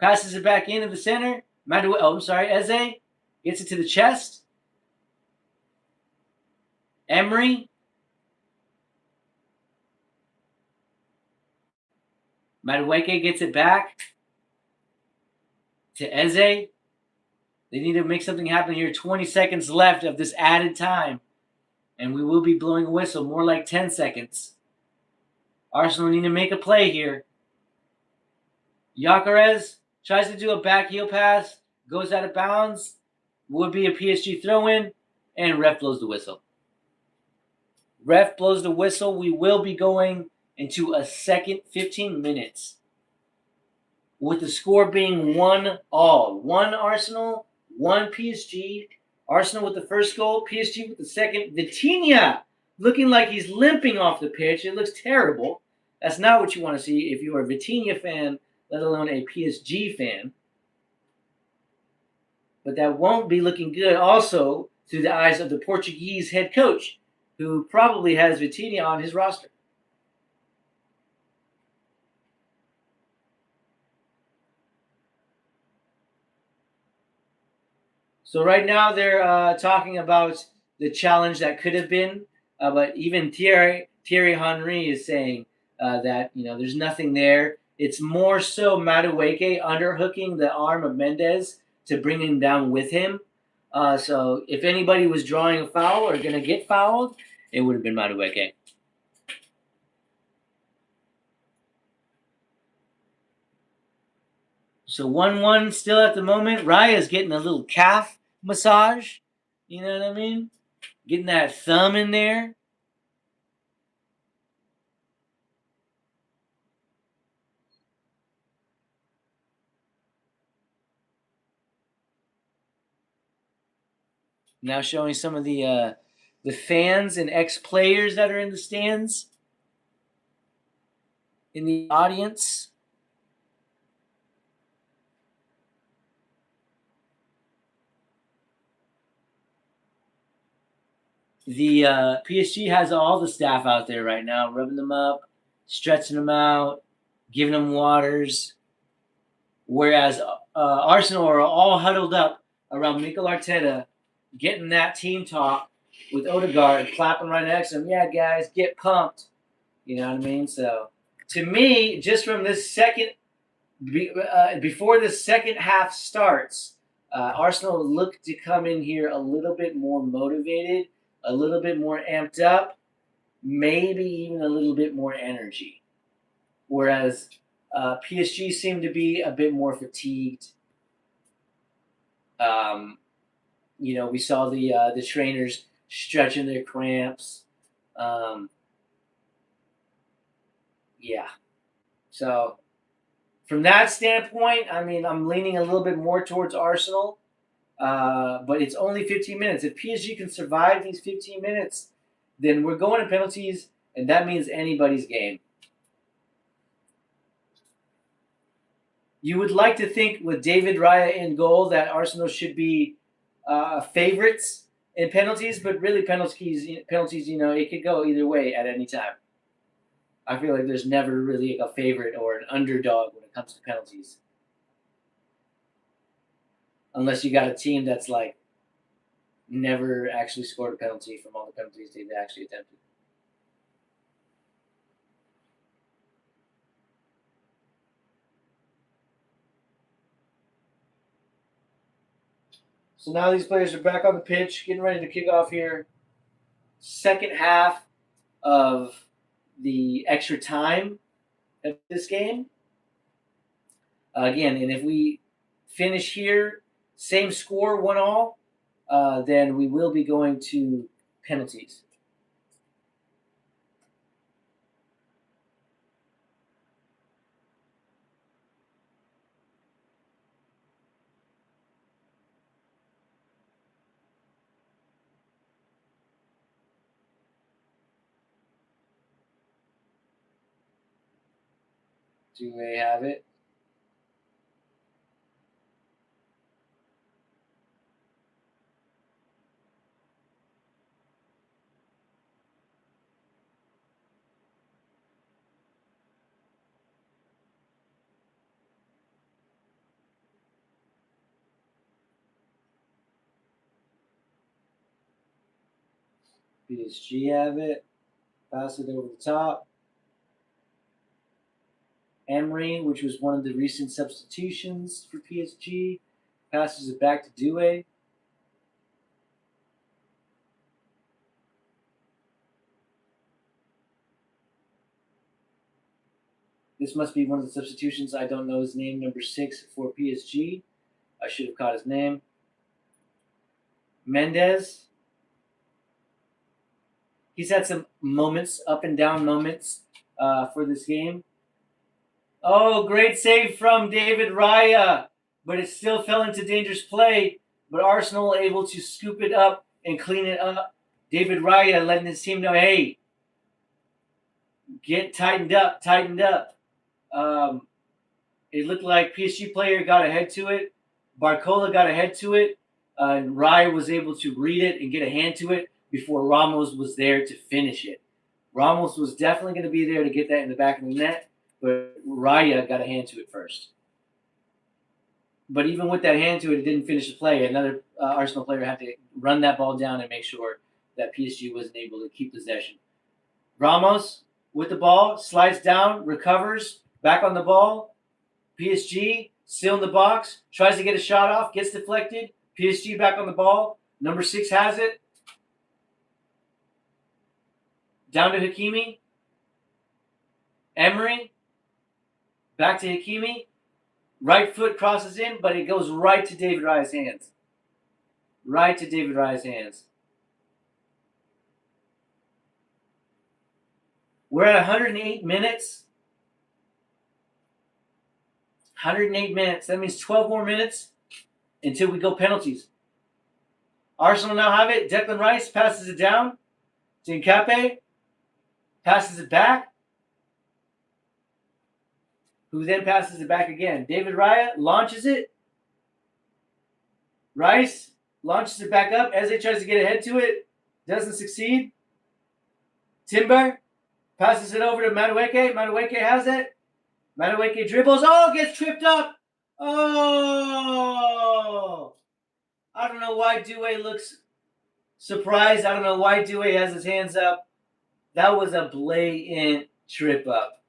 Passes it back into the center. Eze gets it to the chest. Emery. Madueke gets it back to Eze. They need to make something happen here. 20 seconds left of this added time. And we will be blowing a whistle. More like 10 seconds. Arsenal need to make a play here. Gyökeres tries to do a back heel pass. Goes out of bounds. Would be a PSG throw-in. And ref blows the whistle. Ref blows the whistle. We will be going into a second 15 minutes. With the score being 1-1. 1 Arsenal, 1 PSG. Arsenal with the first goal, PSG with the second. Vitinha looking like he's limping off the pitch. It looks terrible. That's not what you want to see if you are a Vitinha fan, let alone a PSG fan. But that won't be looking good also through the eyes of the Portuguese head coach, who probably has Vitinha on his roster. So right now they're talking about the challenge that could have been, but even Thierry Henry is saying that there's nothing there. It's more so Madueke underhooking the arm of Mendes to bring him down with him. So if anybody was drawing a foul or going to get fouled, it would have been Madueke. So 1-1 still at the moment. Raya's getting a little calf massage. You know what I mean? Getting that thumb in there. Now showing some of the fans and ex-players that are in the stands, in the audience. The PSG has all the staff out there right now, rubbing them up, stretching them out, giving them waters. Whereas Arsenal are all huddled up around Mikel Arteta, getting that team talk with Odegaard clapping right next to him. Yeah, guys, get pumped. You know what I mean? So, to me, just from this second, before the second half starts, Arsenal look to come in here a little bit more motivated, a little bit more amped up, maybe even a little bit more energy. Whereas PSG seem to be a bit more fatigued. We saw the trainers stretching their cramps. Yeah. So from that standpoint, I mean, I'm leaning a little bit more towards Arsenal. But it's only 15 minutes. If PSG can survive these 15 minutes, then we're going to penalties, and that means anybody's game. You would like to think with David Raya in goal that Arsenal should be favorites in penalties, but really penalties, it could go either way at any time. I feel like there's never really a favorite or an underdog when it comes to penalties. Unless you got a team that's like never actually scored a penalty from all the penalties they've actually attempted. So now these players are back on the pitch, getting ready to kick off here. Second half of the extra time of this game. Again, and if we finish here, same score, 1-1, then we will be going to penalties. Do they have it? PSG have it. Pass it over the top. Emery, which was one of the recent substitutions for PSG, passes it back to Doué. This must be one of the substitutions. I don't know his name, number 6 for PSG. I should have caught his name. Mendes. He's had some moments, up and down moments for this game. Oh, great save from David Raya, but it still fell into dangerous play. But Arsenal able to scoop it up and clean it up. David Raya letting his team know, hey, get tightened up, tightened up. It looked like PSG player got ahead to it. Barcola got ahead to it. And Raya was able to read it and get a hand to it before Ramos was there to finish it. Ramos was definitely going to be there to get that in the back of the net, but Raya got a hand to it first. But even with that hand to it, it didn't finish the play. Another Arsenal player had to run that ball down and make sure that PSG wasn't able to keep possession. Ramos with the ball, slides down, recovers, back on the ball. PSG still in the box, tries to get a shot off, gets deflected. PSG back on the ball. Number 6 has it. Down to Hakimi. Emery. Back to Hakimi. Right foot crosses in, but it goes right to David Raya's hands. Right to David Raya's hands. We're at 108 minutes. 108 minutes. That means 12 more minutes until we go penalties. Arsenal now have it. Declan Rice passes it down to Nkape. Passes it back. Who then passes it back again. David Raya launches it. Rice launches it back up. Eze tries to get ahead to it. Doesn't succeed. Timber passes it over to Madueke. Madueke has it. Madueke dribbles. Oh, gets tripped up. Oh! I don't know why Doué looks surprised. I don't know why Doué has his hands up. That was a blatant trip up.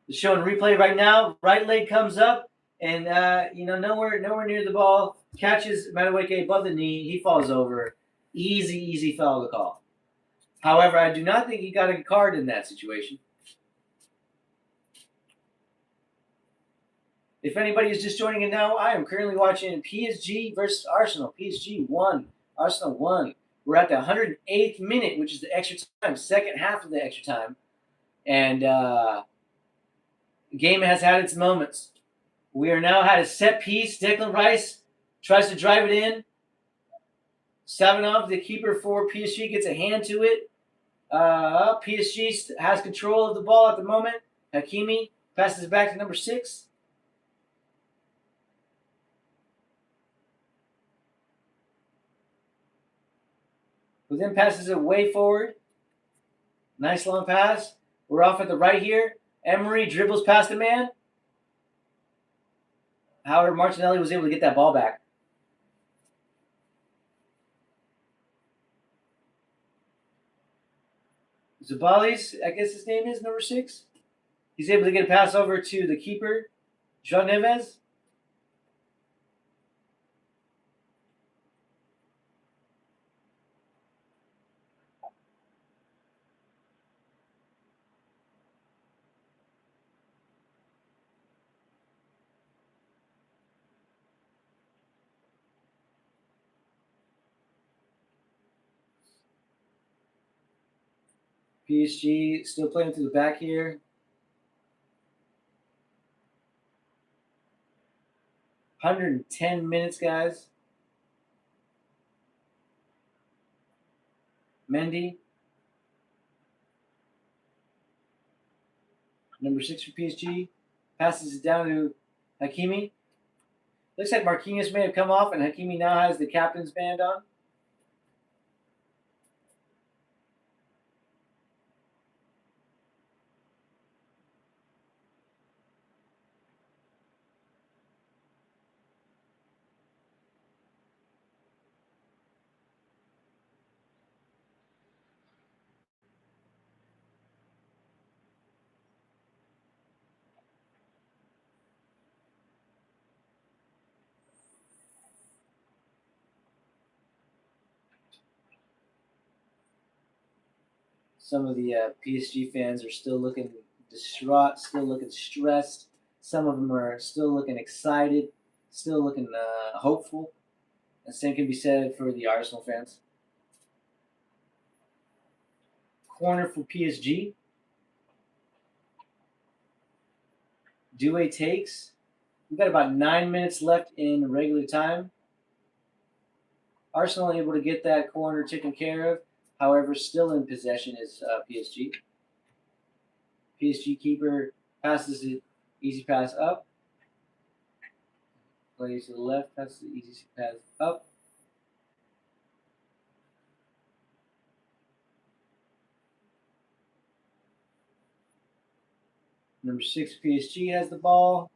It's showing replay right now. Right leg comes up, and nowhere near the ball. Catches Madueke above the knee. He falls over. Easy foul to call. However, I do not think he got a card in that situation. If anybody is just joining in now, I am currently watching PSG versus Arsenal. PSG 1, Arsenal 1. We're at the 108th minute, which is the extra time, second half of the extra time. And the game has had its moments. We are now had a set piece. Declan Rice tries to drive it in. Savinov, the keeper for PSG, gets a hand to it. PSG has control of the ball at the moment. Hakimi passes it back to number 6. Who then passes it way forward. Nice long pass. We're off at the right here. Emery dribbles past the man. However, Martinelli was able to get that ball back. Zabali's, I guess his name is number 6. He's able to get a pass over to the keeper, Jean Neves. PSG still playing through the back here. 110 minutes, guys. Mendy, number 6 for PSG, passes it down to Hakimi. Looks like Marquinhos may have come off, and Hakimi now has the captain's band on. Some of the PSG fans are still looking distraught, still looking stressed. Some of them are still looking excited, still looking hopeful. The same can be said for the Arsenal fans. Corner for PSG. Doué takes. We've got about 9 minutes left in regular time. Arsenal able to get that corner taken care of. However, still in possession is PSG. PSG keeper passes it, easy pass up. Plays to the left, passes the easy pass up. Number 6 PSG has the ball.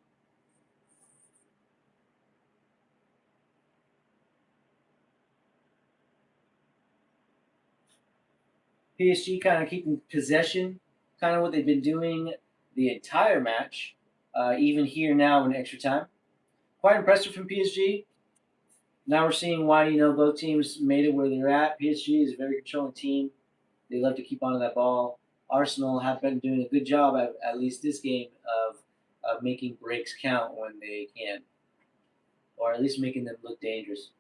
PSG kind of keeping possession, kind of what they've been doing the entire match, even here now in extra time. Quite impressive from PSG. Now we're seeing why both teams made it where they're at. PSG is a very controlling team. They love to keep onto that ball. Arsenal have been doing a good job at least this game of making breaks count when they can, or at least making them look dangerous.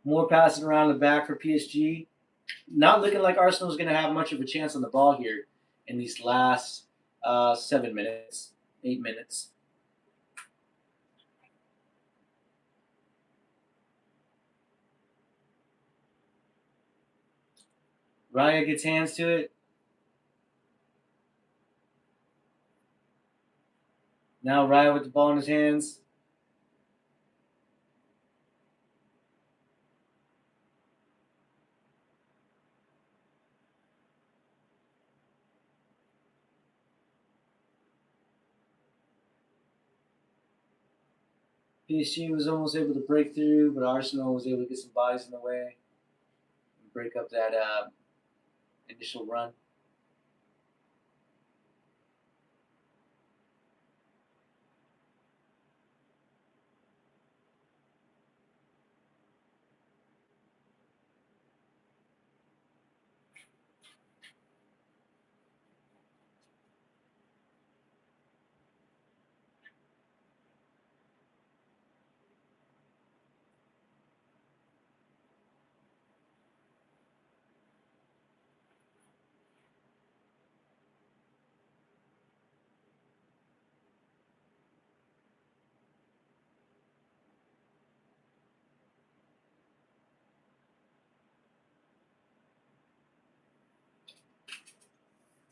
More passing around the back for PSG. Not looking like Arsenal is going to have much of a chance on the ball here in these last 7 minutes, 8 minutes. Raya gets hands to it. Now Raya with the ball in his hands. PSG was almost able to break through, but Arsenal was able to get some bodies in the way and break up that initial run.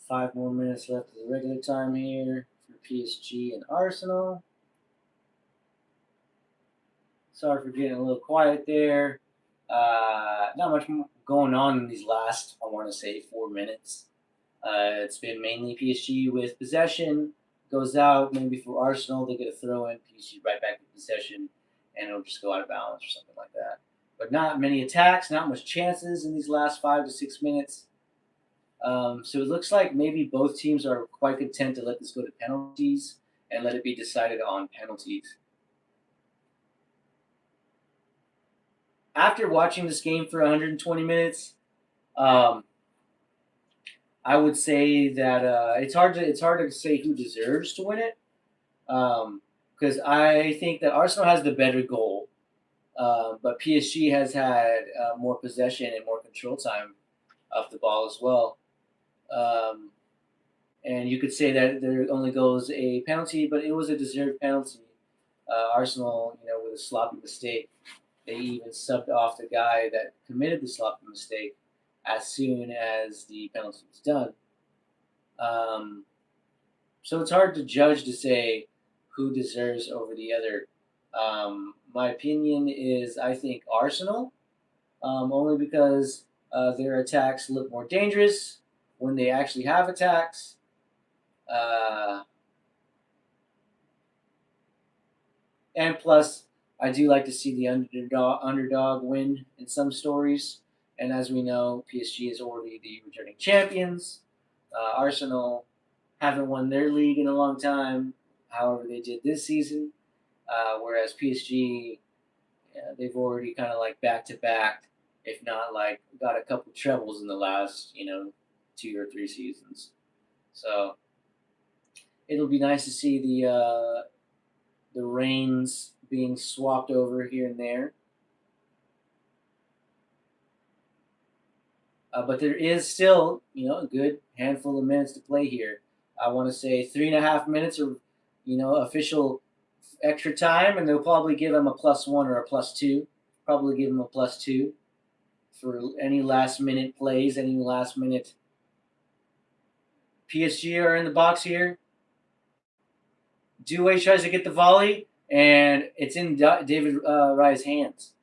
5 more minutes left of the regular time here for PSG and Arsenal. Sorry for getting a little quiet there. Not much going on in these last, I want to say, 4 minutes. It's been mainly PSG with possession. Goes out, maybe for Arsenal, they get a throw in, PSG right back with possession, and it'll just go out of bounds or something like that. But not many attacks, not much chances in these last 5 to 6 minutes. So it looks like maybe both teams are quite content to let this go to penalties and let it be decided on penalties. After watching this game for 120 minutes, um, I would say that it's hard to say who deserves to win it, because I think that Arsenal has the better goal, but PSG has had more possession and more control time of the ball as well. Um, and you could say that there only goes a penalty, but it was a deserved penalty. Arsenal, with a sloppy mistake, they even subbed off the guy that committed the sloppy mistake as soon as the penalty was done. Um, so it's hard to judge to say who deserves over the other. My opinion is I think Arsenal, only because their attacks look more dangerous when they actually have attacks. Uh, and plus, I do like to see the underdog win in some stories. And as we know, PSG is already the returning champions. Arsenal haven't won their league in a long time. However, they did this season. Whereas PSG, yeah, they've already kind of like back to back, if not like got a couple trebles in the last 2 or 3 seasons. So it'll be nice to see the reins being swapped over here and there. But there is still, a good handful of minutes to play here. I want to say 3.5 minutes of, official extra time, and they'll probably give him a +1 or a +2. Probably give him a +2 for any last minute plays, any last minute. PSG are in the box here. Douay tries to get the volley, and it's in David Raya's hands.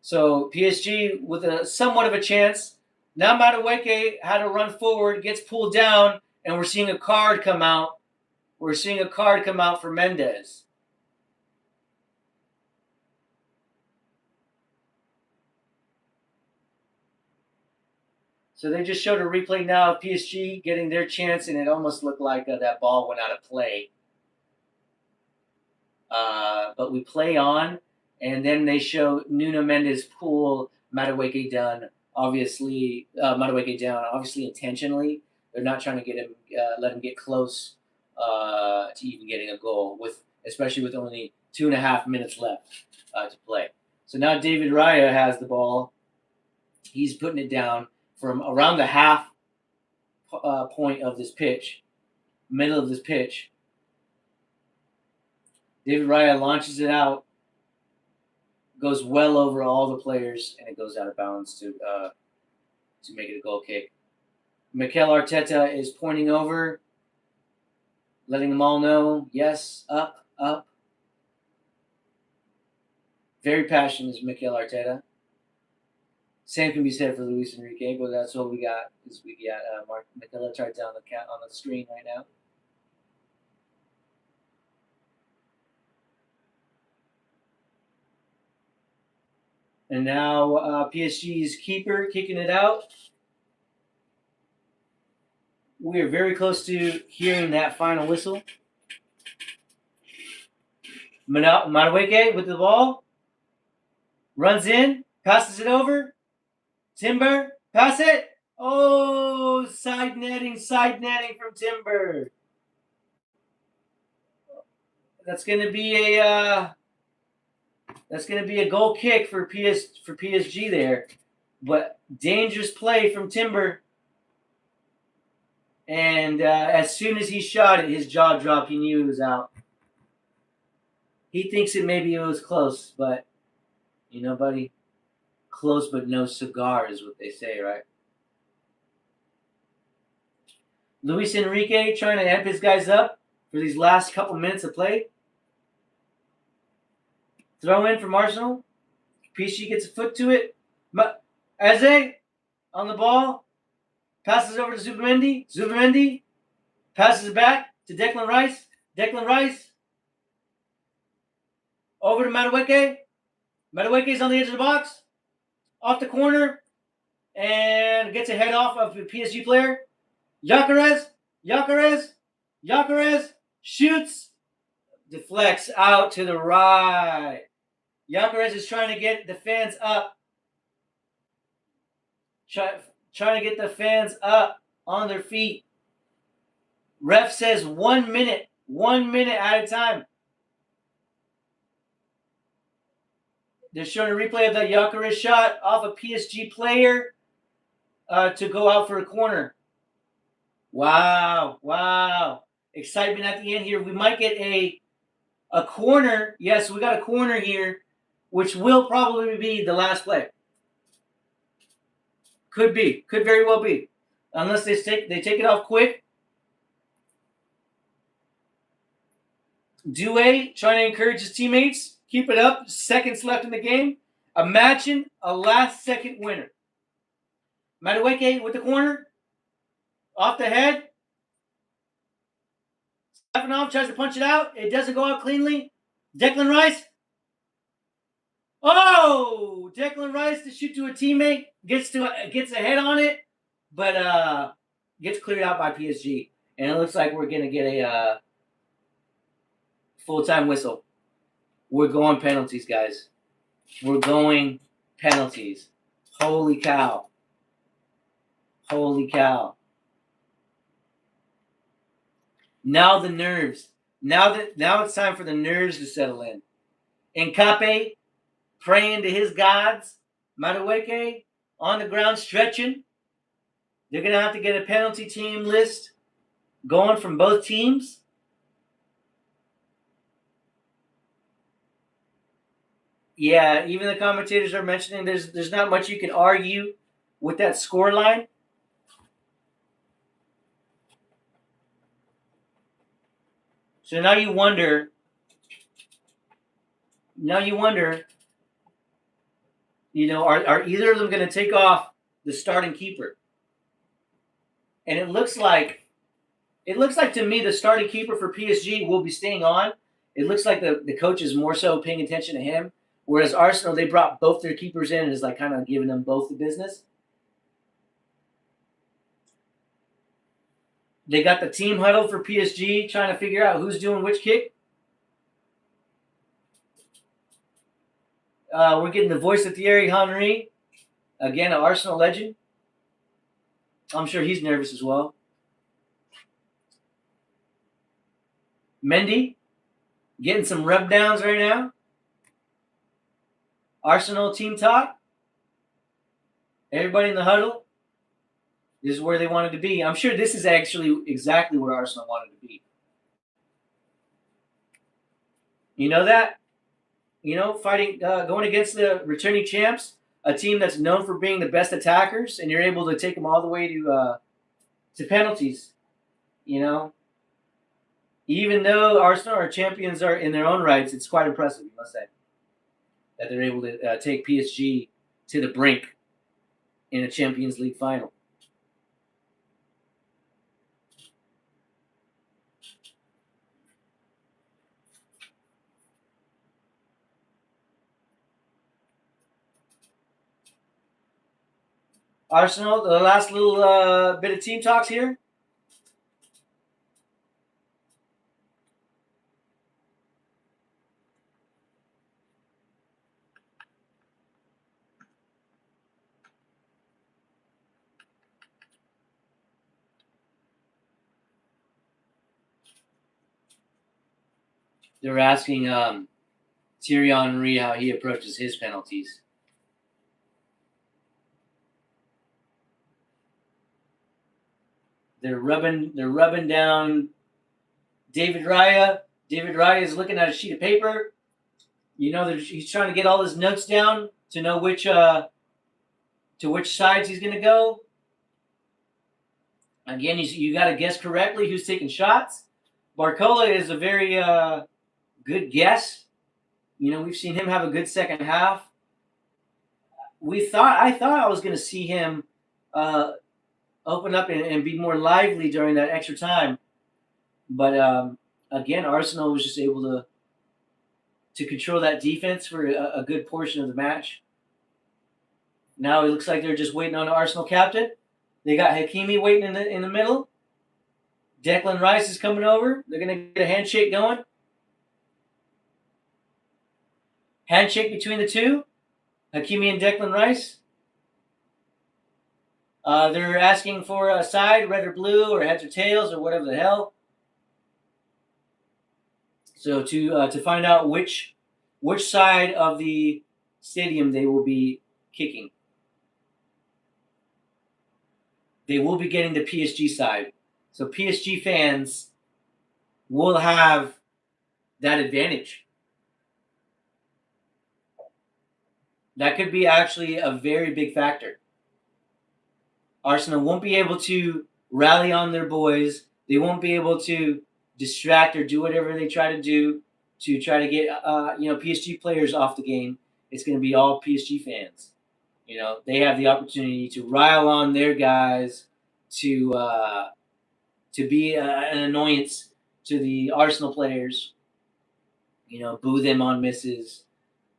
So PSG with a somewhat of a chance. Now Madueke had to run forward, gets pulled down, and we're seeing a card come out. We're seeing a card come out for Mendes. So they just showed a replay now of PSG getting their chance, and it almost looked like that ball went out of play. But we play on, and then they show Nuno Mendes pull Madueke down. Madueke down, obviously intentionally. They're not trying to get him, let him get close to even getting a goal, especially with only 2.5 minutes left to play. So now David Raya has the ball. He's putting it down from around the half point of this pitch, middle of this pitch. David Raya launches it out, goes well over all the players, and it goes out of bounds to make it a goal kick. Mikel Arteta is pointing over, letting them all know, yes, up, up. Very passionate is Mikel Arteta. Same can be said for Luis Enrique, but that's what we got. Is we got Mikel Arteta on the screen right now. And now PSG's keeper kicking it out. We are very close to hearing that final whistle. Madueke with the ball. Runs in, passes it over. Timber, pass it. Oh, side netting from Timber. That's going to be a goal kick for PSG there, but dangerous play from Timber. And as soon as he shot it, his jaw dropped. He knew he was out. He thinks maybe it was close, but buddy, close but no cigar is what they say, right? Luis Enrique trying to amp his guys up for these last couple minutes of play. Throw in from Arsenal. PSG gets a foot to it. Eze on the ball. Passes over to Zubimendi. Zubimendi passes it back to Declan Rice. Declan Rice over to Madueke. Madueke's on the edge of the box. Off the corner. And gets a head off of the PSG player. Gyökeres shoots. Deflects out to the right. Gyökeres is trying to get the fans up. Trying to get the fans up on their feet. Ref says 1 minute. 1 minute at a time. They're showing a replay of that Gyökeres shot off a PSG player to go out for a corner. Wow. Excitement at the end here. We might get a corner. Yes, we got a corner here, which will probably be the last play. Could very well be. Unless they take it off quick. Doué trying to encourage his teammates. Keep it up. Seconds left in the game. Imagine a last-second winner. Madueke with the corner. Off the head. Stefanov tries to punch it out. It doesn't go out cleanly. Declan Rice. Oh! Declan Rice to shoot to a teammate. Gets a head on it. But gets cleared out by PSG. And it looks like we're going to get a full-time whistle. We're going penalties, guys. We're going penalties. Holy cow. Now the nerves. Now it's time for the nerves to settle in. Nkape praying to his gods. Madueke on the ground stretching. They're going to have to get a penalty team list going from both teams. Yeah, even the commentators are mentioning there's not much you can argue with that score line. So now you wonder, are either of them going to take off the starting keeper? And it looks like to me the starting keeper for PSG will be staying on. It looks like the coach is more so paying attention to him. Whereas Arsenal, they brought both their keepers in and is like kind of giving them both the business. They got the team huddle for PSG trying to figure out who's doing which kick. We're getting the voice of Thierry Henry. Again, an Arsenal legend. I'm sure he's nervous as well. Mendy getting some rub downs right now. Arsenal team talk. Everybody in the huddle. This is where they wanted to be. I'm sure this is actually exactly where Arsenal wanted to be. You know that? Fighting, going against the returning champs, a team that's known for being the best attackers, and you're able to take them all the way to penalties. Even though Arsenal are champions are in their own rights, it's quite impressive, you must say, that they're able to take PSG to the brink in a Champions League final. Arsenal, the last little bit of team talks here. They're asking Thierry Henry how he approaches his penalties. They're rubbing down David Raya. David Raya is looking at a sheet of paper. He's trying to get all his notes down to know which sides he's going to go. Again, you got to guess correctly who's taking shots. Barcola is a very good guess. We've seen him have a good second half. I thought I was going to see him uh, open up and be more lively during that extra time, but again, Arsenal was just able to control that defense for a good portion of the match. Now it looks like they're just waiting on the Arsenal captain. They got Hakimi waiting in the middle. Declan Rice is coming over. They're going to get a handshake going. Handshake between the two, Hakimi and Declan Rice. They're asking for a side, red or blue, or heads or tails, or whatever the hell. So to find out which side of the stadium they will be kicking. They will be getting the PSG side. So PSG fans will have that advantage. That could be actually a very big factor. Arsenal won't be able to rally on their boys. They won't be able to distract or do whatever they try to do to try to get PSG players off the game. It's going to be all PSG fans. They have the opportunity to rile on their guys to be an annoyance to the Arsenal players. Boo them on misses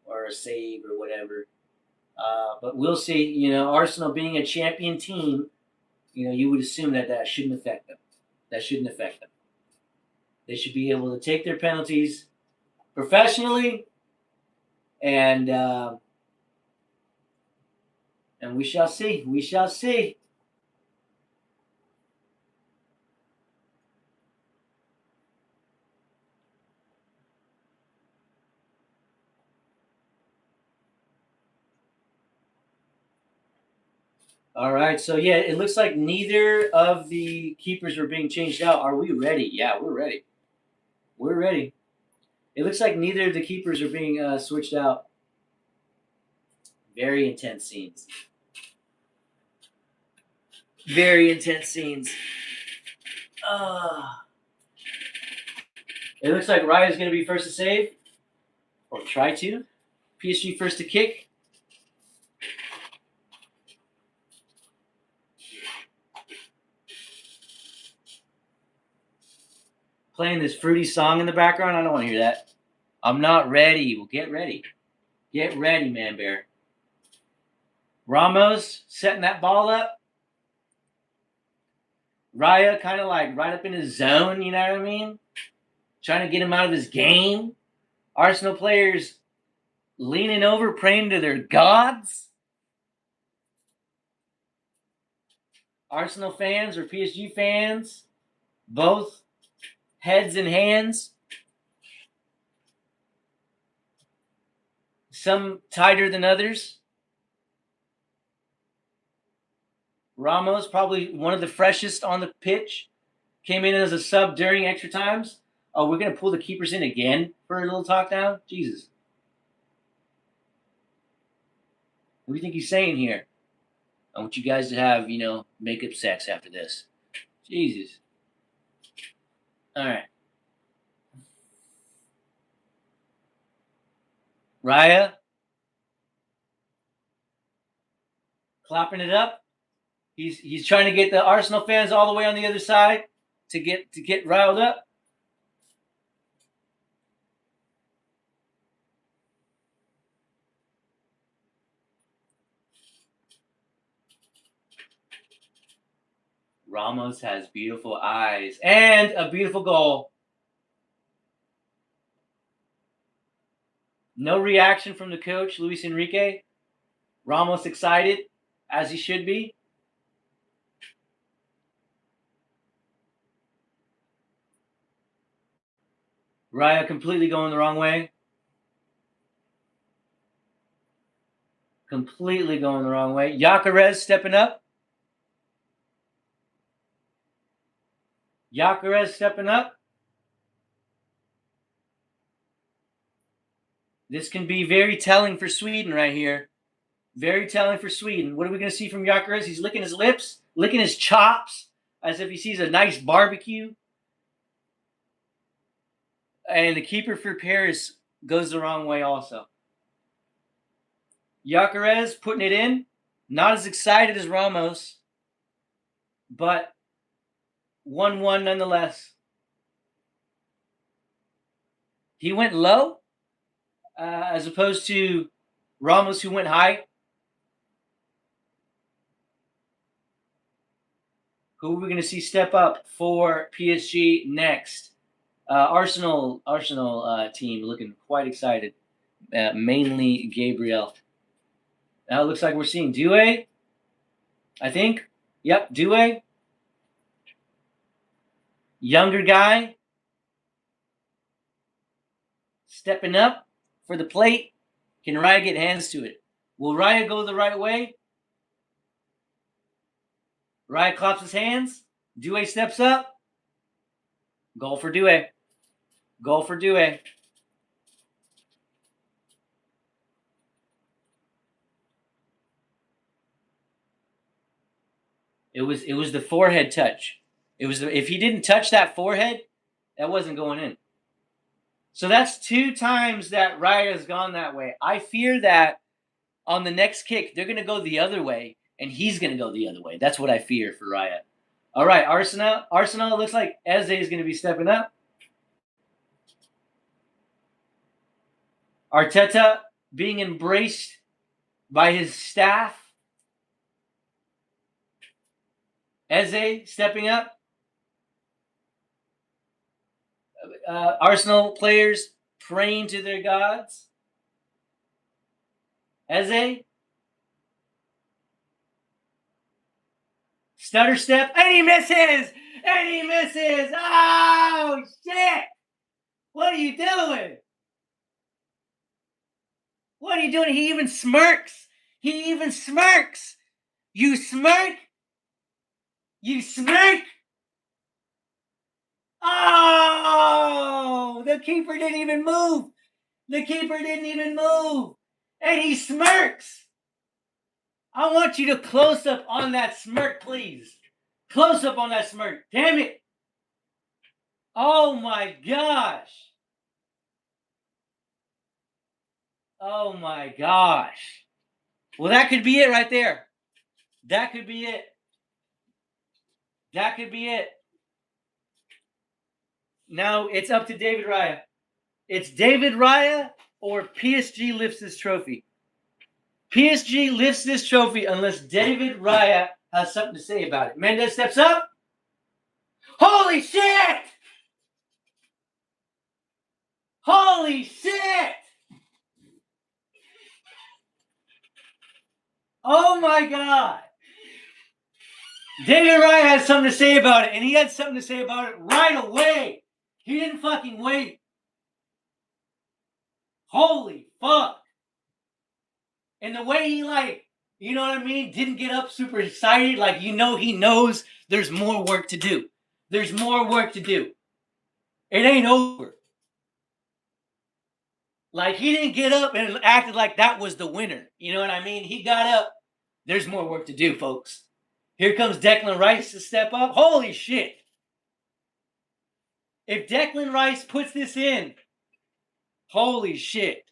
or a save or whatever. But we'll see. Arsenal being a champion team, you would assume that shouldn't affect them. That shouldn't affect them. They should be able to take their penalties professionally, and we shall see. We shall see. All right. So yeah, it looks like neither of the keepers are being changed out. Are we ready? Yeah, we're ready. We're ready. It looks like neither of the keepers are being switched out. Very intense scenes. Very intense scenes. It looks like Raya's going to be first to save, or try to. PSG first to kick. Playing this fruity song in the background. I don't want to hear that. I'm not ready. Well, get ready. Get ready, man bear. Ramos setting that ball up. Raya kind of like right up in his zone, you know what I mean? Trying to get him out of his game. Arsenal players leaning over, praying to their gods. Arsenal fans or PSG fans, both heads and hands. Some tighter than others. Ramos, probably one of the freshest on the pitch, came in as a sub during extra times. Oh, we're going to pull the keepers in again for a little talk down? Jesus. What do you think he's saying here? I want you guys to have, makeup sex after this. Jesus. All right. Raya. Clapping it up. He's trying to get the Arsenal fans all the way on the other side to get riled up. Ramos has beautiful eyes and a beautiful goal. No reaction from the coach, Luis Enrique. Ramos excited, as he should be. Raya completely going the wrong way. Completely going the wrong way. Gyökeres stepping up. Gyökeres stepping up. This can be very telling for Sweden right here. Very telling for Sweden. What are we going to see from Gyökeres? He's licking his lips, licking his chops, as if he sees a nice barbecue. And the keeper for Paris goes the wrong way also. Gyökeres putting it in. Not as excited as Ramos, but 1-1 nonetheless. He went low as opposed to Ramos, who went high. Who are we going to see step up for PSG next? Arsenal team looking quite excited. Mainly Gabriel. Now it looks like we're seeing Doué. I think. Yep, Doué. Younger guy. Stepping up for the plate. Can Raya get hands to it? Will Raya go the right way? Raya claps his hands. Doué steps up. Goal for Doué. Goal for Doué. It was the forehead touch. If he didn't touch that forehead, that wasn't going in. So that's 2 times that Raya has gone that way. I fear that on the next kick, they're going to go the other way, and he's going to go the other way. That's what I fear for Raya. All right, Arsenal. It looks like Eze is going to be stepping up. Arteta being embraced by his staff. Eze stepping up. Arsenal players praying to their gods. Eze. Stutter step. And he misses! And he misses! Oh, shit! What are you doing? What are you doing? He even smirks. He even smirks. You smirk? You smirk? Oh! The keeper didn't even move. The keeper didn't even move. And he smirks. I want you to close up on that smirk, please. Close up on that smirk. Damn it. Oh my gosh. Oh my gosh. Well, that could be it right there. That could be it. That could be it. Now it's up to David Raya. It's David Raya or PSG lifts this trophy. PSG lifts this trophy unless David Raya has something to say about it. Mendes steps up. Holy shit! Holy shit! Oh my god! David Raya has something to say about it, and he had something to say about it right away. He didn't fucking wait. Holy fuck. And the way he, like, you know what I mean, didn't get up super excited, like, you know, he knows there's more work to do. There's more work to do. It ain't over. Like, he didn't get up and acted like that was the winner. You know what I mean? He got up. There's more work to do, folks. Here comes Declan Rice to step up. Holy shit. If Declan Rice puts this in, holy shit.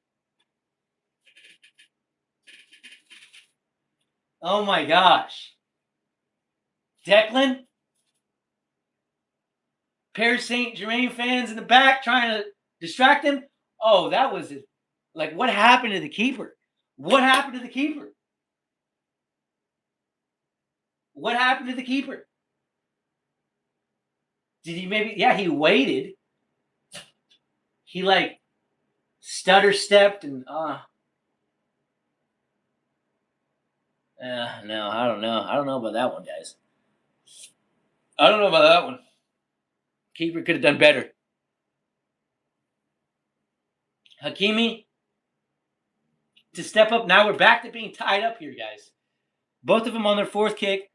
Oh my gosh. Declan? Paris Saint-Germain fans in the back trying to distract him. Oh, that was it. Like, what happened to the keeper? What happened to the keeper? What happened to the keeper? Did he maybe? Yeah, he waited. He, like, stutter stepped and no, I don't know. I don't know about that one, guys. I don't know about that one. Keeper could have done better. Hakimi to step up. Now we're back to being tied up here, guys. Both of them on their 4th kick.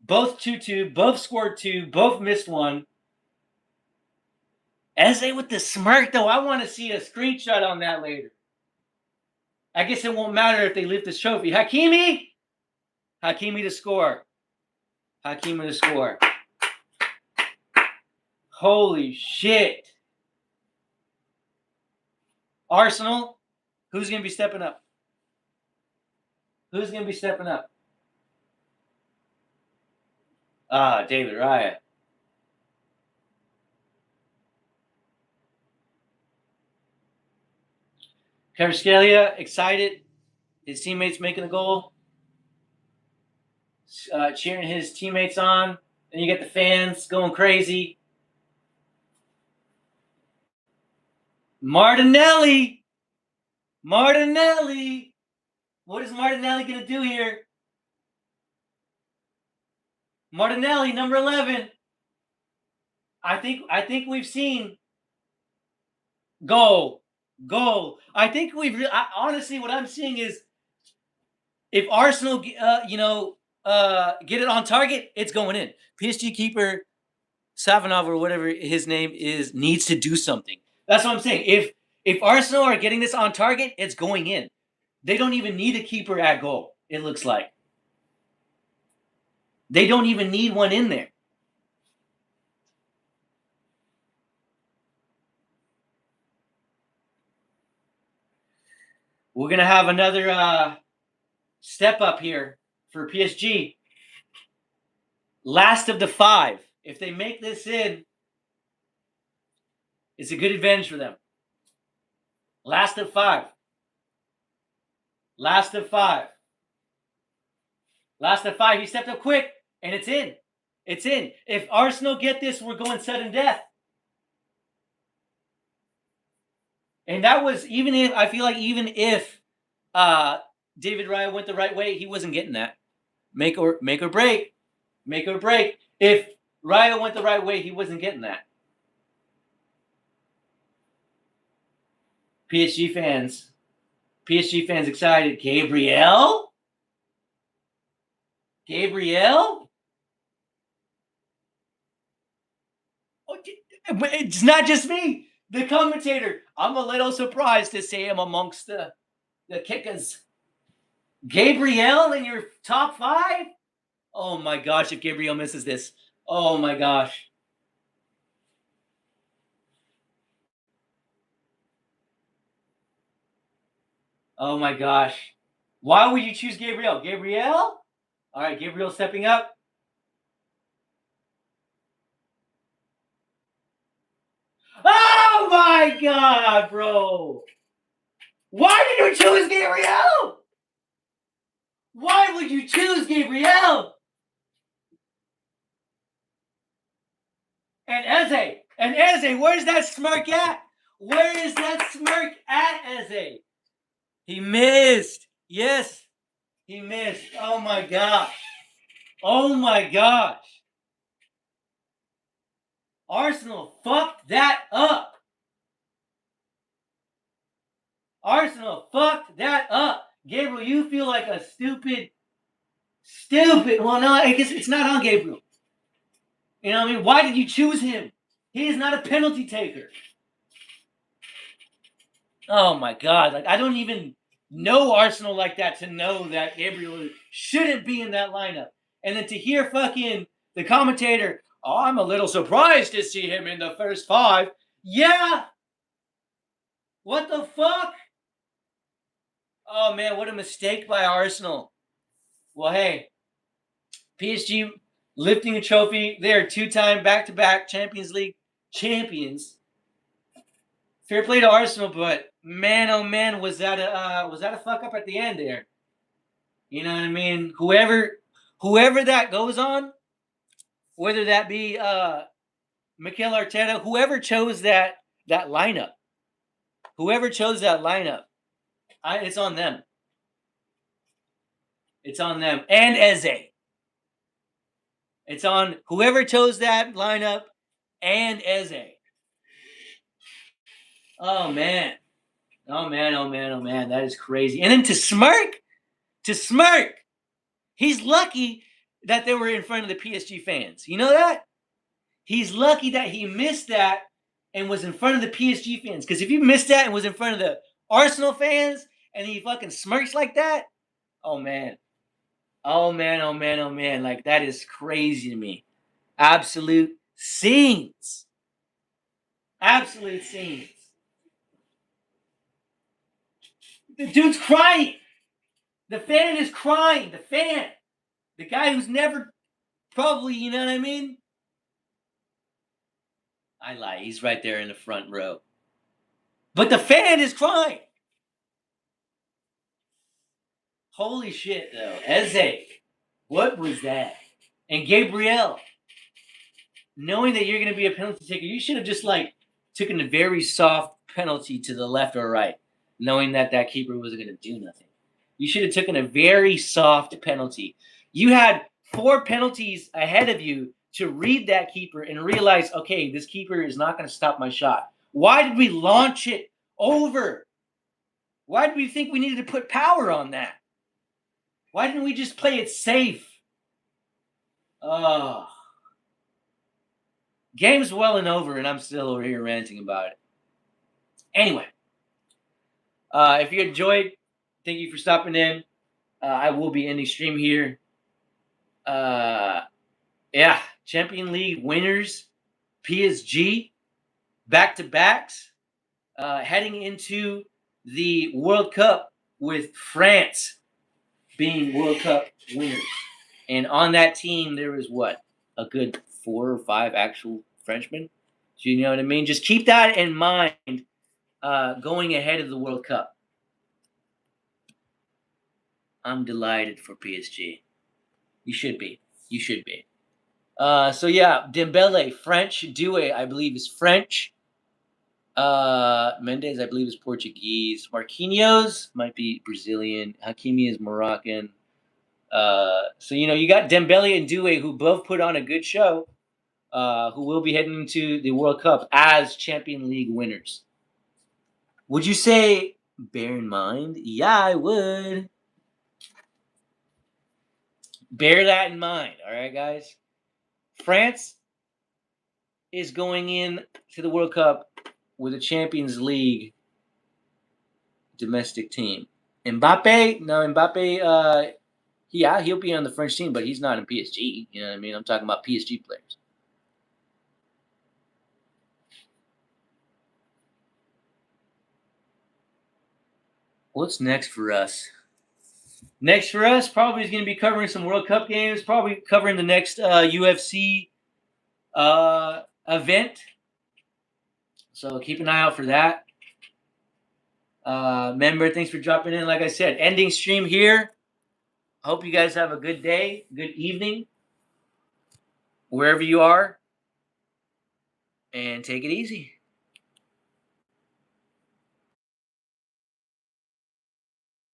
Both 2-2. Both scored 2. Both missed 1. Eze with the smirk, though. I want to see a screenshot on that later. I guess it won't matter if they lift this trophy. Hakimi! Hakimi to score. Hakimi to score. Holy shit. Arsenal, who's going to be stepping up? Who's going to be stepping up? David Raya. Kvaratskhelia, excited. His teammates making a goal. Cheering his teammates on. Then you get the fans going crazy. Martinelli. Martinelli. What is Martinelli going to do here? Martinelli, number 11. I think we've seen goal. I think honestly, what I'm seeing is if Arsenal, get it on target, it's going in. PSG keeper Savinov or whatever his name is needs to do something. That's what I'm saying. If Arsenal are getting this on target, it's going in. They don't even need a keeper at goal. It looks like they don't even need one in there. We're gonna have another step up here for PSG. Last of the 5. If they make this in, it's a good advantage for them. Last of 5. Last of 5. Last of 5. He stepped up quick, and it's in. It's in. If Arsenal get this, we're going sudden death. And that was even if David Raya went the right way, he wasn't getting that. Make or break. Make or break. If Raya went the right way, he wasn't getting that. PSG fans excited. Gabriel? Oh, it's not just me. The commentator. I'm a little surprised to see him amongst the kickers. Gabriel in your top 5? Oh my gosh, if Gabriel misses this. Oh my gosh. Oh my gosh. Why would you choose Gabriel? Gabriel? All right, Gabriel stepping up. Oh my God, bro. Why did you choose Gabriel? Why would you choose Gabriel? And Eze, where's that smirk at? Where is that smirk at, Eze? He missed. Yes, he missed. Oh my gosh. Oh my gosh. Arsenal fucked that up. Arsenal fucked that up. Gabriel, you feel like a stupid. Well, no, I guess it's not on Gabriel. You know what I mean? Why did you choose him? He is not a penalty taker. Oh my God. Like, I don't even know Arsenal like that to know that Gabriel shouldn't be in that lineup. And then to hear fucking the commentator, oh, I'm a little surprised to see him in the first 5. Yeah. What the fuck? Oh man, what a mistake by Arsenal. Well, hey, PSG lifting a trophy. They are 2-time back-to-back Champions League champions. Fair play to Arsenal, but man, oh man, was that a fuck up at the end there? You know what I mean? Whoever that goes on, whether that be Mikel Arteta, whoever chose that lineup, it's on them. It's on them and Eze. It's on whoever chose that lineup and Eze. Oh man. That is crazy. And then to smirk. He's lucky that they were in front of the PSG fans. You know that? He's lucky that he missed that and was in front of the PSG fans. Because if you missed that and was in front of the Arsenal fans and he fucking smirks like that, oh man. Like, that is crazy to me. Absolute scenes. The dude's crying. The fan is crying. The fan. The guy who's never probably, you know what I mean? I lie. He's right there in the front row. But the fan is crying. Holy shit, though. Eze. What was that? And Gabriel, knowing that you're going to be a penalty taker, you should have just like taken a very soft penalty to the left or right, knowing that that keeper wasn't going to do nothing. You should have taken a very soft penalty. You had 4 penalties ahead of you to read that keeper and realize, okay, this keeper is not going to stop my shot. Why did we launch it over? Why did we think we needed to put power on that? Why didn't we just play it safe? Oh. Game's well and over, and I'm still over here ranting about it. Anyway, if you enjoyed, thank you for stopping in. I will be ending stream here. Yeah, Champion League winners, PSG, back-to-backs, heading into the World Cup with France being World Cup winners. And on that team, there was what? A good 4 or 5 actual Frenchmen. So you know what I mean? Just keep that in mind going ahead of the World Cup. I'm delighted for PSG. You should be. You should be. So yeah, Dembele, French. Doué, I believe, is French. Mendes, I believe, is Portuguese. Marquinhos might be Brazilian. Hakimi is Moroccan. So you know you got Dembele and Doué who both put on a good show. Who will be heading into the World Cup as Champion League winners. Would you say bear in mind? Yeah, I would. Bear that in mind, all right, guys? France is going in to the World Cup with a Champions League domestic team. Mbappe, yeah, he'll be on the French team, but he's not in PSG. You know what I mean? I'm talking about PSG players. What's next for us? Next for us probably is going to be covering some World Cup games, probably covering the next UFC event. So keep an eye out for that. Member, thanks for dropping in. Like I said, ending stream here. Hope you guys have a good day, good evening, wherever you are, and take it easy.